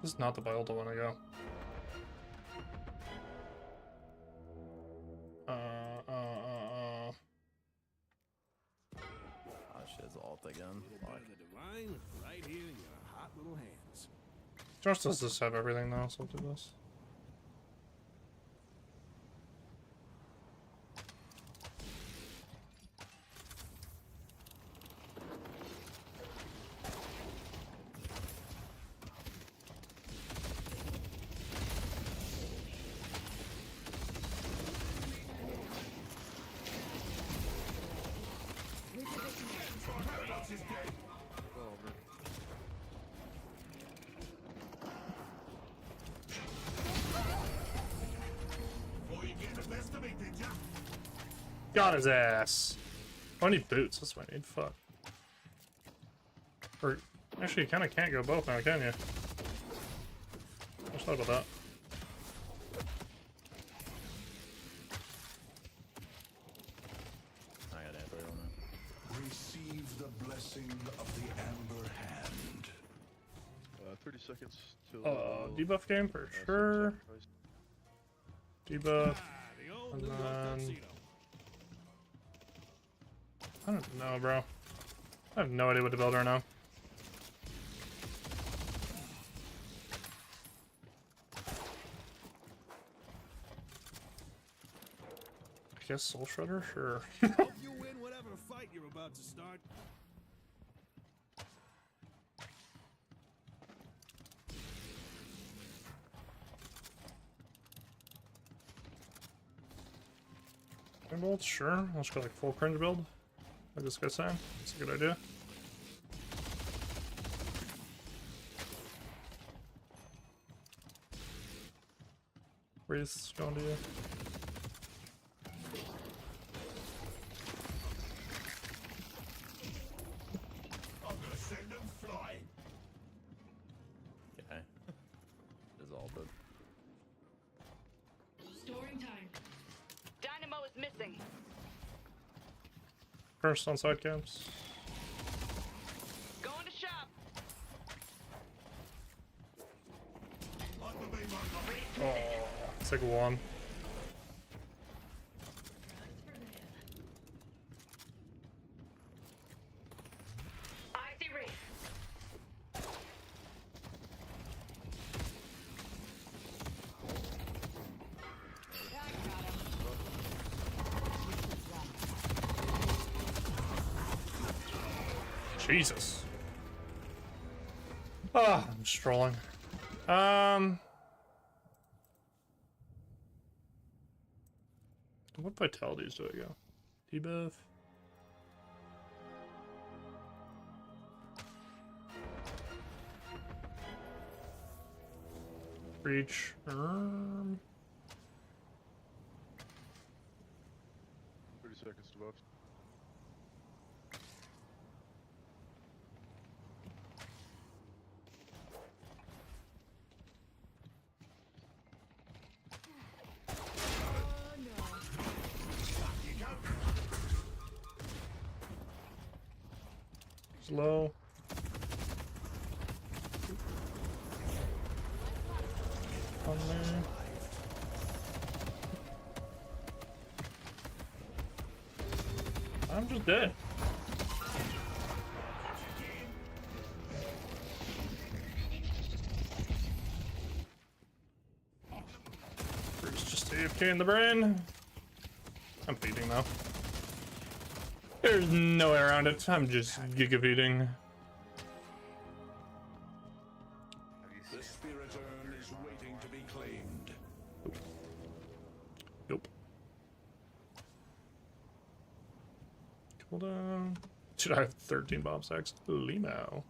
Speaker 1: This is not the build I want to go.
Speaker 7: Oh, shit's alt again.
Speaker 3: Little bit of the divine right here in your hot little hands.
Speaker 1: Josh does this have everything though, so I'll do this.
Speaker 9: Oh man.
Speaker 1: Got his ass. Oh, I need boots. That's what I need. Fuck. Or actually, you kind of can't go both now, can you? I just thought about that.
Speaker 7: I got Android on that.
Speaker 2: Receive the blessing of the Amber Hand.
Speaker 9: 30 seconds till.
Speaker 1: Debuff game for sure. Debuff.
Speaker 3: The old
Speaker 1: And
Speaker 3: New York
Speaker 1: then-
Speaker 3: tuxedo.
Speaker 1: I don't know, bro. I have no idea what to build right now. I guess Soul Shredder? Sure.
Speaker 3: Hope you win whatever fight you're about to start.
Speaker 1: Build? Sure. Let's go like full cringe build. Like this guy's saying. That's a good idea. Wreath's going to you.
Speaker 2: I'm gonna send them flying.
Speaker 7: Okay. Is alted.
Speaker 6: Storing time. Dynamo is missing.
Speaker 1: First on side camps.
Speaker 6: Going to shop.
Speaker 1: Oh, it's like one.
Speaker 6: I see Wraith.
Speaker 1: Jesus. Ah, I'm strolling. What vitalities do I go? Debuff. Reach.
Speaker 9: 30 seconds to buff.
Speaker 1: Slow. On there. I'm just dead. Bruce just AFK in the brain. I'm feeding though. There's no way around it. I'm just giga feeding.
Speaker 2: The spirit urn is waiting to be claimed.
Speaker 1: Nope. Cooldown. Should I have 13 bomb sacks? Limo.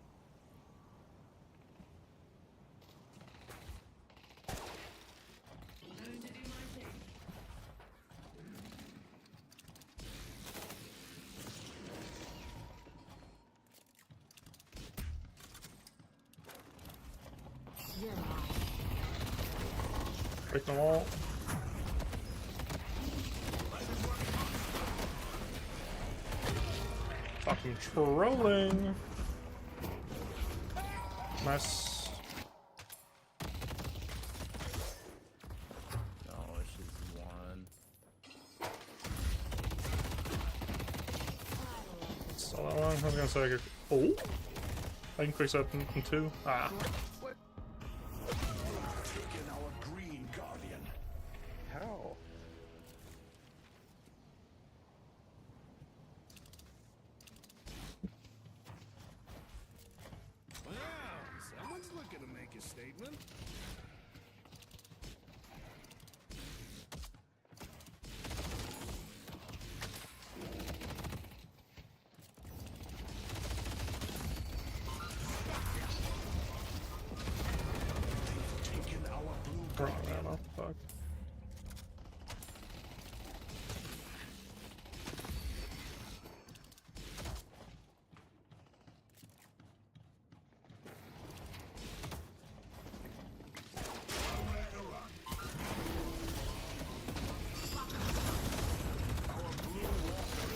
Speaker 1: Break the wall. controlling. Nice.
Speaker 7: Oh, she's one.
Speaker 1: Saw that one. I was gonna say I could. Oh, I can increase up in two. Ah.
Speaker 2: Taken our green guardian.
Speaker 10: How?
Speaker 3: Well, someone's looking to make a statement.
Speaker 2: Taken our blue
Speaker 1: Wrong ammo. Fuck.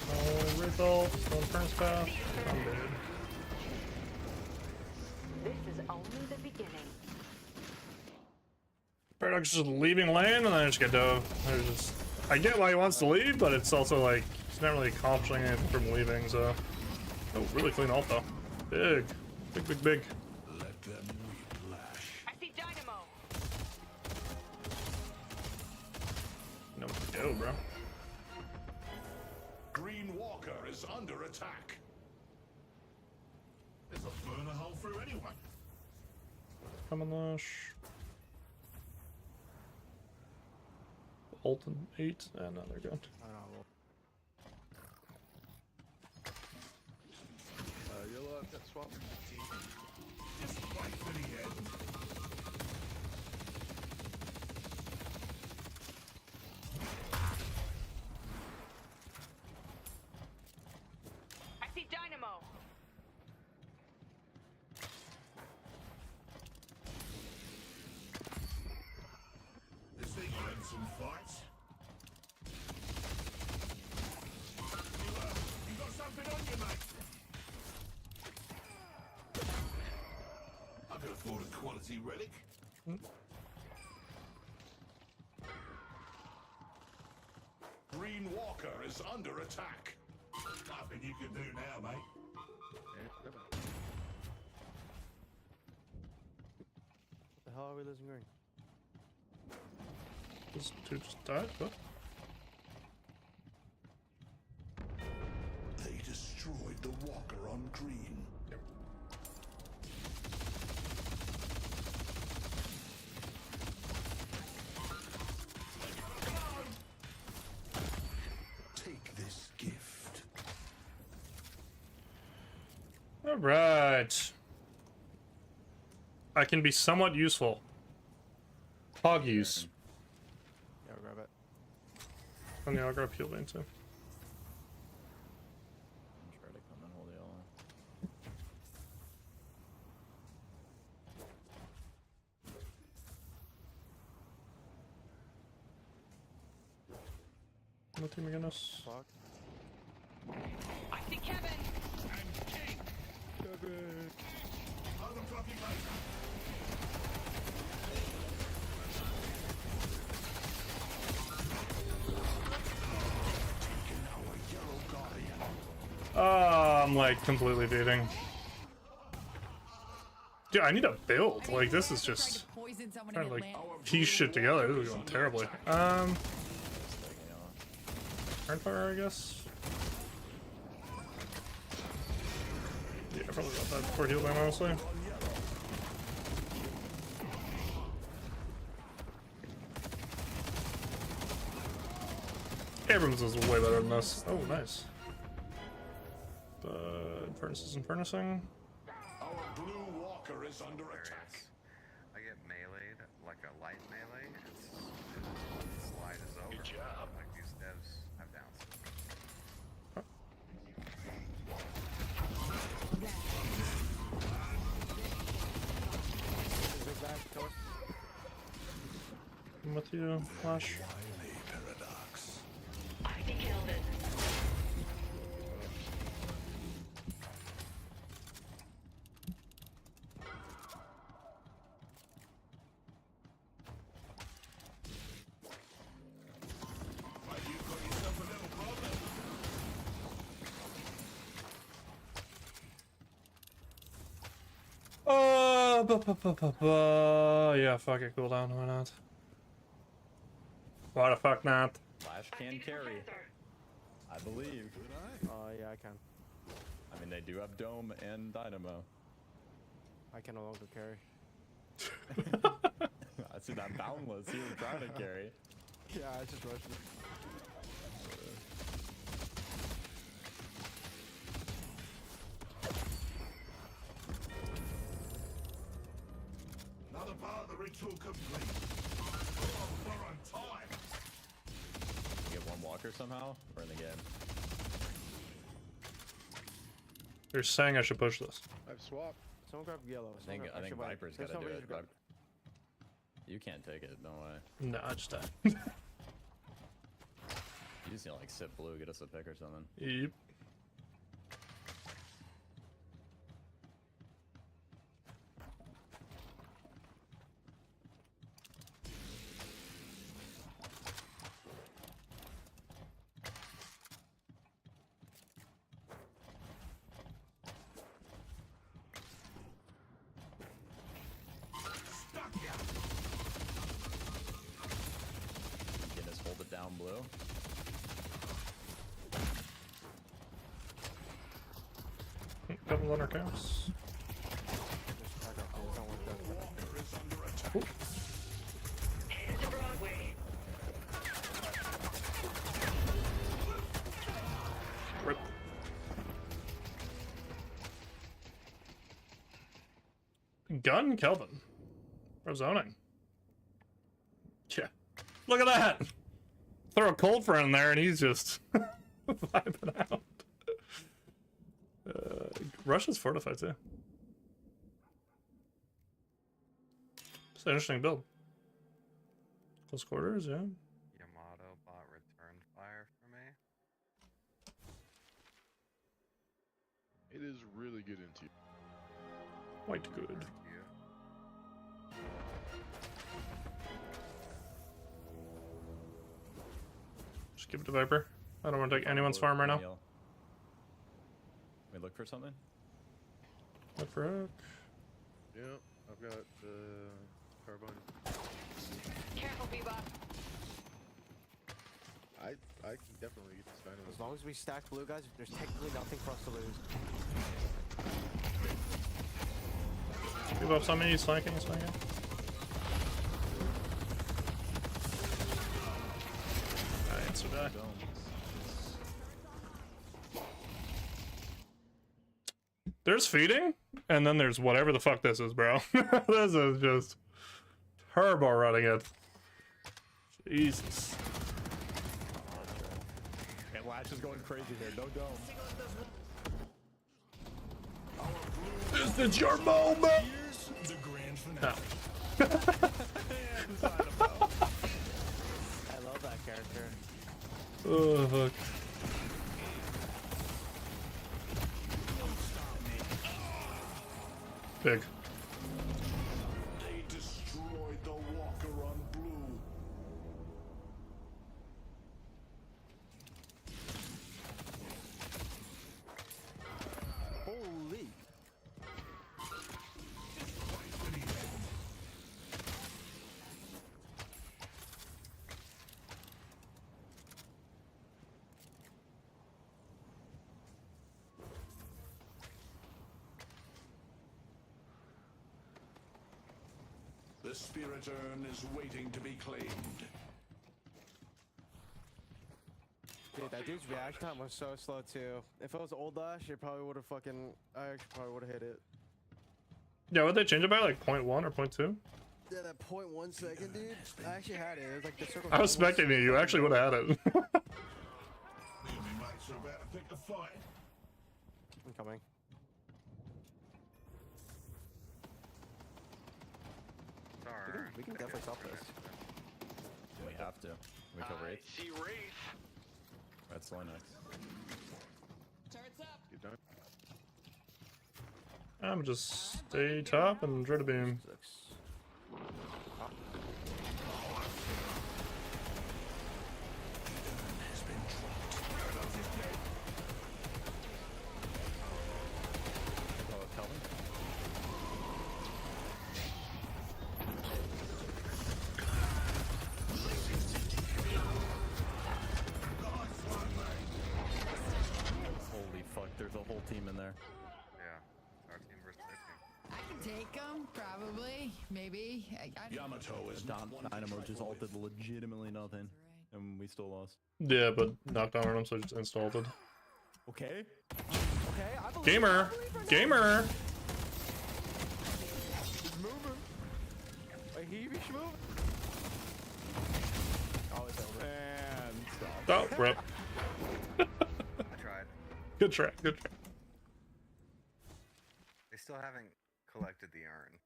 Speaker 1: Oh, result. Still in Furnace Path. I'm dead.
Speaker 6: This is only the beginning.
Speaker 1: Paradox is just leaving lane and then I just get dove. I get why he wants to leave, but it's also like he's not really accomplishing anything from leaving, so. Oh, really clean ult though. Big. Big, big, big.
Speaker 2: Let them whiplash.
Speaker 6: I see Dynamo.
Speaker 1: No, go, bro.
Speaker 2: Green Walker is under attack. There's a burner hole through anyway.
Speaker 1: Come on, Lush. Ult and 8. No, they're good.
Speaker 9: I know. Yellow, I've got swap.
Speaker 2: Just fight for the end.
Speaker 6: I see Dynamo.
Speaker 2: This thing will end some fights. You got something on you, mate? I can afford a quality relic. Green Walker is under attack. Nothing you can do now, mate.
Speaker 9: What the hell are we losing green?
Speaker 1: This dude just died? What?
Speaker 2: They destroyed the Walker on green. Take this gift.
Speaker 1: Alright. I can be somewhat useful. Hog use.
Speaker 9: Yeah, I'll grab it.
Speaker 1: And yeah, I'll grab heal vein too.
Speaker 7: I'm sure to come and hold the yellow.
Speaker 1: What team against us?
Speaker 9: Fuck.
Speaker 6: I see Kevin.
Speaker 1: I'm like completely beating. Dude, I need a build. Like this is just trying to like piece shit together. This is going terribly. Fire, I guess. Yeah, I probably got that before heal down, honestly. Abrams is way better than this. Oh, nice. But Furnace isn't furnacing.
Speaker 2: Our blue Walker is under attack.
Speaker 10: I get meleeed like a light melee. Its slide is over.
Speaker 2: Good job.
Speaker 10: Like these devs have downs.
Speaker 1: I'm with you, Flash.
Speaker 2: Wily paradox.
Speaker 6: I see Kelvin.
Speaker 1: Yeah, fuck it, cooldown, why not? Why the fuck not?
Speaker 7: Flash can carry. I believe.
Speaker 5: Oh yeah, I can.
Speaker 7: I mean, they do have Dome and Dynamo.
Speaker 5: I can no longer carry.
Speaker 7: I see that Boundless. He was trying to carry.
Speaker 5: Yeah, I just rushed it.
Speaker 3: Another part of the ritual complete. We're on time.
Speaker 7: Get one walker somehow. We're in the game.
Speaker 1: You're saying I should push this.
Speaker 9: I've swapped.
Speaker 5: Someone grab yellow.
Speaker 7: I think
Speaker 5: Actually, wait,
Speaker 7: Viper's
Speaker 5: there's
Speaker 7: gotta
Speaker 5: no
Speaker 7: do
Speaker 5: reason
Speaker 7: it.
Speaker 5: to grab
Speaker 7: You can't take it. No way.
Speaker 1: No, I just died.
Speaker 7: You just need to like sit blue, get us a pick or something.
Speaker 1: Yep.
Speaker 7: Get us hold it down blue.
Speaker 1: Couple under camps.
Speaker 6: Head to Broadway.
Speaker 1: Rip. Gun Kelvin. For zoning. Yeah. Look at that! Throw a cold friend in there and he's just vibing out. Russia's fortified too. It's an interesting build. Close quarters, yeah.
Speaker 10: Yamato bot return fire for me.
Speaker 9: It is really good into you.
Speaker 1: Quite good.
Speaker 10: Thank you.
Speaker 1: Just give it to Viper. I don't want to take anyone's farm right now.
Speaker 7: We look for something?
Speaker 1: Look for hook.
Speaker 9: Yeah, I've got carbine.
Speaker 6: Careful, Bebop.
Speaker 9: I can definitely get this dynamo.
Speaker 5: As long as we stack blue, guys, there's technically nothing for us to lose.
Speaker 1: Give up something, he's flanking, he's flanking. Alright, so die. There's feeding, and then there's whatever the fuck this is, bro. This is just turbo running it. Jesus.
Speaker 7: And Lash is going crazy here. No dome.
Speaker 1: This is your moment!
Speaker 3: Here's the grand finale.
Speaker 5: I love that character.
Speaker 1: Oh, fuck. Big.
Speaker 3: They destroyed the walker on blue.
Speaker 5: Holy.
Speaker 3: The spirit urn is waiting to be claimed.
Speaker 5: Dude, that dude's reaction time was so slow too. If it was old Dash, it probably would have fucking. I actually probably would have hit it.
Speaker 1: Yeah, would they change it by like 0.1 or 0.2?
Speaker 5: Yeah, that 0.1 second, dude. I actually had it. It was like the circle.
Speaker 1: I was expecting you. You actually would have had it.
Speaker 3: The enemy mates are about to pick a fight.
Speaker 5: I'm coming.
Speaker 10: Sorry.
Speaker 5: We can definitely stop this.
Speaker 7: We have to. We cover
Speaker 4: I
Speaker 7: 8th.
Speaker 4: see Wraith.
Speaker 7: That's Linux.
Speaker 9: Get done.
Speaker 1: I'm just stay top and try to beam.
Speaker 7: Oh, Kelvin?
Speaker 6: take him? Probably. Maybe.
Speaker 3: Yamato is not one
Speaker 7: Dynamo just ulted legitimately nothing, and we still lost.
Speaker 1: Yeah, but knocked down on him, so I just installed it.
Speaker 7: Okay. I believe
Speaker 1: Gamer! Gamer!
Speaker 5: He's moving. Wait, he be moving. Oh, it's over.
Speaker 7: And stop.
Speaker 1: Oh, rip.
Speaker 10: I tried.
Speaker 1: Good try, good try.
Speaker 10: They still haven't collected the urn.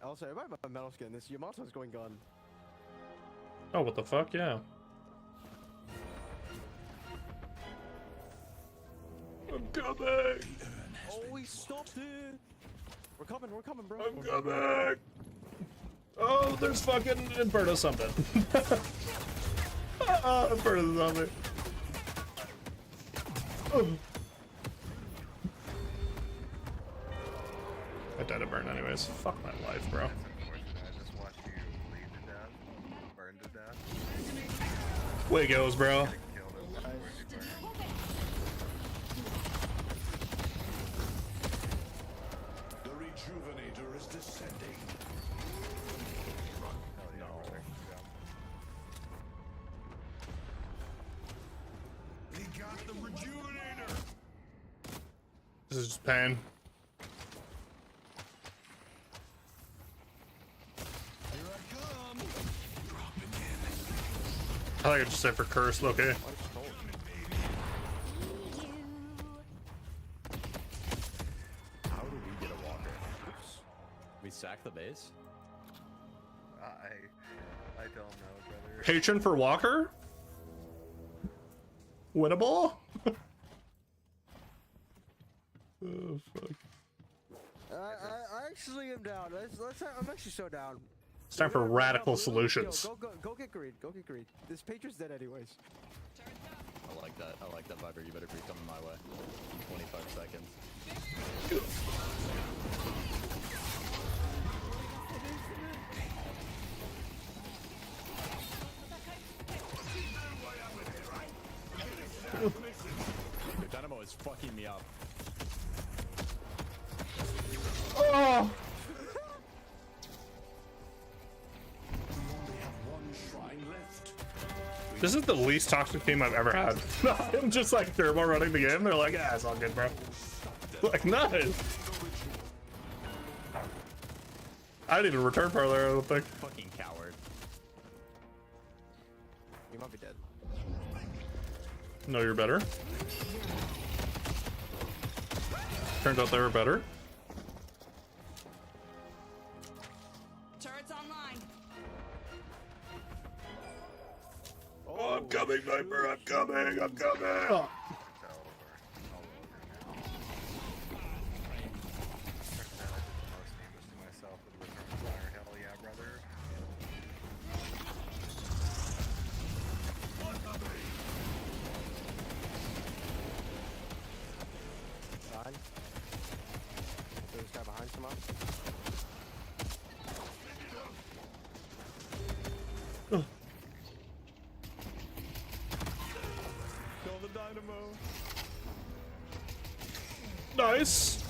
Speaker 5: Also, everybody about metal skin. This Yamato's going gun.
Speaker 1: Oh, what the fuck? Yeah. I'm coming!
Speaker 5: Oh, he stopped it. We're coming, bro.
Speaker 1: I'm coming! Oh, there's fucking Inferno something. Oh, Inferno something. Oh. I died a burn anyways. Fuck my life, bro.
Speaker 10: That's unfortunate. I just watched you bleed to death, burn to death.
Speaker 1: Way goes, bro.
Speaker 10: Killed him before you burned.
Speaker 3: The rejuvenator is descending.
Speaker 10: Hell yeah, we're taking the jump.
Speaker 3: He got the rejuvenator.
Speaker 1: This is just pain.
Speaker 3: Here I come. Dropping in.
Speaker 1: I think I just say for curse, okay.
Speaker 7: How do we get a walker? Oops. We sack the base?
Speaker 10: I don't know, brother.
Speaker 1: Patron for Walker? Winnable? Oh, fuck.
Speaker 5: I actually am down. I'm actually so down.
Speaker 1: It's time for radical solutions.
Speaker 5: Go get greed. Go get greed. This Patriots dead anyways.
Speaker 7: I like that. I like that, Viper. You better be coming my way. In 25 seconds. The Dynamo is fucking me up.
Speaker 1: Oh!
Speaker 3: We only have one shrine left.
Speaker 1: This is the least toxic team I've ever had. I'm just like turbo running the game. They're like, yeah, it's all good, bro. Like, nice. I didn't even return far there, I don't think.
Speaker 7: Fucking coward.
Speaker 5: You might be dead.
Speaker 1: No, you're better. Turns out they were better.
Speaker 6: Turret's online.
Speaker 1: Oh, I'm coming, Viper. I'm coming. I'm coming.
Speaker 10: It's all over. All over now. Personally, I did the most damage to myself with Return Fire. Hell yeah, brother.
Speaker 5: Behind. There's this guy behind somehow.
Speaker 7: Kill the Dynamo.
Speaker 1: Nice.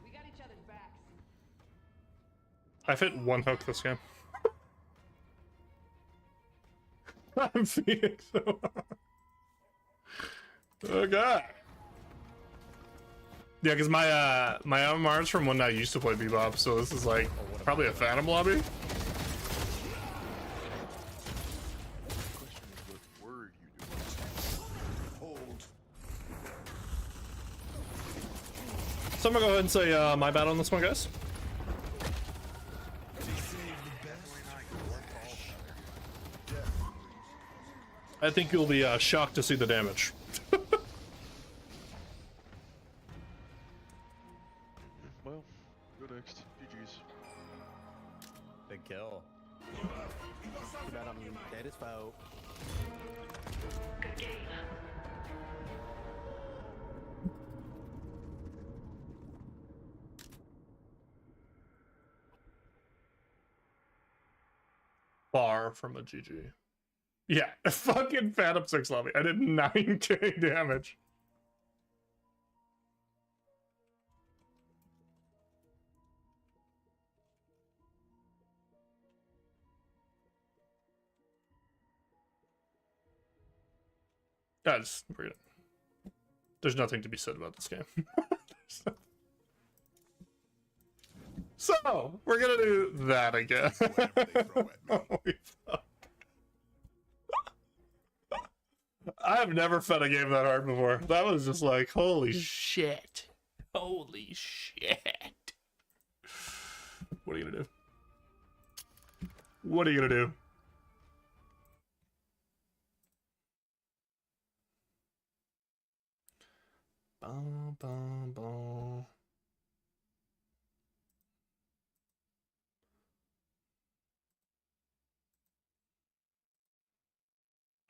Speaker 6: We got each other's backs.
Speaker 1: I've hit one hook this game. I'm Phoenix so hard. Oh god. Yeah, because my my MMR is from when I used to play Bebop, so this is like probably a Phantom lobby.
Speaker 9: Question is, what word you do?
Speaker 3: Hold.
Speaker 1: So I'm gonna go ahead and say my bad on this one, guys. I think you'll be shocked to see the damage.
Speaker 9: Well, go next. GG's.
Speaker 7: Big kill.
Speaker 5: Too bad I'm dead as foe.
Speaker 1: Far from a GG. Yeah, fucking Phantom 6 lobby. I did 9k damage. That's weird. There's nothing to be said about this game. So, we're gonna do that again. I have never fed a game that hard before. That was just like, holy shit. Holy shit. What are you gonna do? What are you gonna do? Bum, bum, bum.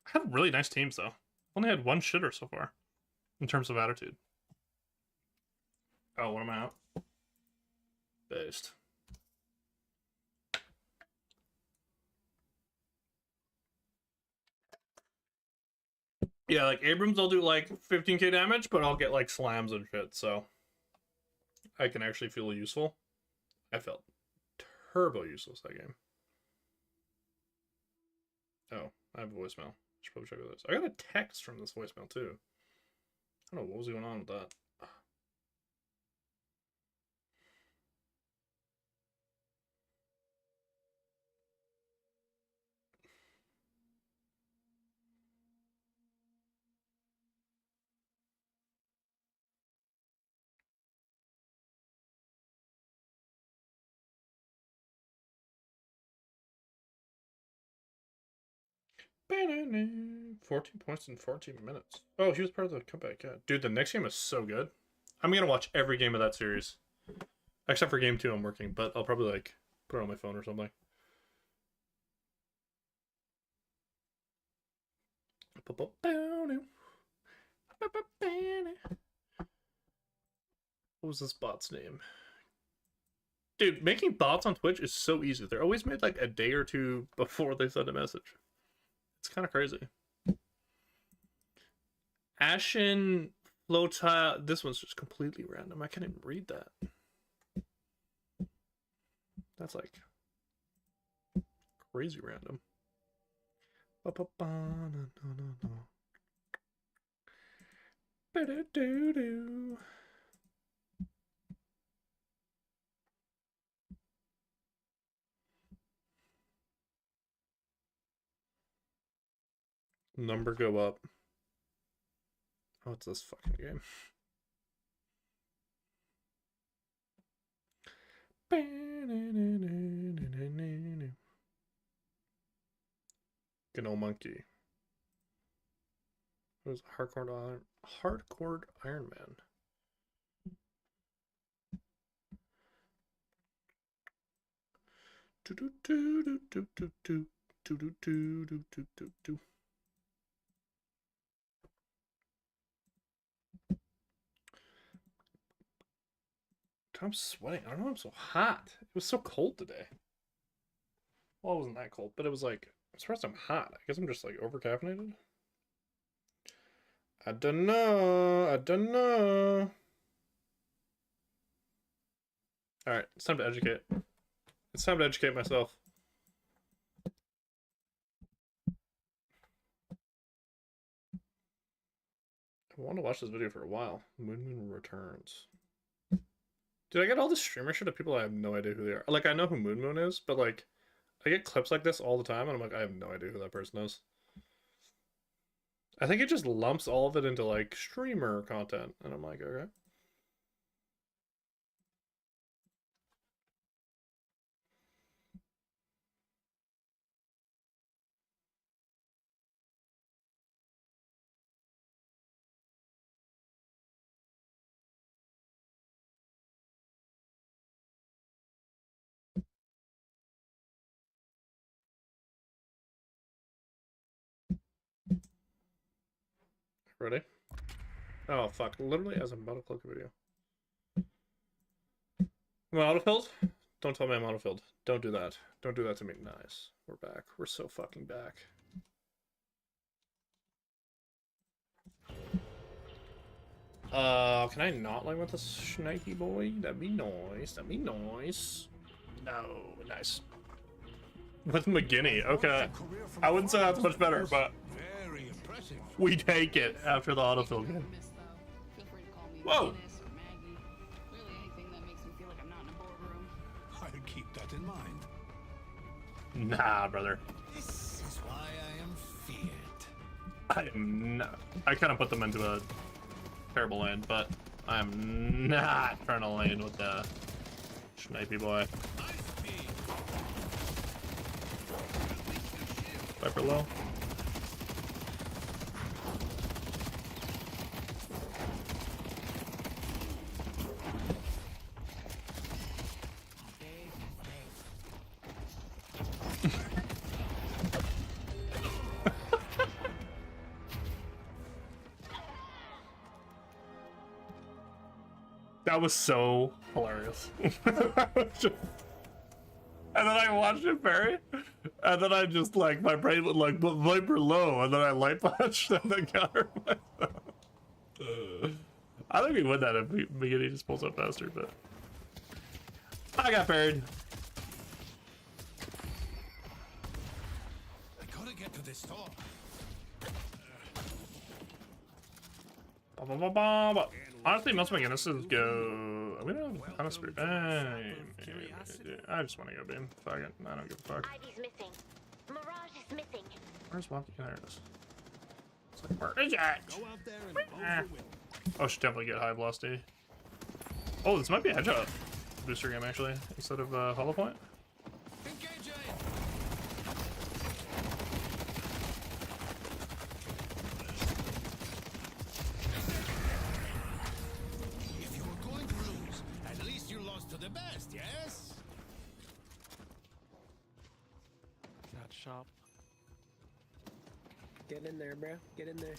Speaker 1: I had really nice teams though. Only had one shitter so far in terms of attitude. Oh, what am I out? Based. Yeah, like Abrams, I'll do like 15k damage, but I'll get like slams and shit, so I can actually feel useful. I felt turbo useless that game. Oh, I have a voicemail. Should probably check this. I got a text from this voicemail too. I don't know what was going on with that. Ba-na-na. 14 points in 14 minutes. Oh, he was part of the comeback. Yeah, dude, the next game is so good. I'm gonna watch every game of that series, except for game 2. I'm working, but I'll probably like put it on my phone or something. What was this bot's name? Dude, making bots on Twitch is so easy. They're always made like a day or two before they send a message. It's kind of crazy. Ashen Flotile. This one's just completely random. I can't even read that. That's like crazy random. Ba-da-doo-doo. Number go up. Oh, it's this fucking game. Good old monkey. It was hardcore Iron Man. I'm sweating. I don't know why I'm so hot. It was so cold today. Well, it wasn't that cold, but it was like, I'm surprised I'm hot. I guess I'm just like over caffeinated. I don't know. I don't know. Alright, it's time to educate. It's time to educate myself. I want to watch this video for a while. Moon Returns. Dude, I get all this streamer shit of people I have no idea who they are. Like, I know who Moon is, but like, I get clips like this all the time, and I'm like, I have no idea who that person is. I think it just lumps all of it into like streamer content, and I'm like, okay. Ready? Oh, fuck. Literally, as I'm about to click a video. Am I autofilled? Don't tell me I'm autofilled. Don't do that. Don't do that to me. Nice. We're back. We're so fucking back. Can I not line with this Schnikey boy? That'd be nice. That'd be nice. No. Nice. With McGinney. Okay. I wouldn't say that's much better, but...
Speaker 3: Very impressive.
Speaker 2: impressive.
Speaker 1: We take it after the autofill game. Whoa!
Speaker 2: I'll keep that in mind.
Speaker 1: Nah, brother.
Speaker 2: This is why I am feared.
Speaker 1: I am not. I kind of put them into a terrible lane, but I'm not trying to lane with the snipey boy. Viper low. That was so hilarious. And then I watched it parry, and then I just like my brain went like, but Viper low, and then I light punched and then counter myself. I think we win that if Beginning just pulls up faster, but I got parried.
Speaker 2: I gotta get to this store.
Speaker 1: Honestly, most of my Guinnesses go. We don't have kind of spirit. I just want to go beam. Fuck it. I don't give a fuck.
Speaker 6: Ivy's missing. Mirage is missing.
Speaker 1: Where's Walkie? There it is. It's like, where is it?
Speaker 3: Go out there and vote for Will.
Speaker 1: Oh, should definitely get high velocity. Oh, this might be a headshot booster game actually, instead of hollow point.
Speaker 2: Engage aim. If you were going to lose, at least you lost to the best, yes?
Speaker 5: Shot shop. Get in there, bro. Get in there.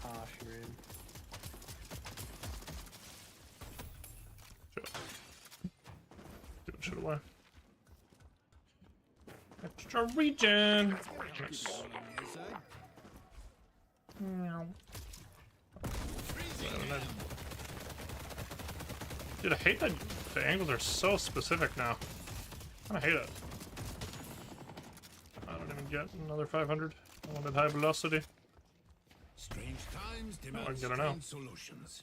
Speaker 5: Ah, she ran.
Speaker 1: Doing shit away. Extra regen. Nice. Dude, I hate that the angles are so specific now. I hate it. I don't even get another 500. I wanted high velocity.
Speaker 2: Strange times
Speaker 1: I
Speaker 2: demand
Speaker 1: can get it now.
Speaker 2: strange solutions.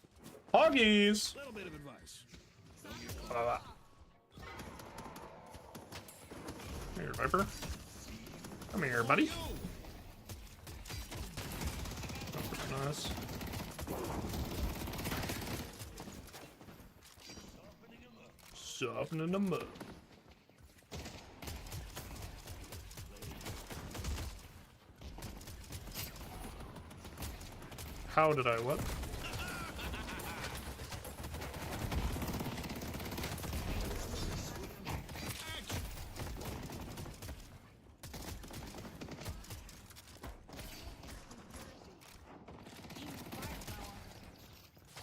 Speaker 1: Hoggies!
Speaker 3: Little bit of advice.
Speaker 1: Come here, Viper. Come here, buddy. Oh, nice. Softening them up. How did I what?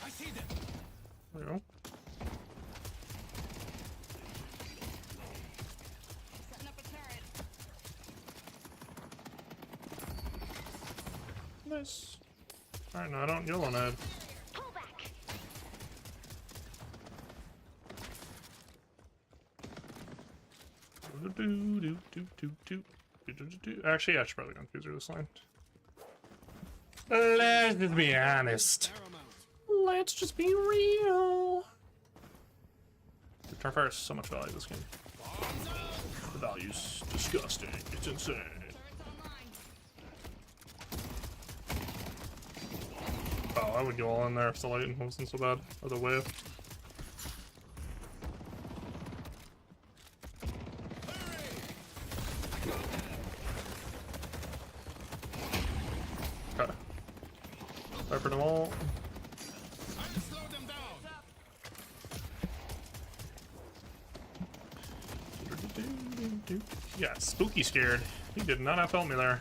Speaker 2: I see them.
Speaker 1: There we go.
Speaker 6: Setting up a turret.
Speaker 1: Nice. Alright, no, I don't yell on that.
Speaker 6: Pull back.
Speaker 1: Actually, I should probably go through this line. Let's just be honest. Let's just be real. The Starfire has so much value in this game. The value's disgusting. It's insane. Oh, I would go all in there if the lighting wasn't so bad. Or the wave. Okay. Viper them all.
Speaker 2: Slow them down.
Speaker 1: Yeah, spooky scared. He did not have to help me there.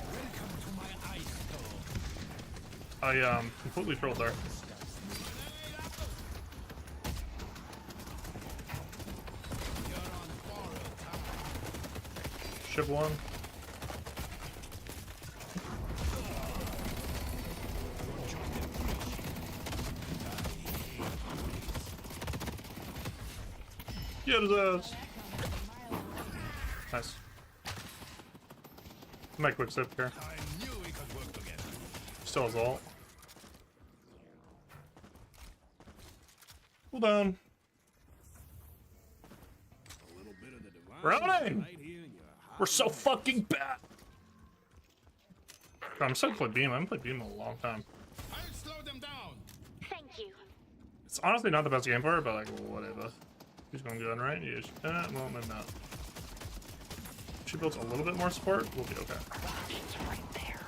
Speaker 2: Welcome to my ice store.
Speaker 1: I completely trolled there.
Speaker 2: You're on borrowed time.
Speaker 1: Ship one. Get his ass. Nice. My quick sip here.
Speaker 3: I knew we could work together.
Speaker 1: Still has ult. Cool down.
Speaker 3: A little bit of the divine
Speaker 1: Running!
Speaker 3: right here in your heart.
Speaker 1: We're so fucking bad. I'm so play Beam. I haven't played Beam in a long time.
Speaker 3: I'll slow them down.
Speaker 6: Thank you.
Speaker 1: It's honestly not the best game for it, but like, whatever. He's going good, right? Yes. Well, maybe not. She builds a little bit more support, we'll be okay.
Speaker 6: It's right there.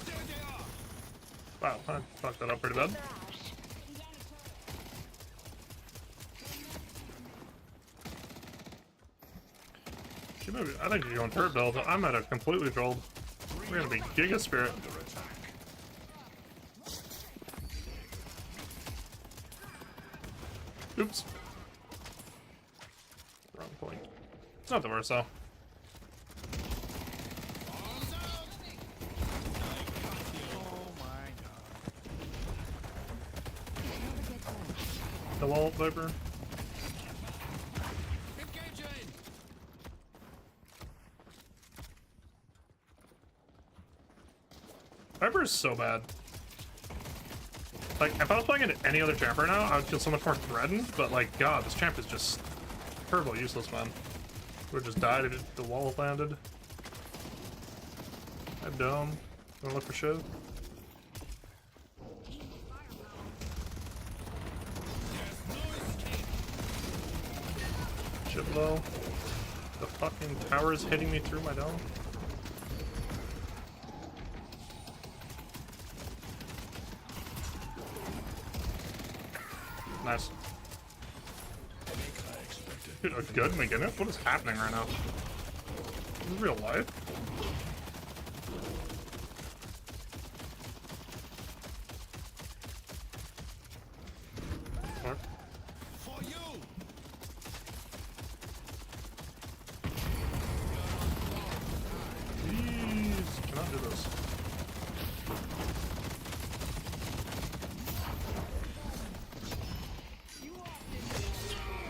Speaker 3: There they are.
Speaker 1: Wow, I fucked that up pretty bad. She maybe, I think you're going turret build. I'm at a completely trolled. We're gonna be Giga Spirit. Oops. Wrong point. It's not the worst though. Hello, Viper.
Speaker 3: Engaging.
Speaker 1: Viper is so bad. Like, if I was playing it any other champ right now, I would feel so much more threatened, but like, god, this champ is just terrible useless, man. We just died if the wall landed. I have dome. Wanna look for Shiv? Shiv low. The fucking tower is hitting me through my dome. Nice. Dude, a good McGinnis? What is happening right now? Is this real life? Fuck.
Speaker 3: For you.
Speaker 1: Jeez, cannot do this.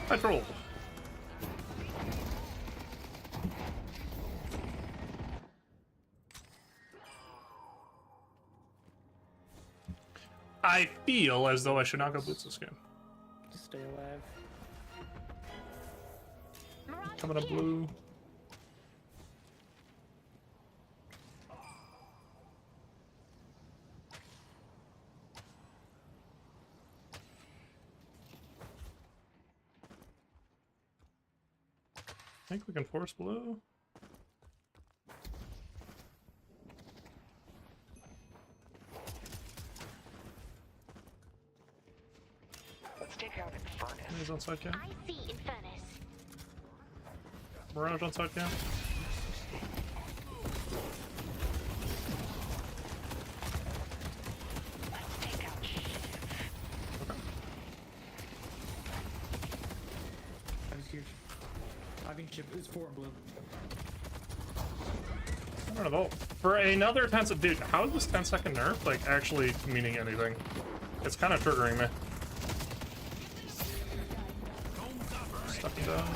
Speaker 1: I trolled. I feel as though I should not go boots this game.
Speaker 5: Stay alive.
Speaker 1: Coming up blue. I think we can force blue.
Speaker 6: Let's take out Infernus.
Speaker 1: He's on side cam.
Speaker 6: I see Infernus.
Speaker 1: Mirage on side cam.
Speaker 6: Let's take out Shiv.
Speaker 1: Okay.
Speaker 11: That was huge. I think chip is 4 and blue.
Speaker 1: I don't know. For another 10 second, dude, how is this 10-second nerf like actually meaning anything? It's kind of triggering me. Stuck him down.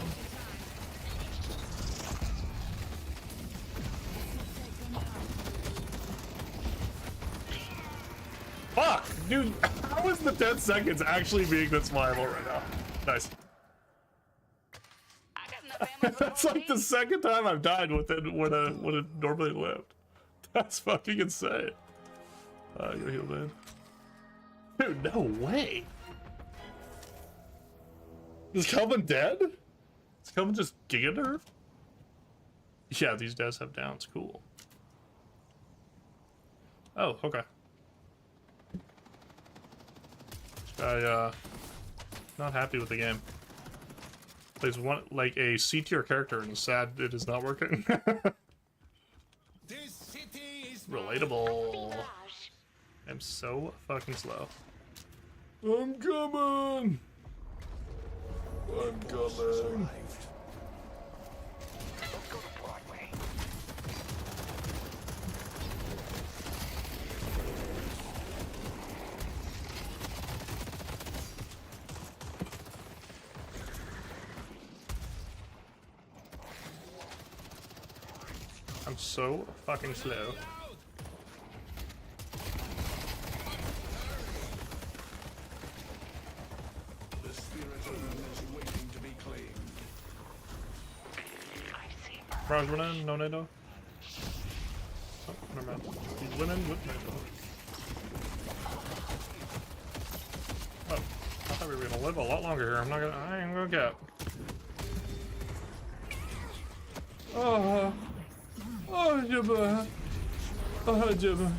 Speaker 1: Fuck, dude! How is the 10 seconds actually being this viable right now? Nice. That's like the second time I've died with it when it normally lived. That's fucking insane. You're healed in. Dude, no way. Is Kelvin dead? Is Kelvin just giga nerfed? Yeah, these devs have downs. Cool. Oh, okay. Not happy with the game. Plays one like a C tier character and is sad it is not working.
Speaker 3: This city is
Speaker 1: Relatable. I'm so fucking slow. I'm coming. I'm coming.
Speaker 6: Let's go to Broadway.
Speaker 1: I'm so fucking slow.
Speaker 2: The spirit urn is waiting to be claimed.
Speaker 1: Raj winning, no NATO. Oh, never mind. He's winning with NATO. Oh, I thought we were gonna live a lot longer here. I ain't gonna get. Oh, Jibba. Oh, Jibba.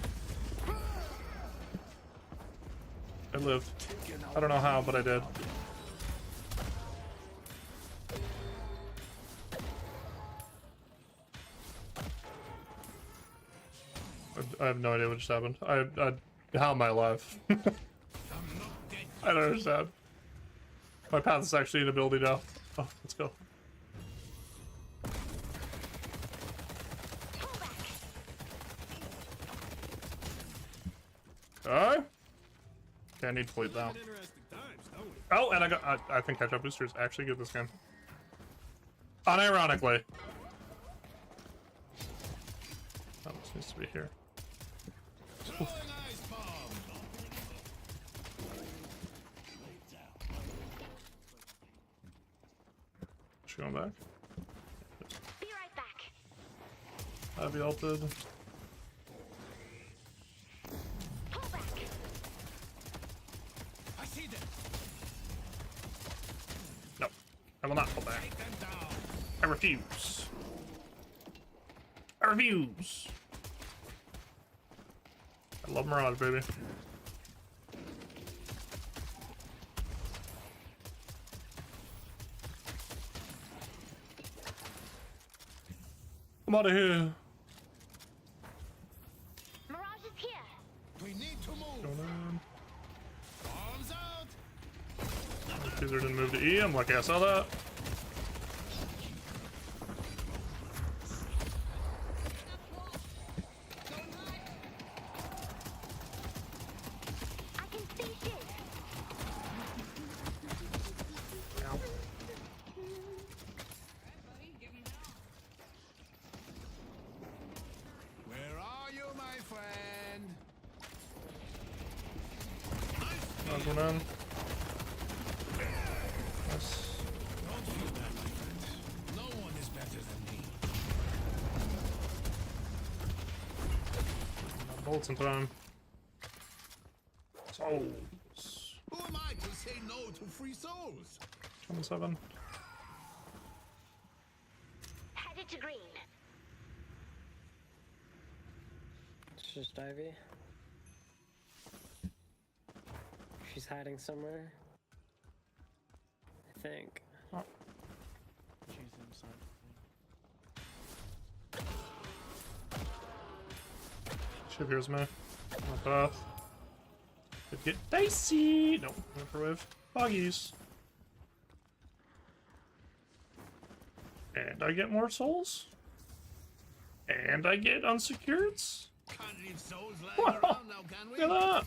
Speaker 1: I lived. I don't know how, but I did. I have no idea what just happened. How am I alive? I don't understand. My path is actually an ability now. Oh, let's go. Okay, I need to fleet now. Oh, and I think catch-up booster is actually good this game. Unironically. Oh, this needs to be here. She going back?
Speaker 6: Be right back.
Speaker 1: I'll be ulted.
Speaker 6: Pull back.
Speaker 3: I see them.
Speaker 1: No, I will not pull back.
Speaker 3: Take them down.
Speaker 1: I refuse. I refuse. I love Mirage, baby. I'm out of here.
Speaker 6: Mirage is here.
Speaker 3: We need to move.
Speaker 1: Going on.
Speaker 3: Arms out.
Speaker 1: Accuser didn't move to E. I'm lucky I saw that.
Speaker 6: I can see shit.
Speaker 1: Ow.
Speaker 3: Where are you, my friend?
Speaker 1: Mirage went in. Nice.
Speaker 3: Don't feel that, my friend. No one is better than me.
Speaker 1: Bullets in time. Souls.
Speaker 3: Who am I to say no to free souls?
Speaker 1: 27.
Speaker 6: Headed to green.
Speaker 12: It's just Ivy. She's hiding somewhere. I think.
Speaker 1: Oh.
Speaker 5: She's inside.
Speaker 1: Ship here's me. My path. Could get dicey. Nope. Microwave. Boggies. And I get more souls. And I get unsecureds.
Speaker 3: Can't leave souls lying around now, can we?
Speaker 1: Look at that.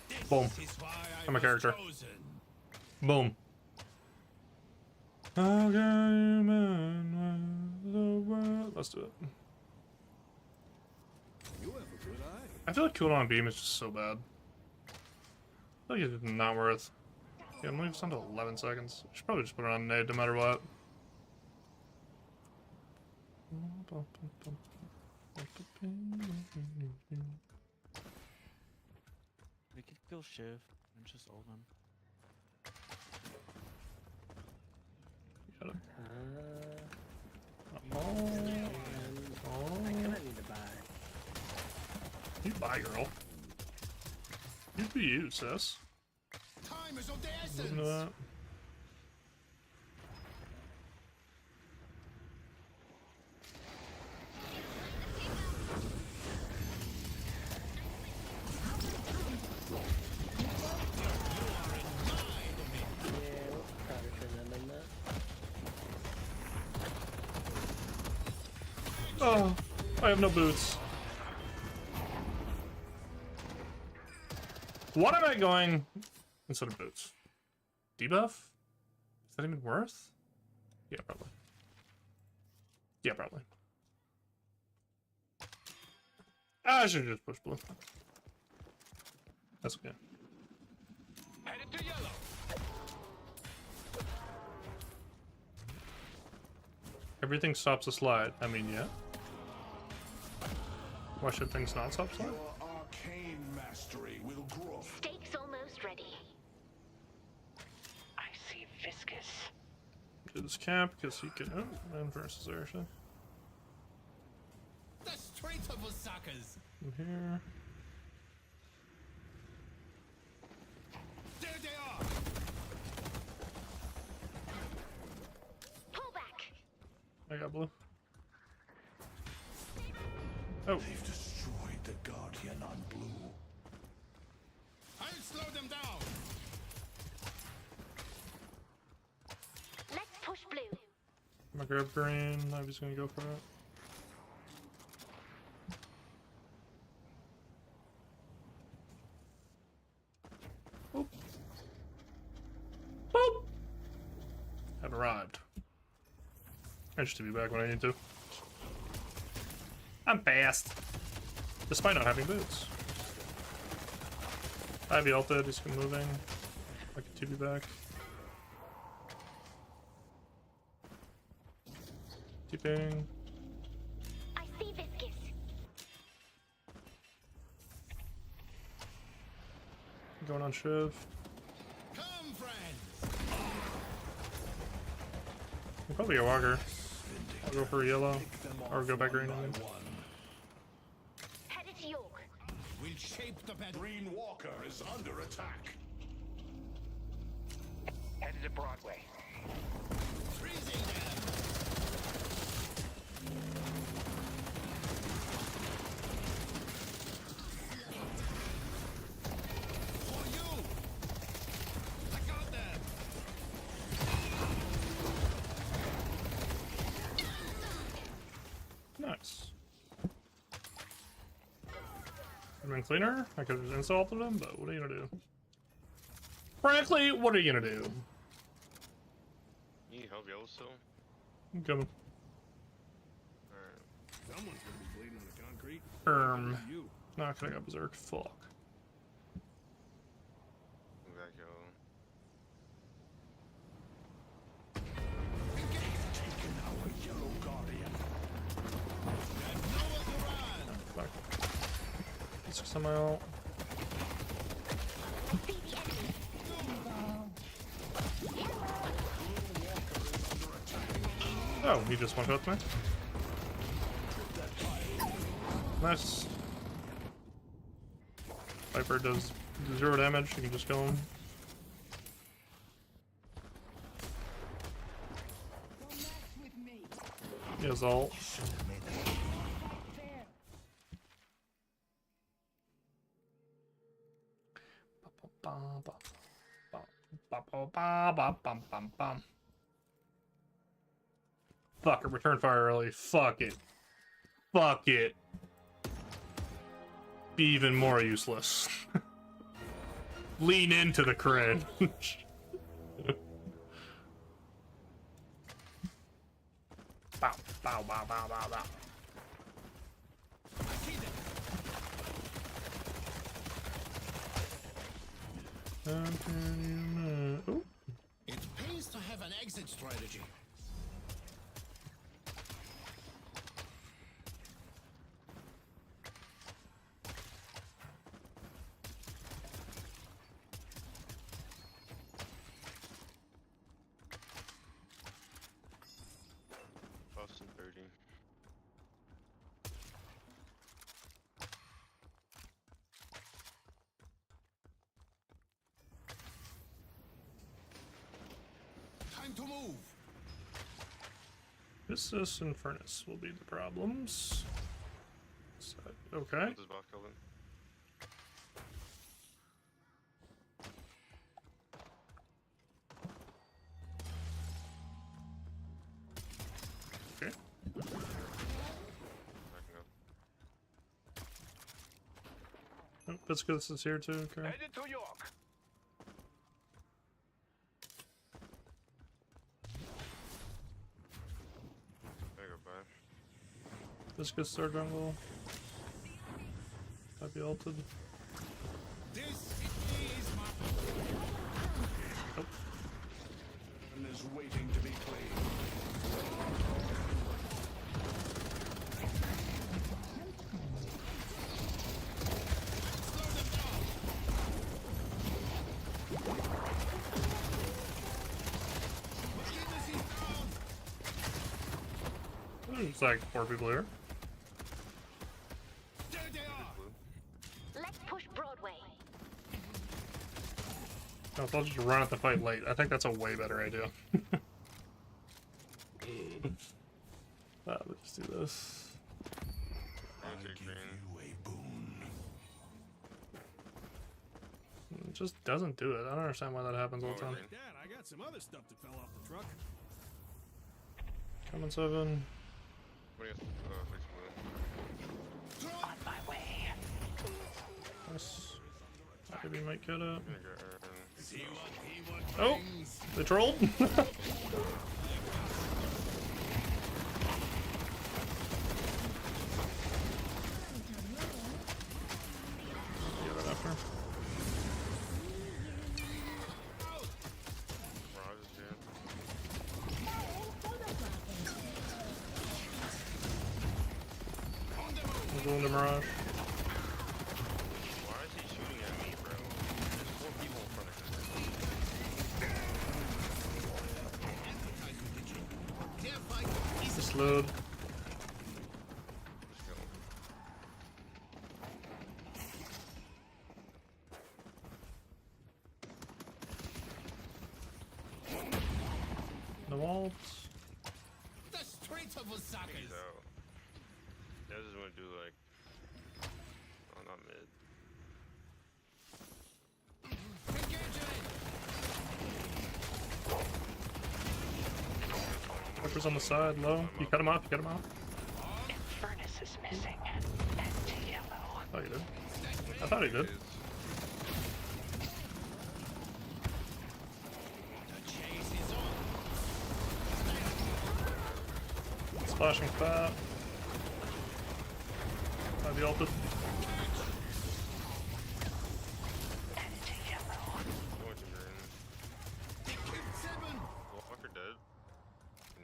Speaker 3: This
Speaker 1: Boom.
Speaker 3: is why I
Speaker 1: I'm a
Speaker 3: was
Speaker 1: character.
Speaker 3: chosen.
Speaker 1: Boom. Okay, man, the world. Let's do it.
Speaker 3: You have a good eye.
Speaker 1: I feel like cooldown on beam is just so bad. I feel like it's not worth. Yeah, I'm leaving this down to 11 seconds. I should probably just put it on nade no matter what.
Speaker 5: We could kill Shiv and just ult him.
Speaker 1: Got it.
Speaker 12: I kinda need to buy.
Speaker 1: You buy, girl. You be you, sis.
Speaker 3: Time is of the
Speaker 1: Listen
Speaker 3: essence.
Speaker 1: to that.
Speaker 12: Yeah, probably shouldn't have done that.
Speaker 1: Oh, I have no boots. What am I going instead of boots? Debuff? Is that even worth? Yeah, probably. Yeah, probably. I should just push blue. That's okay.
Speaker 4: Headed to yellow.
Speaker 1: Everything stops a slide. I mean, yeah. Why should things not stop slide?
Speaker 2: Your arcane mastery will grow.
Speaker 6: Steak's almost ready. I see viscous.
Speaker 1: Do this camp because he can. Oh, man versus there actually.
Speaker 3: The straight of us suckers.
Speaker 1: In here.
Speaker 3: There they are.
Speaker 6: Pull back.
Speaker 1: I got blue. Oh.
Speaker 2: They've destroyed the Guardian on blue.
Speaker 3: I'll slow them down.
Speaker 6: Let's push blue.
Speaker 1: I'm gonna grab green. I'm just gonna go for it. Boop. Boop. I've arrived. I just to be back when I need to. I'm fast. Despite not having boots. Ivy ulted, he's moving. I can TP back. TPing.
Speaker 6: I see viscous.
Speaker 1: Going on Shiv.
Speaker 3: Come, friends.
Speaker 1: I'll probably go Walker. I'll go for yellow. Or go back green.
Speaker 6: Headed to York.
Speaker 3: We'll shape the bed.
Speaker 2: Green Walker is under attack.
Speaker 4: Headed to Broadway.
Speaker 3: Freezing them. For you. I got them.
Speaker 1: Nice. I've been cleaner. I could have just insulted him, but what are you gonna do? Frankly, what are you gonna do?
Speaker 9: You need help, Yellowstone?
Speaker 1: I'm coming.
Speaker 3: Someone's gonna be bleeding on the concrete. You.
Speaker 1: Not gonna go berserk. Fuck.
Speaker 9: Move back, yo.
Speaker 2: Taken our yellow Guardian.
Speaker 3: There's nowhere to run.
Speaker 1: Fuck. Let's get some out.
Speaker 6: See the enemy.
Speaker 1: Oh, he just one shot me. Nice. Viper does 0 damage. You can just kill him. He has ult. Fuck it, return fire early. Fuck it. Fuck it. Be even more useless. Lean into the cringe. Bow, bow, bow, bow, bow, bow. Ooh.
Speaker 3: It pays to have an exit strategy.
Speaker 9: Boston 30.
Speaker 3: Time to move.
Speaker 1: This and Furnace will be the problems. So, okay.
Speaker 9: What does Bob Kelvin?
Speaker 1: Okay.
Speaker 9: Backing up.
Speaker 1: Oh, Viscous is here too. Okay.
Speaker 4: Headed to York.
Speaker 9: There you go, bye.
Speaker 1: Viscous third jungle. Might be ulted.
Speaker 3: This is my
Speaker 1: Nope.
Speaker 3: and is waiting to be played.
Speaker 1: There's like 4 people here.
Speaker 3: There they are.
Speaker 6: Let's push Broadway.
Speaker 1: No, so I'll just run at the fight late. I think that's a way better idea. Let's just do this.
Speaker 3: I'll give you a boon.
Speaker 1: It just doesn't do it. I don't understand why that happens all the time.
Speaker 3: Dad, I got some other stuff that fell off the truck.
Speaker 1: Coming 7.
Speaker 9: What do you
Speaker 6: On my way.
Speaker 1: Nice. Maybe we might get it.
Speaker 3: See what he would
Speaker 1: Oh!
Speaker 3: brings.
Speaker 1: They trolled? Get it after. I'm going to Mirage.
Speaker 9: Why is he shooting at me, bro? There's 4 people in front of him.
Speaker 1: Just load.
Speaker 9: Let's go.
Speaker 1: No ult.
Speaker 3: The streets of Osaka.
Speaker 9: He's out. Dez is gonna do like. Oh, not mid.
Speaker 1: Wipers on the side, low. You cut him off, you cut him off.
Speaker 6: Furnace is missing. And yellow.
Speaker 1: Oh, you did? I thought he did.
Speaker 3: The chase is on.
Speaker 1: Splashing fat. Might be ulted.
Speaker 6: And yellow.
Speaker 9: Going to green.
Speaker 3: They killed 7.
Speaker 9: Walker dead.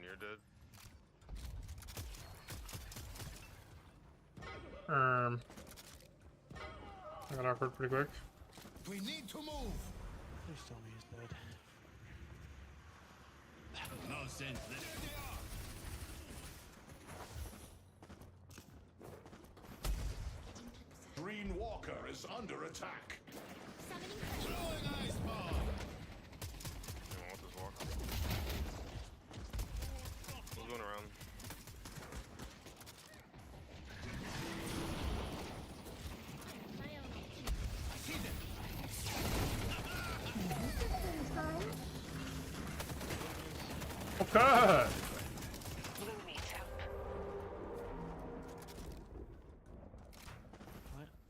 Speaker 9: Near dead.
Speaker 1: I got awkward pretty quick.
Speaker 3: We need to move.
Speaker 5: Please tell me he's dead.
Speaker 3: No sense. There they are. Green Walker is under attack. Throwing ice bomb.
Speaker 9: You don't want this Walker. Who's going around?
Speaker 3: I see them.
Speaker 1: Okay!
Speaker 6: Blue needs help.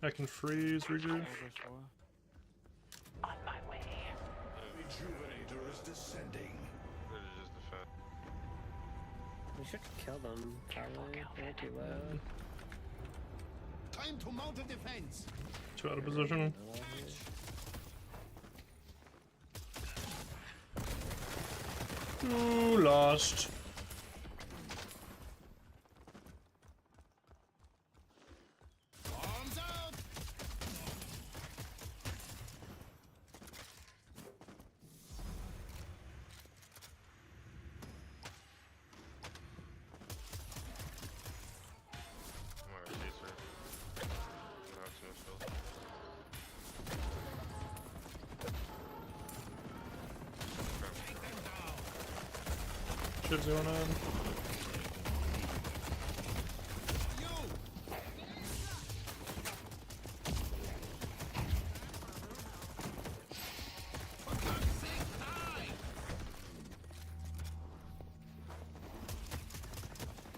Speaker 1: I can freeze, regroup.
Speaker 6: On my way.
Speaker 3: Rejuvenator is descending.
Speaker 9: That is just defend.
Speaker 12: We should kill them, probably. They're too low.
Speaker 3: Time to mount a defense.
Speaker 1: 2 out of position. Ooh, lost.
Speaker 3: Arms out.
Speaker 9: I'm not gonna chase her. I have too much health.
Speaker 3: Take them down.
Speaker 1: Shit's going on.
Speaker 3: You. For God's sake, die.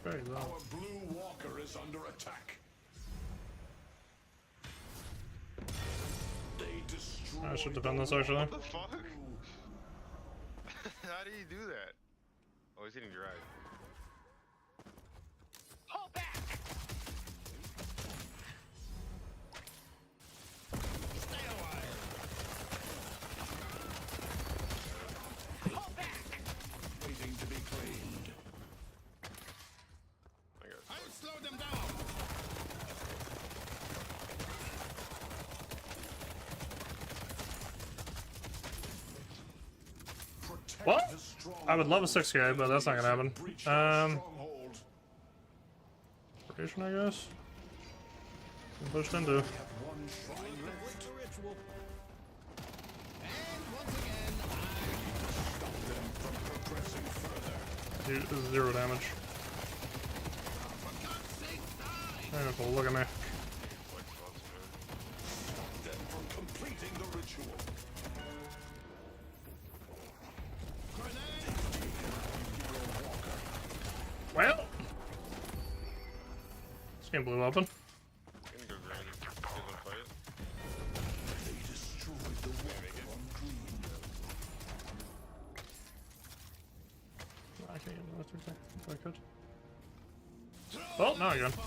Speaker 1: Very low.
Speaker 3: Our blue walker is under attack. They destroy.
Speaker 1: I should defend this actually.
Speaker 9: What the fuck? How do you do that? Oh, he's hitting drag.
Speaker 3: Pull back.
Speaker 1: What? I would love a 6K, but that's not gonna happen. Rotation, I guess. I'm pushed into. Zero damage. Look at me. Well, this game blew open. I can't get another 3 seconds if I could. Oh, now you're gone.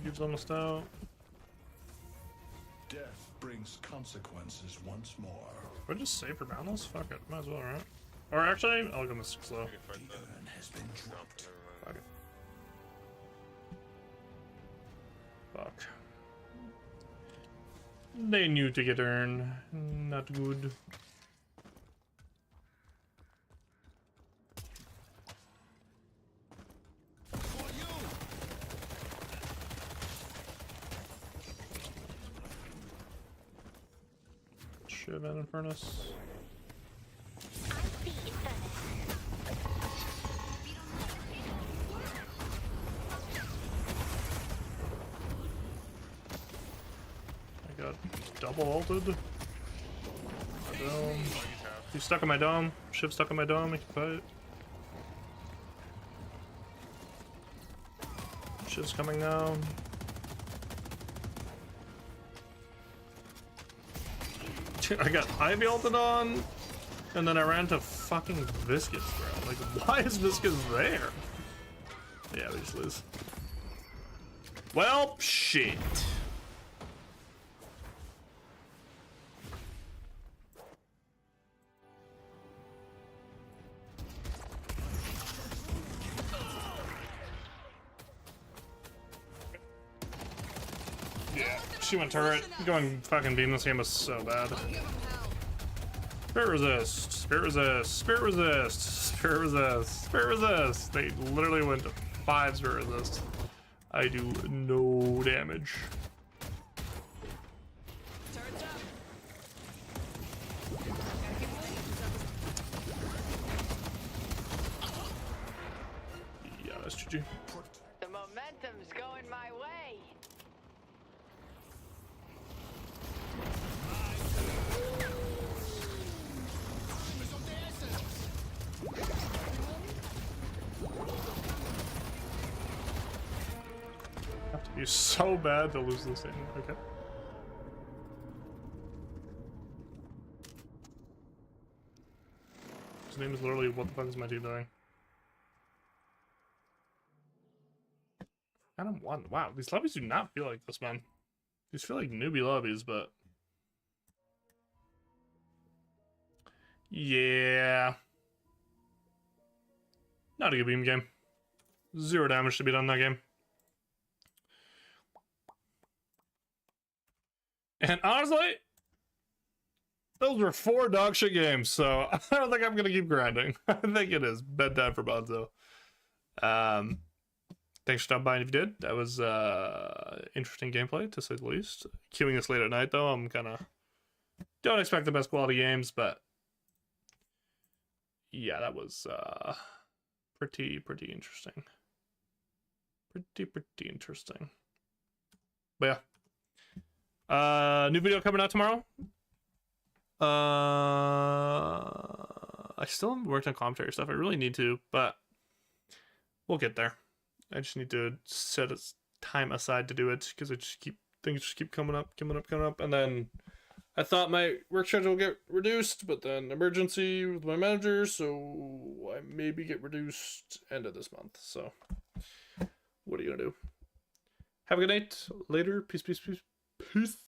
Speaker 1: Gives almost out.
Speaker 2: Death brings consequences once more.
Speaker 1: Would I just save for boundless? Fuck it, might as well, right? Or actually, I'll go Mystic Slow.
Speaker 2: Degen has been dropped.
Speaker 1: Fuck it. Fuck. They knew to get earned. Not good. Shiv and Infernus. I got double ulted. Dome. He's stuck in my dome. Shiv stuck in my dome. He can fight. Shiv's coming now. I got Ivy ulted on, and then I ran to fucking Viscous, bro. Like, why is Viscous there? Yeah, we just lose. Well, shit. Yeah, she went turret. Going fucking beam this game was so bad. Spirit resist, spirit resist, spirit resist, spirit resist, spirit resist. They literally went to 5 spirit resist. I do no damage. Yeah, that's GG.
Speaker 6: The momentum's going my way.
Speaker 1: Have to be so bad to lose this thing. Okay. His name is literally, what the fuck is my team doing? And I'm 1. Wow, these lobbies do not feel like this, man. These feel like newbie lobbies, but... yeah. Not a good beam game. 0 damage to be done in that game. And honestly, those were 4 dog shit games, so I don't think I'm gonna keep grinding. I think it is bedtime for Bonzo. Thanks for stopping by if you did. That was interesting gameplay, to say the least. Queuing this late at night, though, I'm kind of... don't expect the best quality games, but... yeah, that was pretty interesting. Pretty interesting. But yeah. New video coming out tomorrow. I still haven't worked on commentary stuff. I really need to, but we'll get there. I just need to set a time aside to do it because things just keep coming up, and then I thought my work schedule would get reduced, but then emergency with my manager, so I maybe get reduced end of this month. So What are you gonna do? Have a good night. Later. Peace, peace, peace. Peace.